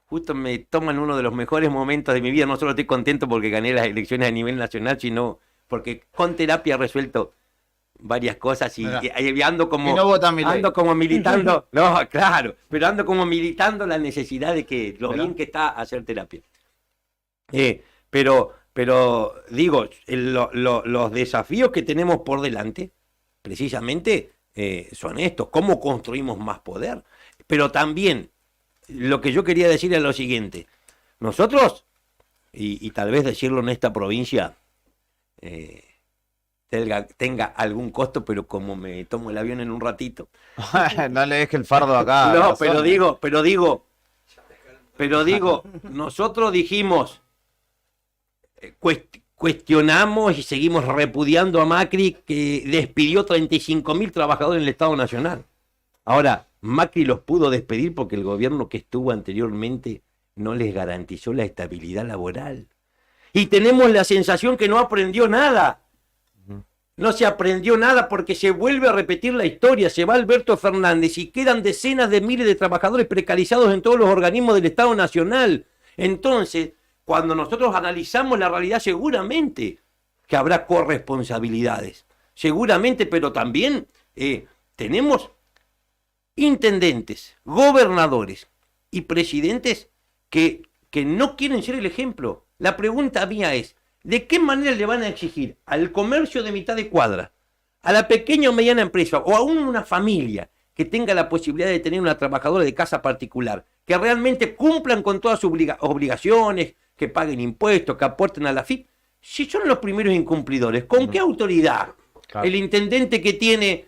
justo me toman uno de los mejores momentos de mi vida. No solo estoy contento porque gané las elecciones a nivel nacional, sino porque con terapia he resuelto varias cosas y ando como, ando como militando, no, claro, pero ando como militando la necesidad de que lo bien que está hacer terapia. Pero digo, los desafíos que tenemos por delante, precisamente, son estos. ¿Cómo construimos más poder? Pero también, lo que yo quería decir es lo siguiente. Nosotros, y tal vez decirlo en esta provincia, tenga algún costo, pero como me tomo el avión en un ratito. No le deje el fardo acá. No, pero digo, nosotros dijimos, cuestionamos y seguimos repudiando a Macri, que despidió 35.000 trabajadores en el Estado Nacional. Ahora, Macri los pudo despedir porque el gobierno que estuvo anteriormente no les garantizó la estabilidad laboral. Y tenemos la sensación que no aprendió nada. No se aprendió nada porque se vuelve a repetir la historia. Se va Alberto Fernández y quedan decenas de miles de trabajadores precarizados en todos los organismos del Estado Nacional. Entonces, cuando nosotros analizamos la realidad, seguramente que habrá corresponsabilidades. Seguramente, pero también tenemos intendentes, gobernadores y presidentes que no quieren ser el ejemplo. La pregunta mía es, ¿de qué manera le van a exigir al comercio de mitad de cuadra, a la pequeña o mediana empresa o a una familia que tenga la posibilidad de tener una trabajadora de casa particular, que realmente cumplan con todas sus obligaciones, que paguen impuestos, que aporten a la FIP? Si son los primeros incumplidores, ¿con qué autoridad? Claro. El intendente que tiene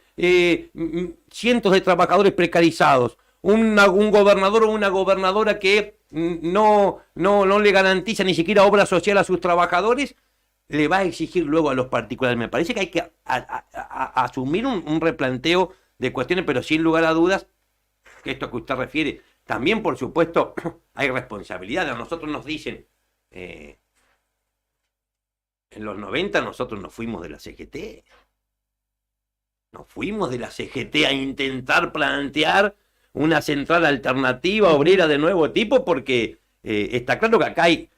cientos de trabajadores precarizados, un gobernador o una gobernadora que no le garantiza ni siquiera obra social a sus trabajadores, le va a exigir luego a los particulares. Me parece que hay que asumir un replanteo de cuestiones, pero sin lugar a dudas, que esto que usted refiere, también por supuesto hay responsabilidad. A nosotros nos dicen, en los 90 nosotros nos fuimos de la CGT. Nos fuimos de la CGT a intentar plantear una central alternativa obrera de nuevo tipo, porque está claro que acá hay,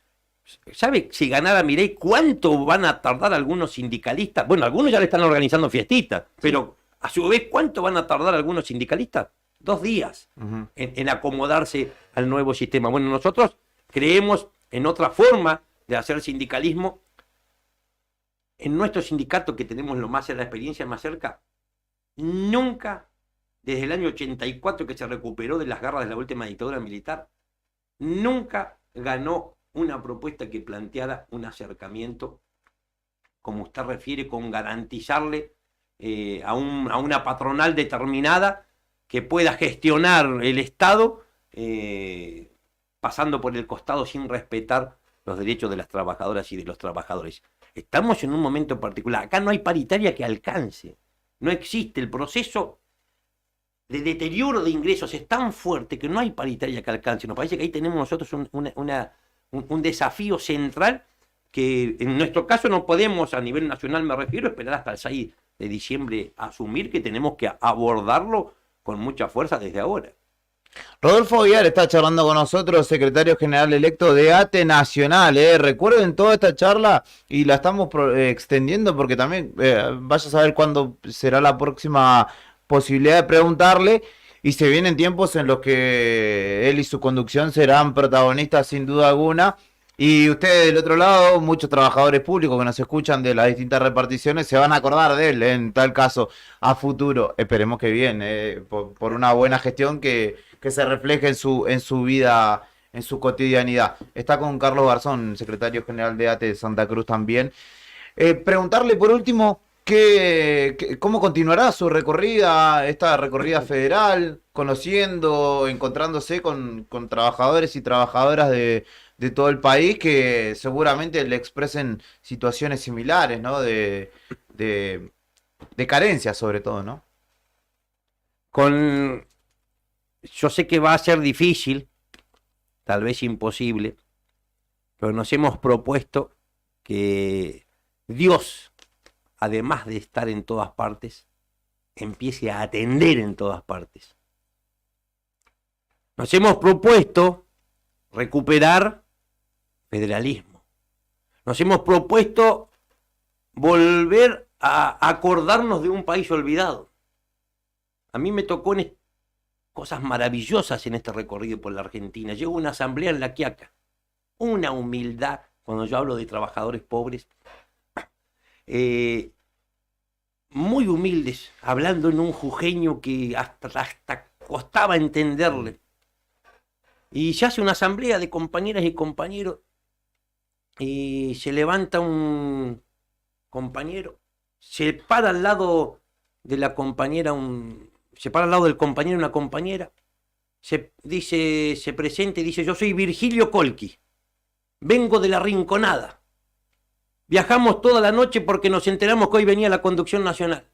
¿sabe? Si ganara Milei, ¿cuánto van a tardar algunos sindicalistas? Bueno, algunos ya le están organizando fiestitas, pero a su vez, ¿cuánto van a tardar algunos sindicalistas? 2 días en acomodarse al nuevo sistema. Bueno, nosotros creemos en otra forma de hacer sindicalismo, en nuestro sindicato, que tenemos la experiencia más cerca, nunca, desde el año 84 que se recuperó de las garras de la última dictadura militar, nunca ganó una propuesta que planteara un acercamiento, como usted refiere, con garantizarle a una patronal determinada que pueda gestionar el Estado pasando por el costado sin respetar los derechos de las trabajadoras y de los trabajadores. Estamos en un momento particular. Acá no hay paritaria que alcance. No existe. El proceso de deterioro de ingresos es tan fuerte que no hay paritaria que alcance. Nos parece que ahí tenemos nosotros un desafío central que en nuestro caso no podemos, a nivel nacional me refiero, esperar hasta el 6 de diciembre asumir que tenemos que abordarlo con mucha fuerza desde ahora. Rodolfo Aguiar está charlando con nosotros, secretario general electo de ATE Nacional. Recuerden toda esta charla y la estamos extendiendo porque también vaya a saber cuándo será la próxima posibilidad de preguntarle. Y se vienen tiempos en los que él y su conducción serán protagonistas sin duda alguna. Y ustedes del otro lado, muchos trabajadores públicos que nos escuchan de las distintas reparticiones, se van a acordar de él, en tal caso, a futuro. Esperemos que bien, por una buena gestión que se refleje en su vida, en su cotidianidad. Está con Carlos Garzón, secretario general de ATE de Santa Cruz también. Preguntarle por último, ¿cómo continuará su recorrida, esta recorrida federal, conociendo, encontrándose con trabajadores y trabajadoras de todo el país que seguramente le expresen situaciones similares, ¿no? De carencia sobre todo, ¿no? Yo sé que va a ser difícil, tal vez imposible, pero nos hemos propuesto que Dios, además de estar en todas partes, empiece a atender en todas partes. Nos hemos propuesto recuperar federalismo. Nos hemos propuesto volver a acordarnos de un país olvidado. A mí me tocó cosas maravillosas en este recorrido por la Argentina. Llego a una asamblea en La Quiaca. Una humildad, cuando yo hablo de trabajadores pobres, muy humildes, hablando en un jujeño que hasta costaba entenderle. Y se hace una asamblea de compañeras y compañeros y se levanta un compañero, se para al lado de la compañera se para al lado del compañero una compañera, se presenta y dice: yo soy Virgilio Colqui, vengo de La Rinconada. Viajamos toda la noche porque nos enteramos que hoy venía la conducción nacional.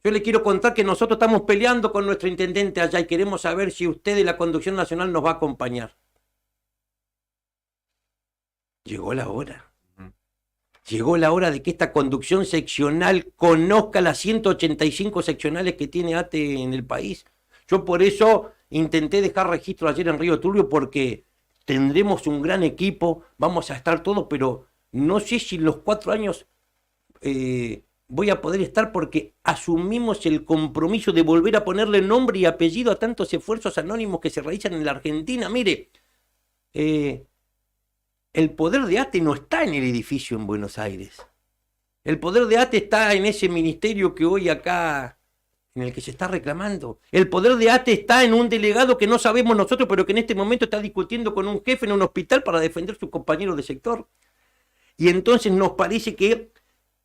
Yo le quiero contar que nosotros estamos peleando con nuestro intendente allá y queremos saber si usted de la conducción nacional nos va a acompañar. Llegó la hora. Llegó la hora de que esta conducción seccional conozca las 185 seccionales que tiene ATE en el país. Yo por eso intenté dejar registro ayer en Río Turbio, porque tendremos un gran equipo, vamos a estar todos, pero no sé si en los 4 años voy a poder estar, porque asumimos el compromiso de volver a ponerle nombre y apellido a tantos esfuerzos anónimos que se realizan en la Argentina. Mire, el poder de ATE no está en el edificio en Buenos Aires. El poder de ATE está en ese ministerio que hoy acá, en el que se está reclamando. El poder de ATE está en un delegado que no sabemos nosotros, pero que en este momento está discutiendo con un jefe en un hospital para defender a su compañero de sector. Y entonces nos parece que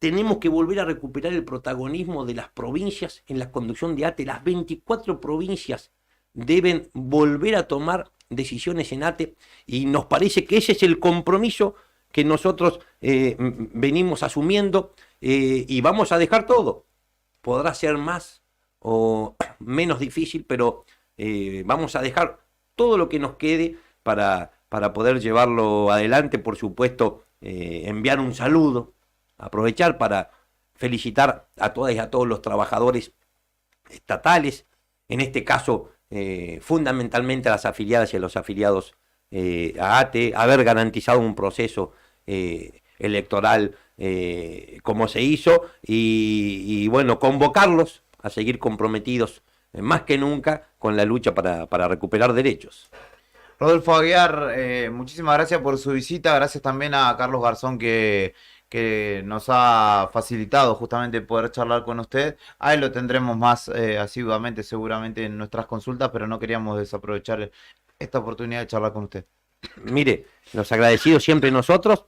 tenemos que volver a recuperar el protagonismo de las provincias en la conducción de ATE. Las 24 provincias deben volver a tomar decisiones en ATE, y nos parece que ese es el compromiso que nosotros venimos asumiendo, y vamos a dejar todo. Podrá ser más o menos difícil, pero vamos a dejar todo lo que nos quede para poder llevarlo adelante. Por supuesto, enviar un saludo, aprovechar para felicitar a todas y a todos los trabajadores estatales, en este caso fundamentalmente a las afiliadas y a los afiliados a ATE, haber garantizado un proceso electoral como se hizo, y bueno, convocarlos a seguir comprometidos más que nunca con la lucha para recuperar derechos. Rodolfo Aguiar, muchísimas gracias por su visita. Gracias también a Carlos Garzón que que nos ha facilitado justamente poder charlar con usted. A él lo tendremos más asiduamente seguramente en nuestras consultas, pero no queríamos desaprovechar esta oportunidad de charlar con usted. Mire, los agradecidos siempre nosotros,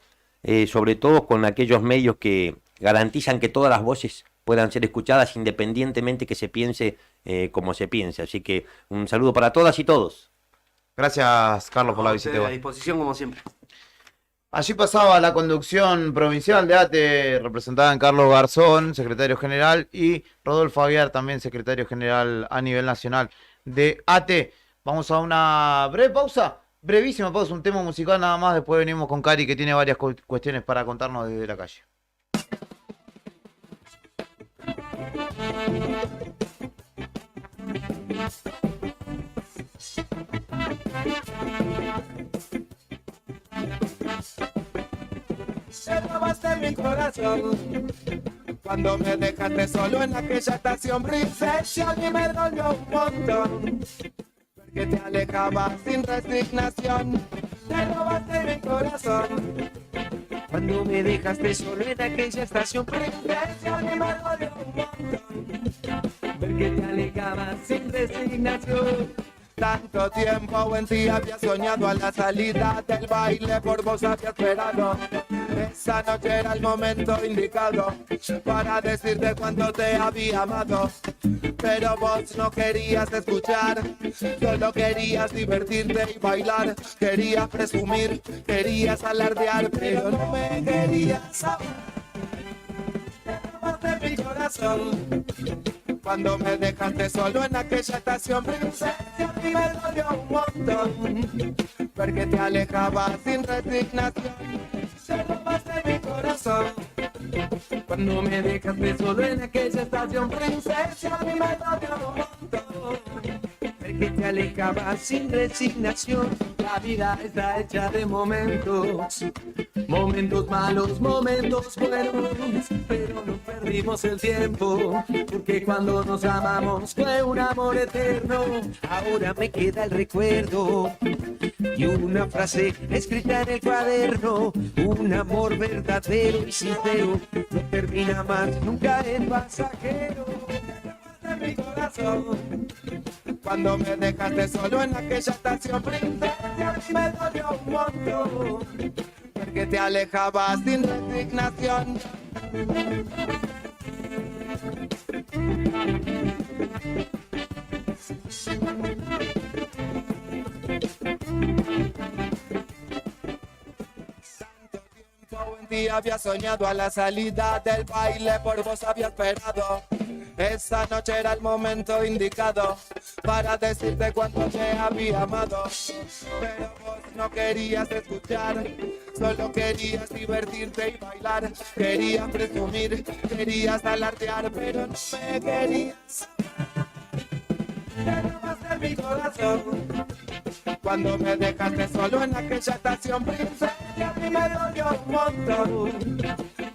sobre todo con aquellos medios que garantizan que todas las voces puedan ser escuchadas independientemente que se piense como se piense. Así que un saludo para todas y todos. Gracias, Carlos, por la visita. A disposición como siempre. Allí pasaba la conducción provincial de ATE, representada en Carlos Garzón, secretario general, y Rodolfo Aguiar, también secretario general a nivel nacional de ATE. Vamos a una breve pausa, brevísima pausa, un tema musical nada más, después venimos con Cari que tiene varias cuestiones para contarnos desde la calle. Te robaste mi corazón cuando me dejaste solo en aquella estación princesa. A mí me dolió un montón porque te alejabas sin resignación. Te robaste mi corazón cuando me dejaste solo en aquella estación princesa. A mí me dolió un montón porque te alejabas sin resignación. Tanto tiempo en ti había soñado, a la salida del baile por vos había esperado. Esa noche era el momento indicado para decirte cuánto te había amado. Pero vos no querías escuchar, solo querías divertirte y bailar. Querías presumir, querías alardear, pero no me querías amar. Te robaste mi corazón cuando me dejaste solo en aquella estación princesa. A mí me dolió un montón porque te alejabas sin resignación. Te robaste mi corazón cuando me dejaste solo en aquella estación princesa. A mí me dolió un montón porque te alejabas sin resignación. La vida está hecha de momentos, momentos malos, momentos buenos, pero no perdimos el tiempo, porque cuando nos amamos fue un amor eterno. Ahora me queda el recuerdo y una frase escrita en el cuaderno: un amor verdadero y sincero no termina más, nunca es pasajero. De mi corazón cuando me dejaste solo en aquella estación princesa. A mí me dolió un montón porque te alejabas sin resignación. En ti había soñado, a la salida del baile por vos había esperado. Esa noche era el momento indicado para decirte cuánto te había amado. Pero vos no querías escuchar, solo querías divertirte y bailar. Querías presumir, querías alardear, pero no me querías. Te robaste mi corazón cuando me dejaste solo en aquella estación princesa. A mí me dolió un montón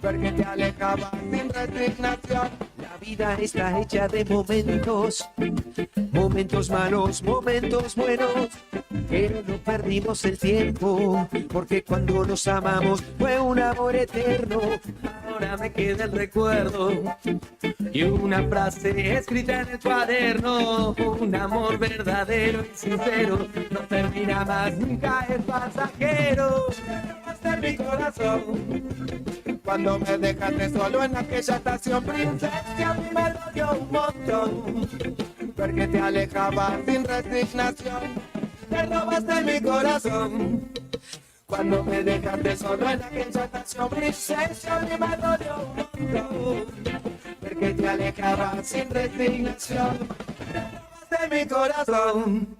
porque te alejabas sin resignación. La vida está hecha de momentos, momentos malos, momentos buenos, pero no perdimos el tiempo, porque cuando nos amamos fue un amor eterno. Ahora me queda el recuerdo y una frase escrita en el cuaderno: un amor verdadero y sincero no termina más, nunca es pasajero. Te robaste mi corazón cuando me dejaste solo en aquella estación princesa. A mí me dolió un montón porque te alejabas sin resignación. Te robaste mi corazón cuando me dejaste solo en aquella estación princesa. A mí me dolió un montón porque te alejabas sin resignación. Te robaste mi corazón.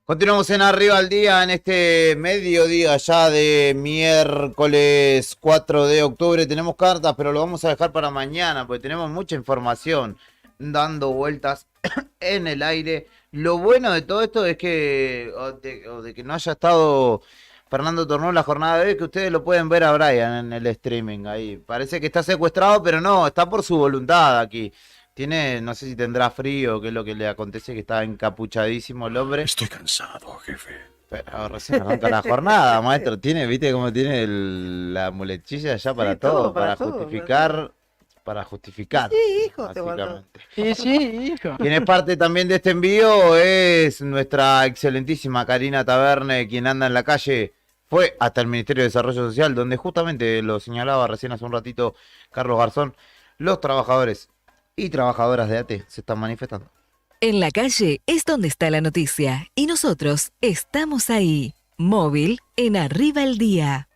Continuamos en Arriba al Día en este mediodía ya de miércoles 4 de octubre. Tenemos cartas, pero lo vamos a dejar para mañana porque tenemos mucha información dando vueltas en el aire. Lo bueno de todo esto es que, o de que no haya estado Fernando Tornó la jornada de hoy, que ustedes lo pueden ver a Brian en el streaming ahí. Parece que está secuestrado, pero no, está por su voluntad aquí. Tiene, no sé si tendrá frío, qué es lo que le acontece, que está encapuchadísimo el hombre. Estoy cansado, jefe. Pero recién arranca la jornada, maestro. Tiene, viste cómo tiene la muletilla ya para todo, para justificar. Para justificar. Sí, hijo, básicamente. Sí, hijo. Quien es parte también de este envío es nuestra excelentísima Karina Taberne, quien anda en la calle. Fue hasta el Ministerio de Desarrollo Social, donde justamente lo señalaba recién hace un ratito Carlos Garzón, los trabajadores y trabajadoras de ATE se están manifestando. En la calle es donde está la noticia y nosotros estamos ahí. Móvil en Arriba el Día.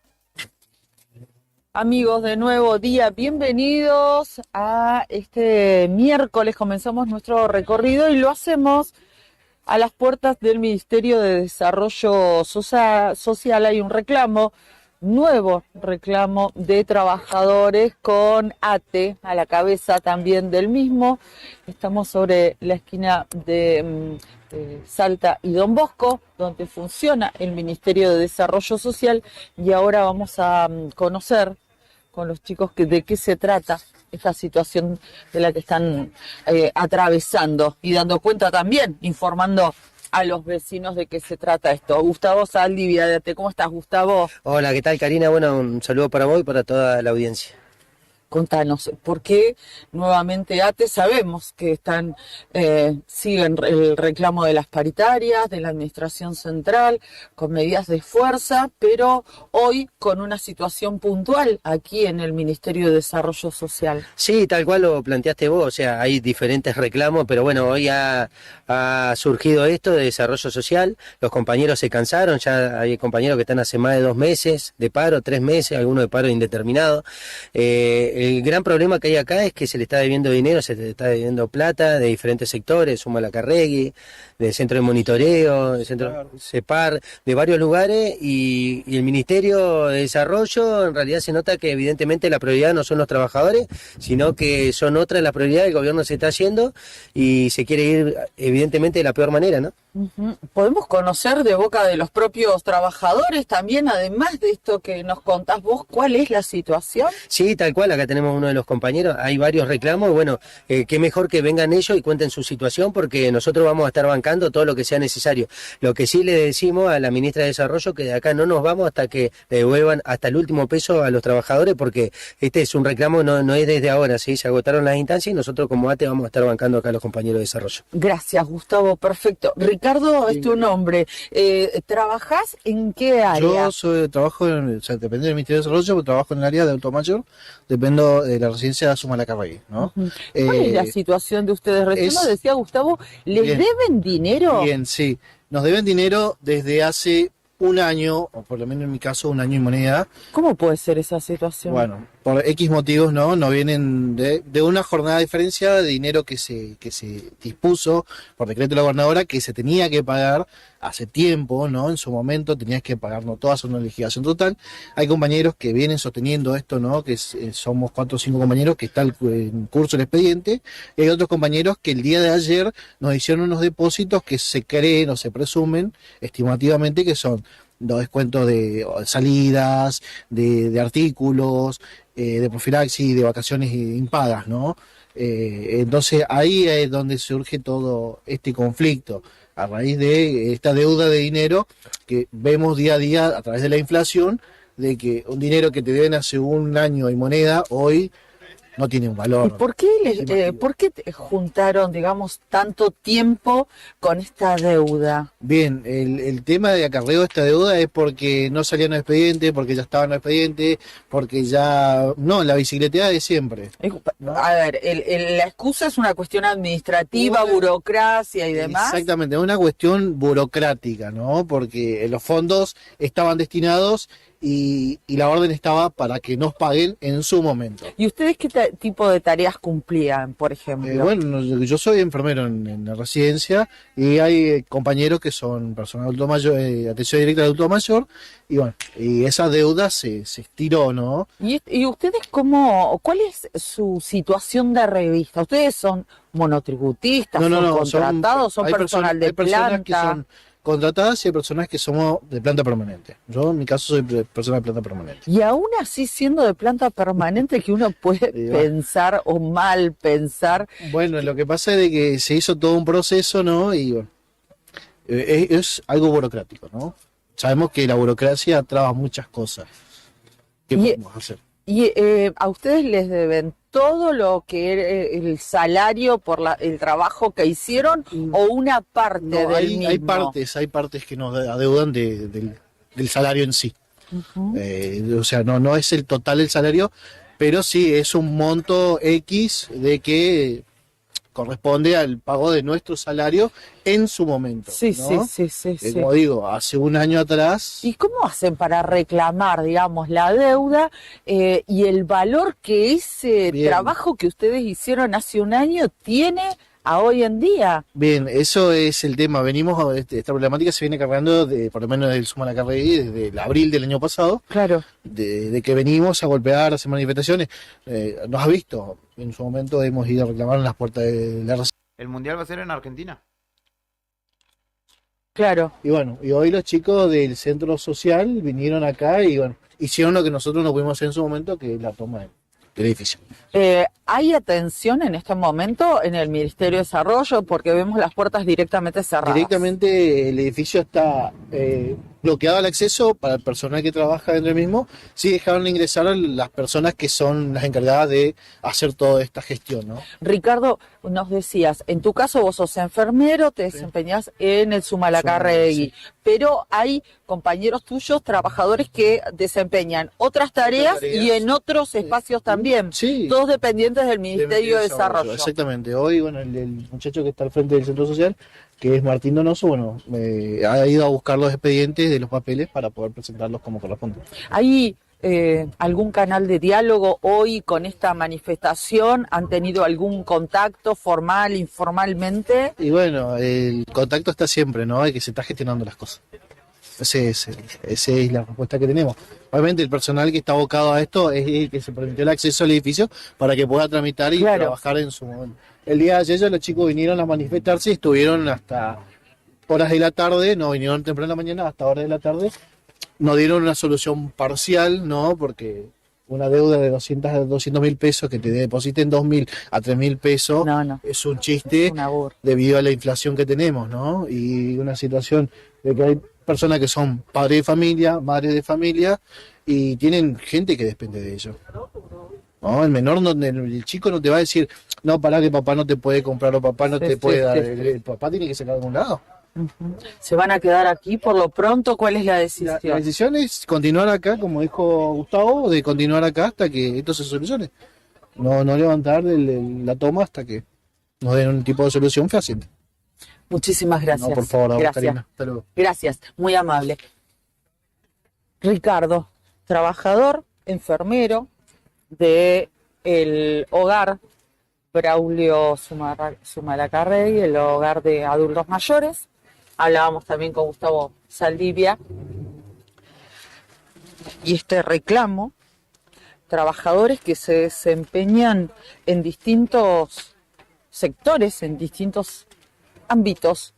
Amigos, de nuevo día, bienvenidos a este miércoles. Comenzamos nuestro recorrido y lo hacemos a las puertas del Ministerio de Desarrollo Social. Hay un reclamo, nuevo reclamo de trabajadores con ATE a la cabeza también del mismo. Estamos sobre la esquina de Salta y Don Bosco, donde funciona el Ministerio de Desarrollo Social, y ahora vamos a conocer con los chicos de qué se trata esta situación de la que están atravesando y dando cuenta también, informando a los vecinos de qué se trata esto. Gustavo Saldivia de ATE, ¿cómo estás, Gustavo? Hola, ¿qué tal, Karina? Bueno, un saludo para vos y para toda la audiencia. Contanos, ¿por qué nuevamente ATE? Sabemos que siguen el reclamo de las paritarias, de la administración central, con medidas de fuerza, pero hoy con una situación puntual aquí en el Ministerio de Desarrollo Social. Sí, tal cual lo planteaste vos, o sea, hay diferentes reclamos, pero bueno, hoy ha surgido esto de desarrollo social, los compañeros se cansaron, ya hay compañeros que están hace más de 2 meses de paro, 3 meses, algunos de paro indeterminado. El gran problema que hay acá es que se le está debiendo dinero, se le está debiendo plata de diferentes sectores, Suma la Carregui, del Centro de Monitoreo, del Centro CEPAR, de varios lugares, y el Ministerio de Desarrollo en realidad se nota que evidentemente la prioridad no son los trabajadores, sino que son otras las prioridades que el gobierno se está haciendo y se quiere ir evidentemente de la peor manera, ¿no? ¿Podemos conocer de boca de los propios trabajadores también, además de esto que nos contás vos, cuál es la situación? Sí, tal cual, acá tenemos uno de los compañeros, hay varios reclamos, bueno, qué mejor que vengan ellos y cuenten su situación, porque nosotros vamos a estar bancando todo lo que sea necesario. Lo que sí le decimos a la ministra de Desarrollo, que de acá no nos vamos hasta que le devuelvan hasta el último peso a los trabajadores, porque este es un reclamo, no es desde ahora, ¿sí? Se agotaron las instancias y nosotros como ATE vamos a estar bancando acá a los compañeros de desarrollo. Gracias, Gustavo, perfecto. Ricardo, es tu nombre. ¿Trabajás en qué área? Yo trabajo, depende del Ministerio de Desarrollo, pero trabajo en el área de Automayor, dependo de la residencia de Suma la Carregui, ¿no? ¿Cuál es la situación de ustedes? Recién nos decía Gustavo, ¿les deben dinero? Bien, sí. Nos deben dinero desde hace un año, o por lo menos en mi caso, 1 año y moneda. ¿Cómo puede ser esa situación? Bueno, por X motivos, no vienen de una jornada diferenciada de dinero que se dispuso por decreto de la gobernadora, que se tenía que pagar hace tiempo, ¿no? En su momento tenías que pagarnos todas, una legislación total. Hay compañeros que vienen sosteniendo esto, ¿no? Que somos 4 o 5 compañeros que está en curso el expediente, y hay otros compañeros que el día de ayer nos hicieron unos depósitos que se creen o se presumen estimativamente que son los descuentos de salidas, de artículos, de profilaxis, de vacaciones impagas, ¿no? Entonces ahí es donde surge todo este conflicto, a raíz de esta deuda de dinero que vemos día a día a través de la inflación, de que un dinero que te deben hace 1 año y moneda, hoy no tiene un valor. ¿Y por qué juntaron, digamos, tanto tiempo con esta deuda? Bien, el tema de acarreo de esta deuda es porque no salían al expediente, porque ya estaban al expediente, porque ya... No, la bicicleteada de siempre. A ver, la excusa es una cuestión administrativa, burocracia y demás. Exactamente, es una cuestión burocrática, ¿no? Porque los fondos estaban destinados y la orden estaba para que nos paguen en su momento. ¿Y ustedes qué tipo de tareas cumplían, por ejemplo? Bueno, yo soy enfermero en la residencia y hay compañeros que son personal adulto mayor, atención directa de adulto mayor, y bueno, y esa deuda se estiró, ¿no? ¿Y ustedes cuál es su situación de revista? ¿Ustedes son monotributistas, son contratados, son hay personal de hay personas que planta? son contratadas y hay personas que somos de planta permanente. Yo en mi caso soy persona de planta permanente. Y aún así, siendo de planta permanente, que uno puede pensar o mal pensar. Bueno, lo que pasa es de que se hizo todo un proceso, ¿no? Y bueno, es algo burocrático, ¿no? Sabemos que la burocracia traba muchas cosas. ¿Qué podemos hacer? ¿Y a ustedes les deben todo lo que era el salario por el trabajo que hicieron o una parte No, del mismo? hay partes que nos adeudan del salario en sí. O sea, no es el total del salario, pero sí es un monto X de que corresponde al pago de nuestro salario en su momento. Sí, ¿no? sí. Como digo, hace un año atrás. ¿Y cómo hacen para reclamar, digamos, la deuda y el valor que ese trabajo que ustedes hicieron hace un año tiene a hoy en día? Bien, eso es el tema. Venimos, esta problemática se viene cargando, por lo menos del Sumalacarregui, desde el abril del año pasado. Claro. De que venimos a golpear, a hacer manifestaciones. Nos ha visto. En su momento hemos ido a reclamar en las puertas de la RC. ¿El mundial va a ser en Argentina? Claro. Y bueno, y hoy los chicos del centro social vinieron acá y bueno, hicieron lo que nosotros no pudimos hacer en su momento, que es la toma del edificio. ¿Hay atención en este momento en el Ministerio de Desarrollo? Porque vemos las puertas directamente cerradas. Directamente el edificio está bloqueado el acceso para el personal que trabaja dentro del mismo. Sí dejaron ingresar a las personas que son las encargadas de hacer toda esta gestión, ¿no? Ricardo, nos decías, en tu caso vos sos enfermero, te desempeñás en el Sumalacarregui, pero hay compañeros tuyos, trabajadores que desempeñan otras tareas y en otros espacios también, todos dependientes del Ministerio de Desarrollo. Exactamente. Hoy, bueno, el muchacho que está al frente del centro social, que es Martín Donoso, bueno, ha ido a buscar los expedientes de los papeles para poder presentarlos como corresponde. ¿Hay algún canal de diálogo hoy con esta manifestación? ¿Han tenido algún contacto formal, informalmente? Y bueno, el contacto está siempre, ¿no? Hay que se está gestionando las cosas. Esa es la respuesta que tenemos. Obviamente el personal que está abocado a esto es el que se permitió el acceso al edificio para que pueda tramitar y trabajar en su momento. El día de ayer los chicos vinieron a manifestarse y estuvieron hasta horas de la tarde, no vinieron temprano en la mañana, hasta horas de la tarde. Nos dieron una solución parcial, ¿no? Porque una deuda de 200.000 pesos que te depositen 2.000 a 3.000 pesos es un chiste debido a la inflación que tenemos, ¿no? Y una situación de que hay personas que son padres de familia, madres de familia y tienen gente que depende de ellos. No, el menor, el chico no te va a decir, no, pará que papá no te puede comprar o papá no te puede dar. El papá tiene que sacar de algún lado. ¿Se van a quedar aquí por lo pronto? ¿Cuál es la decisión? La decisión es continuar acá, como dijo Gustavo, de continuar acá hasta que esto se solucione. No levantar la toma hasta que nos den un tipo de solución fehaciente. Muchísimas gracias. No, por favor, gracias. Karina. Hasta luego. Gracias, muy amable. Ricardo, trabajador, enfermero de el hogar Braulio Sumalacarregui, el hogar de adultos mayores. Hablábamos también con Gustavo Saldivia. Y este reclamo, trabajadores que se desempeñan en distintos sectores, en distintos ámbitos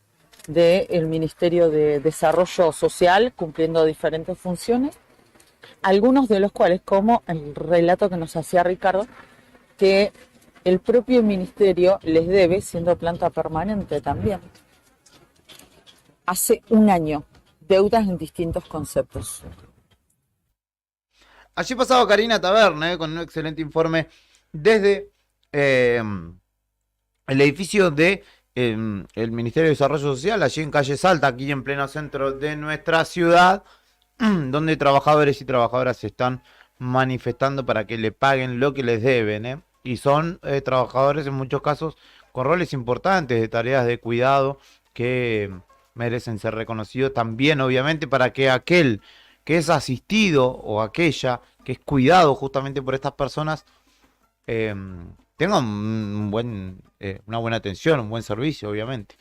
del Ministerio de Desarrollo Social, cumpliendo diferentes funciones, algunos de los cuales, como el relato que nos hacía Ricardo, que el propio ministerio les debe, siendo planta permanente también, hace un año, deudas en distintos conceptos. Allí pasaba Karina Taverne con un excelente informe desde el edificio de el Ministerio de Desarrollo Social, allí en calle Salta, aquí en pleno centro de nuestra ciudad, donde trabajadores y trabajadoras se están manifestando para que le paguen lo que les deben, y son trabajadores en muchos casos con roles importantes de tareas de cuidado que merecen ser reconocidos también, obviamente, para que aquel que es asistido o aquella que es cuidado justamente por estas personas, tenga una buena atención, un buen servicio, obviamente.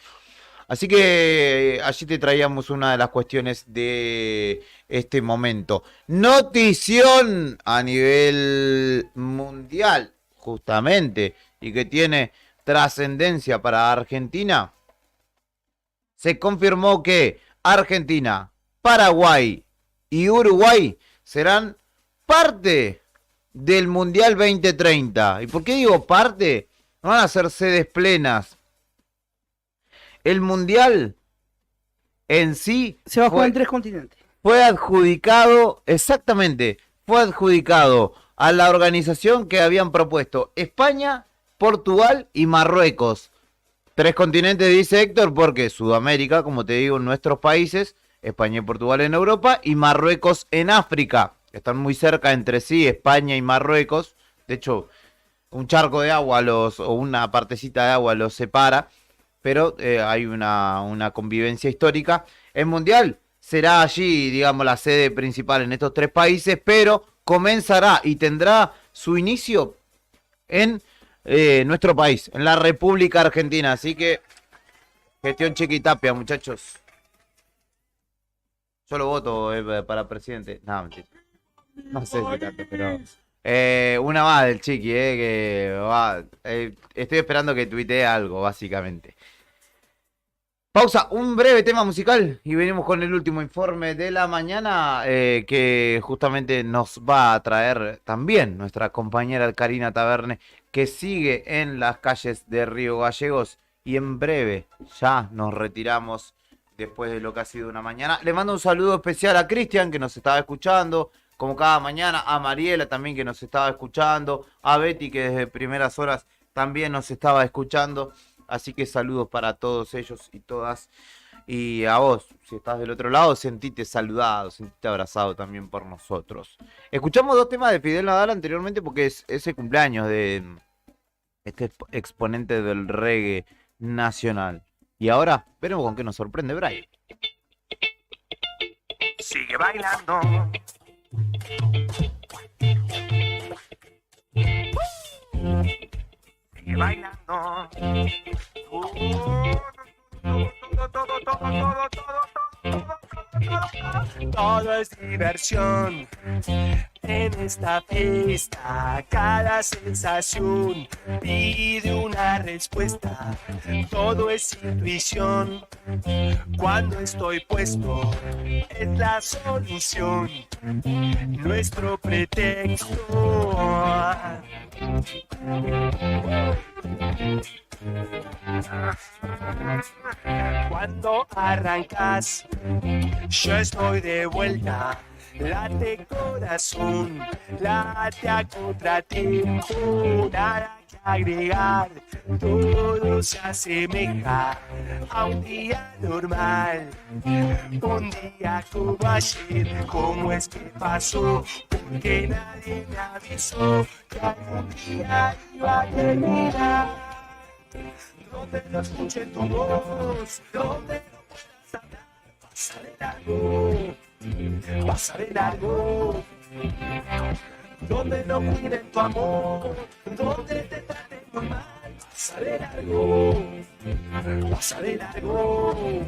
Así que allí te traíamos una de las cuestiones de este momento. Notición a nivel mundial, justamente, y que tiene trascendencia para Argentina. Se confirmó que Argentina, Paraguay y Uruguay serán parte del Mundial 2030. ¿Y por qué digo parte? No van a ser sedes plenas. El Mundial en sí se va a jugar en 3 continentes. Fue adjudicado, exactamente, fue adjudicado a la organización que habían propuesto España, Portugal y Marruecos. 3 continentes, dice Héctor, porque Sudamérica, como te digo, en nuestros países, España y Portugal en Europa y Marruecos en África. Están muy cerca entre sí, España y Marruecos. De hecho, un charco de agua o una partecita de agua los separa, pero hay una convivencia histórica. El Mundial será allí, digamos, la sede principal en estos 3 países, pero comenzará y tendrá su inicio en nuestro país, en la República Argentina. Así que, gestión Chiquitapia, muchachos. Yo lo voto para presidente. No, mentira. No sé si tanto, pero... una más del Chiqui, que va, estoy esperando que tuitee algo, básicamente. Pausa, un breve tema musical y venimos con el último informe de la mañana, que justamente nos va a traer también nuestra compañera Karina Taverne, que sigue en las calles de Río Gallegos, y en breve ya nos retiramos después de lo que ha sido una mañana. Le mando un saludo especial a Cristian, que nos estaba escuchando como cada mañana, a Mariela también, que nos estaba escuchando, a Betty, que desde primeras horas también nos estaba escuchando. Así que saludos para todos ellos y todas. Y a vos, si estás del otro lado, sentite saludado, sentite abrazado también por nosotros. Escuchamos 2 temas de Fidel Nadal anteriormente porque es el cumpleaños de este exponente del reggae nacional. Y ahora, veremos con qué nos sorprende Brian. Sigue bailando. Sigue bailando. Todo es diversión en esta fiesta. Cada sensación pide una respuesta. Todo es intuición. Cuando estoy puesto es la solución. Nuestro pretexto. Cuando arrancas, yo estoy de vuelta. Late corazón, late a contratiempo, nada que agregar, todo se asemeja a un día normal, un día como ayer. ¿Cómo es que pasó? Porque nadie me avisó que algún día iba a terminar. Donde no escuche tu voz, donde no puedas hablar, pasa de largo. Pasa de largo, donde no cuiden tu amor, donde te traten muy mal, pasa de largo, pasa de largo,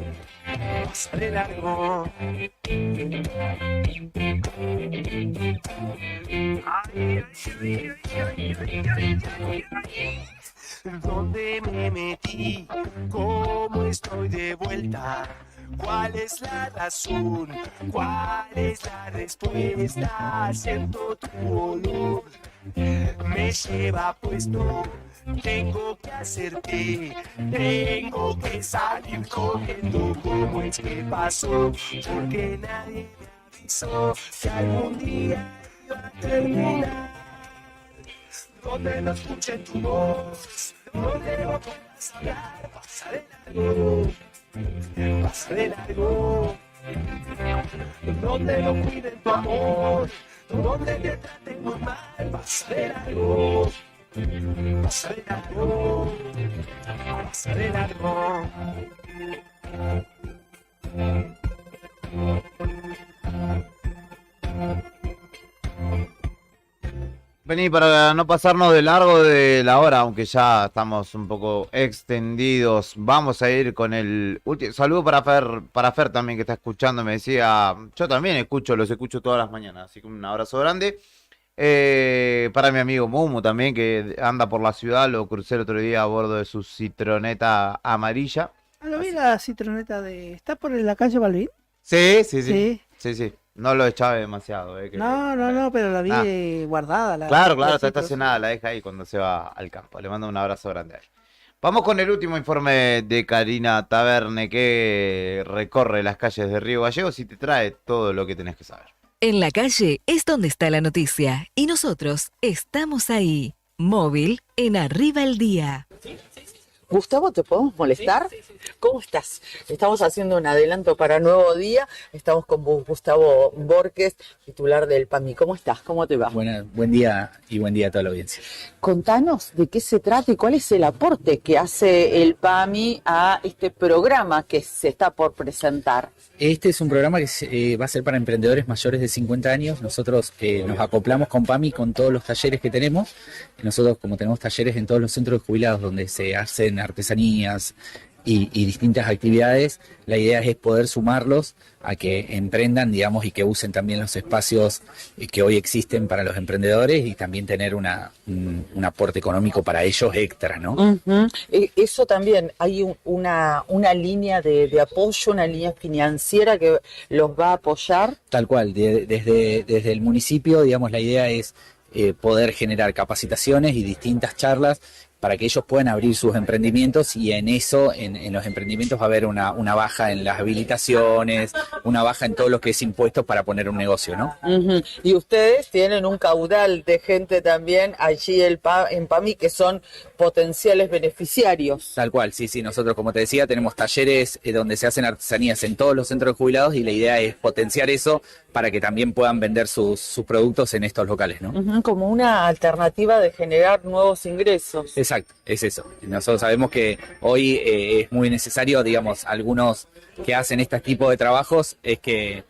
pasa de largo. ¿Dónde me metí? ¿Cómo estoy de vuelta? ¿Cuál es la razón? ¿Cuál es la respuesta? Siento tu olor, me lleva puesto. Tengo que hacerte, tengo que salir corriendo. ¿Cómo es que pasó? Porque nadie me avisó que algún día iba a terminar. Donde no escuchen tu voz, donde no puedas hablar, pasa de largo. Pasa de largo, donde no cuiden tu amor, donde te traten muy mal, pasa de largo, pasa de largo, pasa de largo. Vení, para no pasarnos de largo de la hora, aunque ya estamos un poco extendidos, vamos a ir con el último. Saludo para Fer también, que está escuchando, me decía, yo también los escucho todas las mañanas, así que un abrazo grande. Para mi amigo Mumu también, que anda por la ciudad, lo crucé el otro día a bordo de su citroneta amarilla. Lo vi la citroneta ¿Está por la calle Balvin? Sí. No lo echaba demasiado. No, pero la vi guardada. Claro, está estacionada, la deja ahí cuando se va al campo. Le mando un abrazo grande a él. Vamos con el último informe de Karina Taverne, que recorre las calles de Río Gallegos y te trae todo lo que tenés que saber. En la calle es donde está la noticia y nosotros estamos ahí. Móvil en Arriba el Día. Gustavo, ¿te podemos molestar? ¿Cómo estás? Estamos haciendo un adelanto para Nuevo Día. Estamos con Gustavo Borges, titular del PAMI. ¿Cómo estás? ¿Cómo te va? Buen día y buen día a toda la audiencia. Contanos de qué se trata y cuál es el aporte que hace el PAMI a este programa que se está por presentar. Este es un programa que va a ser para emprendedores mayores de 50 años. Nosotros nos acoplamos con PAMI con todos los talleres que tenemos. Nosotros, como tenemos talleres en todos los centros de jubilados donde se hacen artesanías y distintas actividades, la idea es poder sumarlos a que emprendan, digamos, y que usen también los espacios que hoy existen para los emprendedores y también tener un aporte económico para ellos extra, ¿no? Uh-huh. Eso también, hay una línea de apoyo, una línea financiera que los va a apoyar. Tal cual, desde el municipio, digamos, la idea es poder generar capacitaciones y distintas charlas para que ellos puedan abrir sus emprendimientos y en eso, en los emprendimientos va a haber una baja en las habilitaciones, una baja en todo lo que es impuestos para poner un negocio, ¿no? Uh-huh. Y ustedes tienen un caudal de gente también allí en PAMI que son potenciales beneficiarios. Tal cual, sí, nosotros, como te decía, tenemos talleres donde se hacen artesanías en todos los centros de jubilados y la idea es potenciar eso para que también puedan vender sus productos en estos locales, ¿no? Uh-huh, como una alternativa de generar nuevos ingresos. Exacto, es eso. Nosotros sabemos que hoy es muy necesario, digamos, algunos que hacen este tipo de trabajos es que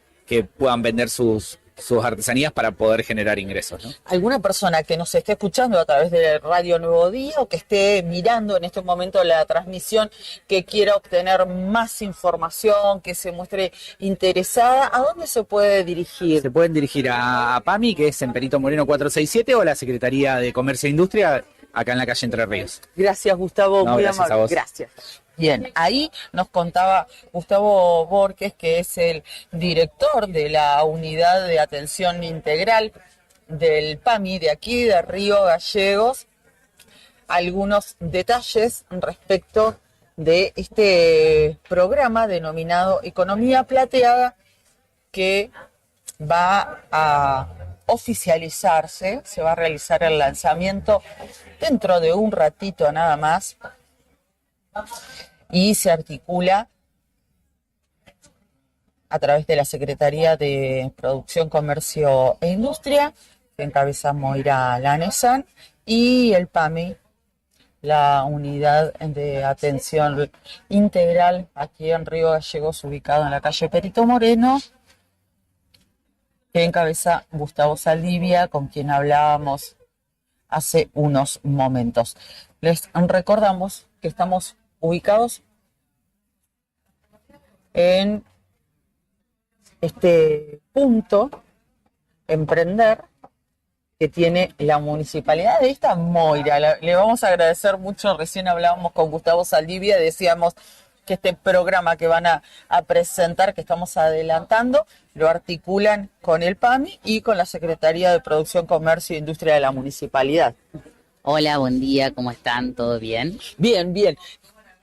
puedan vender sus artesanías para poder generar ingresos, ¿no? ¿Alguna persona que nos esté escuchando a través de Radio Nuevo Día o que esté mirando en este momento la transmisión, que quiera obtener más información, que se muestre interesada, ¿a dónde se puede dirigir? Se pueden dirigir a PAMI, que es en Perito Moreno 467, o a la Secretaría de Comercio e Industria, acá en la calle Entre Ríos. Gracias, Gustavo, no, muy gracias amable. A vos. Gracias. Bien, ahí nos contaba Gustavo Borges, que es el director de la Unidad de Atención Integral del PAMI de aquí, de Río Gallegos, algunos detalles respecto de este programa denominado Economía Plateada, que va a oficializarse, se va a realizar el lanzamiento dentro de un ratito nada más, y se articula a través de la Secretaría de Producción, Comercio e Industria, que encabeza Moira Lanesan, y el PAMI, la Unidad de Atención Integral aquí en Río Gallegos, ubicado en la calle Perito Moreno, que encabeza Gustavo Saldivia, con quien hablábamos hace unos momentos. Les recordamos que estamos ubicados en este punto Emprender que tiene la municipalidad de esta Moira. Le vamos a agradecer mucho. Recién hablábamos con Gustavo Saldivia, decíamos que este programa que van a presentar, que estamos adelantando, lo articulan con el PAMI y con la Secretaría de Producción, Comercio e Industria de la municipalidad. Hola, buen día, ¿cómo están? ¿Todo bien? Bien, bien.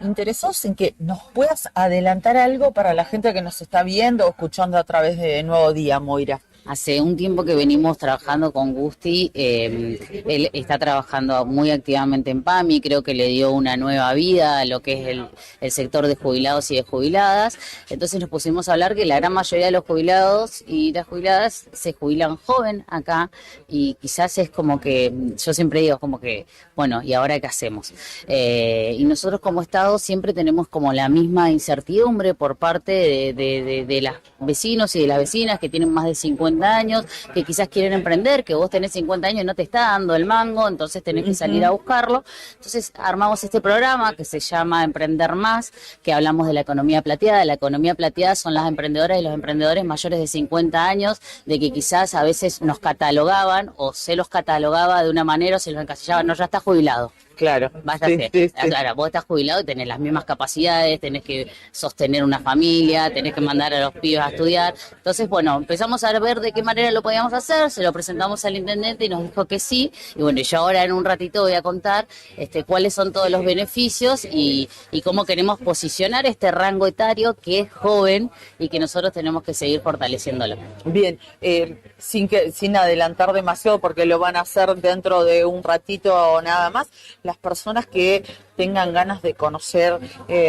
Interesados en que nos puedas adelantar algo para la gente que nos está viendo o escuchando a través de Nuevo Día, Moira. Hace un tiempo que venimos trabajando con Gusti, él está trabajando muy activamente en PAMI, creo que le dio una nueva vida a lo que es el sector de jubilados y de jubiladas, entonces nos pusimos a hablar que la gran mayoría de los jubilados y las jubiladas se jubilan joven acá y quizás es como que, yo siempre digo como que, bueno, ¿y ahora qué hacemos? Y nosotros como Estado siempre tenemos como la misma incertidumbre por parte de los vecinos y de las vecinas que tienen más de 50 50 años, que quizás quieren emprender, que vos tenés 50 años y no te está dando el mango, entonces tenés que salir a buscarlo. Entonces armamos este programa que se llama Emprender Más, que hablamos de la economía plateada. La economía plateada son las emprendedoras y los emprendedores mayores de 50 años, de que quizás a veces nos catalogaban o se los catalogaba de una manera o se los encasillaban, no, ya está jubilado. Claro. Váyase. Ahora, vos estás jubilado y tenés las mismas capacidades, tenés que sostener una familia, tenés que mandar a los pibes a estudiar. Entonces, bueno, empezamos a ver de qué manera lo podíamos hacer, se lo presentamos al intendente y nos dijo que sí. Y bueno, yo ahora en un ratito voy a contar cuáles son todos los beneficios y cómo queremos posicionar este rango etario que es joven y que nosotros tenemos que seguir fortaleciéndolo. Bien, sin adelantar demasiado porque lo van a hacer dentro de un ratito o nada más, las personas que tengan ganas de conocer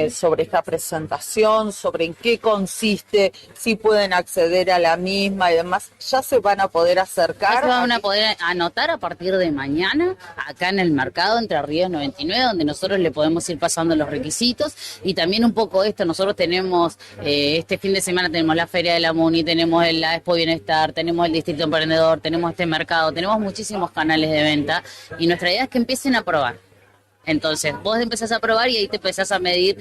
sobre esta presentación, sobre en qué consiste, si pueden acceder a la misma y demás, ya se van a poder acercar. Ya se van a poder anotar a partir de mañana acá en el mercado Entre Ríos 99, donde nosotros le podemos ir pasando los requisitos y también un poco nosotros tenemos, este fin de semana tenemos la Feria de la Muni, tenemos la Expo Bienestar, tenemos el Distrito Emprendedor, tenemos este mercado, tenemos muchísimos canales de venta y nuestra idea es que empiecen a probar. Entonces, vos empezás a probar y ahí te empezás a medir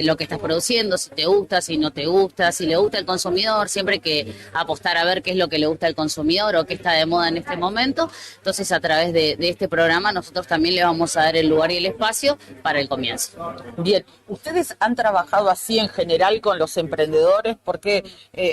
lo que estás produciendo, si te gusta, si no te gusta, si le gusta al consumidor, siempre hay que apostar a ver qué es lo que le gusta al consumidor o qué está de moda en este momento. Entonces, a través de este programa, nosotros también le vamos a dar el lugar y el espacio para el comienzo. Bien, ¿ustedes han trabajado así en general con los emprendedores porque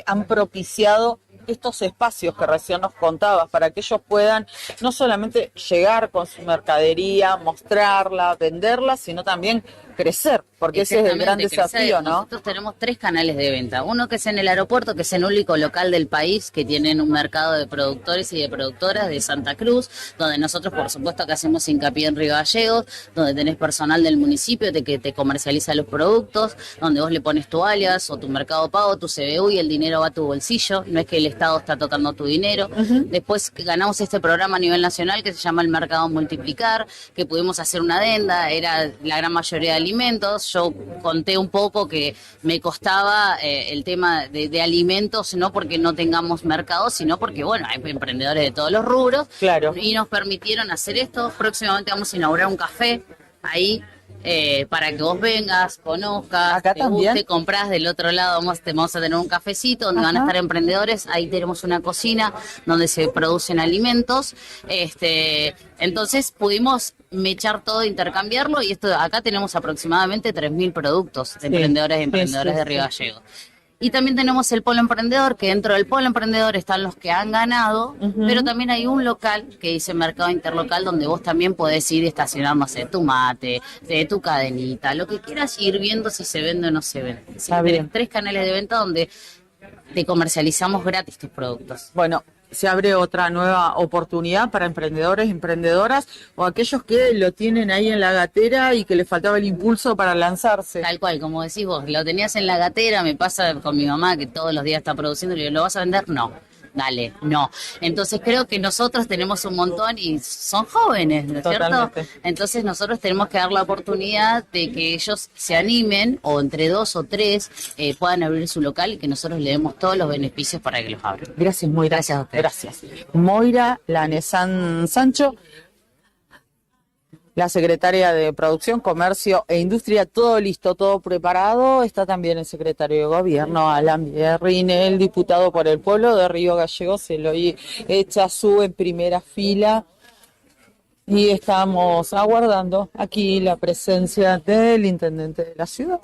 han propiciado estos espacios que recién nos contabas para que ellos puedan no solamente llegar con su mercadería, mostrarla, venderla, sino también crecer, porque ese es el gran desafío, ¿no? Nosotros tenemos 3 canales de venta. Uno que es en el aeropuerto, que es el único local del país que tienen un mercado de productores y de productoras de Santa Cruz, donde nosotros, por supuesto, que hacemos hincapié en Río Gallegos, donde tenés personal del municipio que te comercializa los productos, donde vos le pones tu alias o tu Mercado Pago, tu CBU y el dinero va a tu bolsillo, no es que el Estado está tocando tu dinero. Después ganamos este programa a nivel nacional que se llama el Mercado Multiplicar, que pudimos hacer una adenda, era la gran mayoría de alimentos. Yo conté un poco que me costaba el tema de alimentos, no porque no tengamos mercado, sino porque, bueno, hay emprendedores de todos los rubros. Claro. Y nos permitieron hacer esto. Próximamente vamos a inaugurar un café ahí. Para que vos vengas, conozcas, acá te también guste, comprás. Del otro lado vamos a tener un cafecito donde van a estar emprendedores. Ahí tenemos una cocina donde se producen alimentos. Entonces pudimos mechar todo, intercambiarlo, y acá tenemos aproximadamente 3.000 productos de emprendedores y emprendedoras de Río Gallegos. Y también tenemos el Polo Emprendedor, que dentro del Polo Emprendedor están los que han ganado, pero también hay un local que dice Mercado Interlocal, donde vos también podés ir y estacionar, no sé, tu mate, tu cadenita, lo que quieras, ir viendo si se vende o no se vende. Sí, tenés 3 canales de venta donde te comercializamos gratis tus productos. Bueno, se abre otra nueva oportunidad para emprendedores, emprendedoras o aquellos que lo tienen ahí en la gatera y que les faltaba el impulso para lanzarse. Tal cual, como decís vos, lo tenías en la gatera. Me pasa con mi mamá que todos los días está produciendo y le digo, ¿lo vas a vender? No. Dale, no. Entonces creo que nosotros tenemos un montón y son jóvenes, ¿no es cierto? Entonces nosotros tenemos que dar la oportunidad de que ellos se animen, o entre 2 o 3 puedan abrir su local y que nosotros le demos todos los beneficios para que los abran. Gracias, Moira. Gracias a ustedes. Gracias. Moira Lanesan Sancho, la secretaria de Producción, Comercio e Industria. Todo listo, todo preparado. Está también el secretario de Gobierno, Alan Bierrin, el diputado por el pueblo de Río Gallegos, Eloy Echazú, en primera fila. Y estamos aguardando aquí la presencia del intendente de la ciudad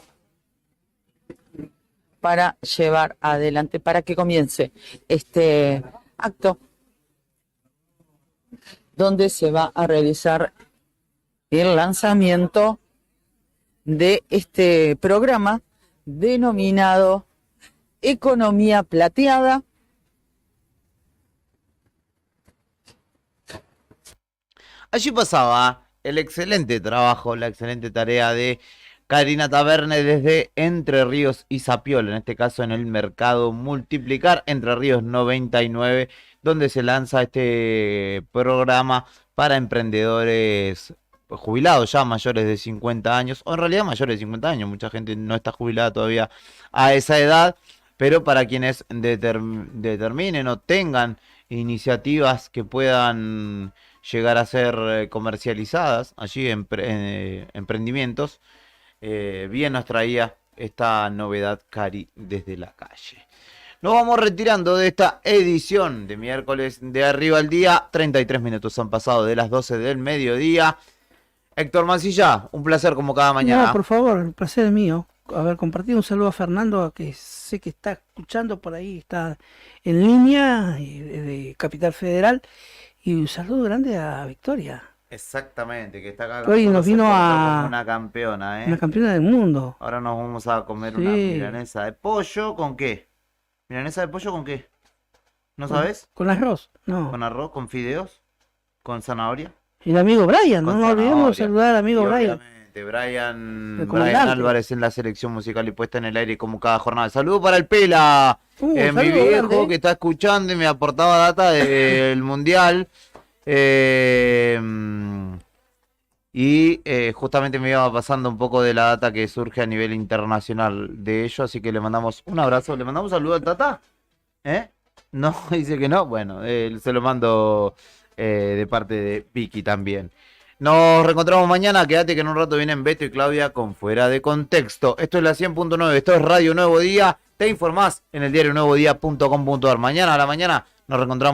para llevar adelante, para que comience este acto donde se va a realizar el lanzamiento de este programa denominado Economía Plateada. Allí pasaba el excelente trabajo, la excelente tarea de Karina Taverne desde Entre Ríos y Zapiola, en este caso en el Mercado Multiplicar, Entre Ríos 99, donde se lanza este programa para emprendedores jubilados ya mayores de 50 años, o en realidad mayores de 50 años, mucha gente no está jubilada todavía a esa edad, pero para quienes determinen o tengan iniciativas que puedan llegar a ser comercializadas, allí emprendimientos, bien nos traía esta novedad Cari desde la calle. Nos vamos retirando de esta edición de miércoles de Arriba al Día. 33 minutos han pasado de las 12 del mediodía. Héctor Mancilla, un placer como cada mañana. No, por favor, el placer es mío. A ver, compartir un saludo a Fernando, que sé que está escuchando por ahí, está en línea, de Capital Federal. Y un saludo grande a Victoria. Exactamente, que está acá. Hoy nos vino como una campeona, Una campeona del mundo. Ahora nos vamos a comer una milanesa de pollo, ¿con qué? ¿Milanesa de pollo con qué? ¿No sabes? Con arroz, no. ¿Con arroz? ¿Con fideos? ¿Con zanahoria? Y el amigo Brian, no nos olvidemos saludar al amigo Brian. Brian Álvarez en la selección musical y puesta en el aire como cada jornada. Saludo para el Pela, mi viejo grande, que está escuchando y me aportaba data del mundial. Y justamente me iba pasando un poco de la data que surge a nivel internacional de ello, así que le mandamos un abrazo. ¿Le mandamos un saludo al Tata? No, dice que no. Bueno, se lo mando de parte de Vicky también. Nos reencontramos mañana, quédate que en un rato vienen Beto y Claudia con Fuera de Contexto. Esto es la 100.9, esto es Radio Nuevo Día. Te informás en el diario nuevodía.com.ar. Mañana a la mañana nos reencontramos.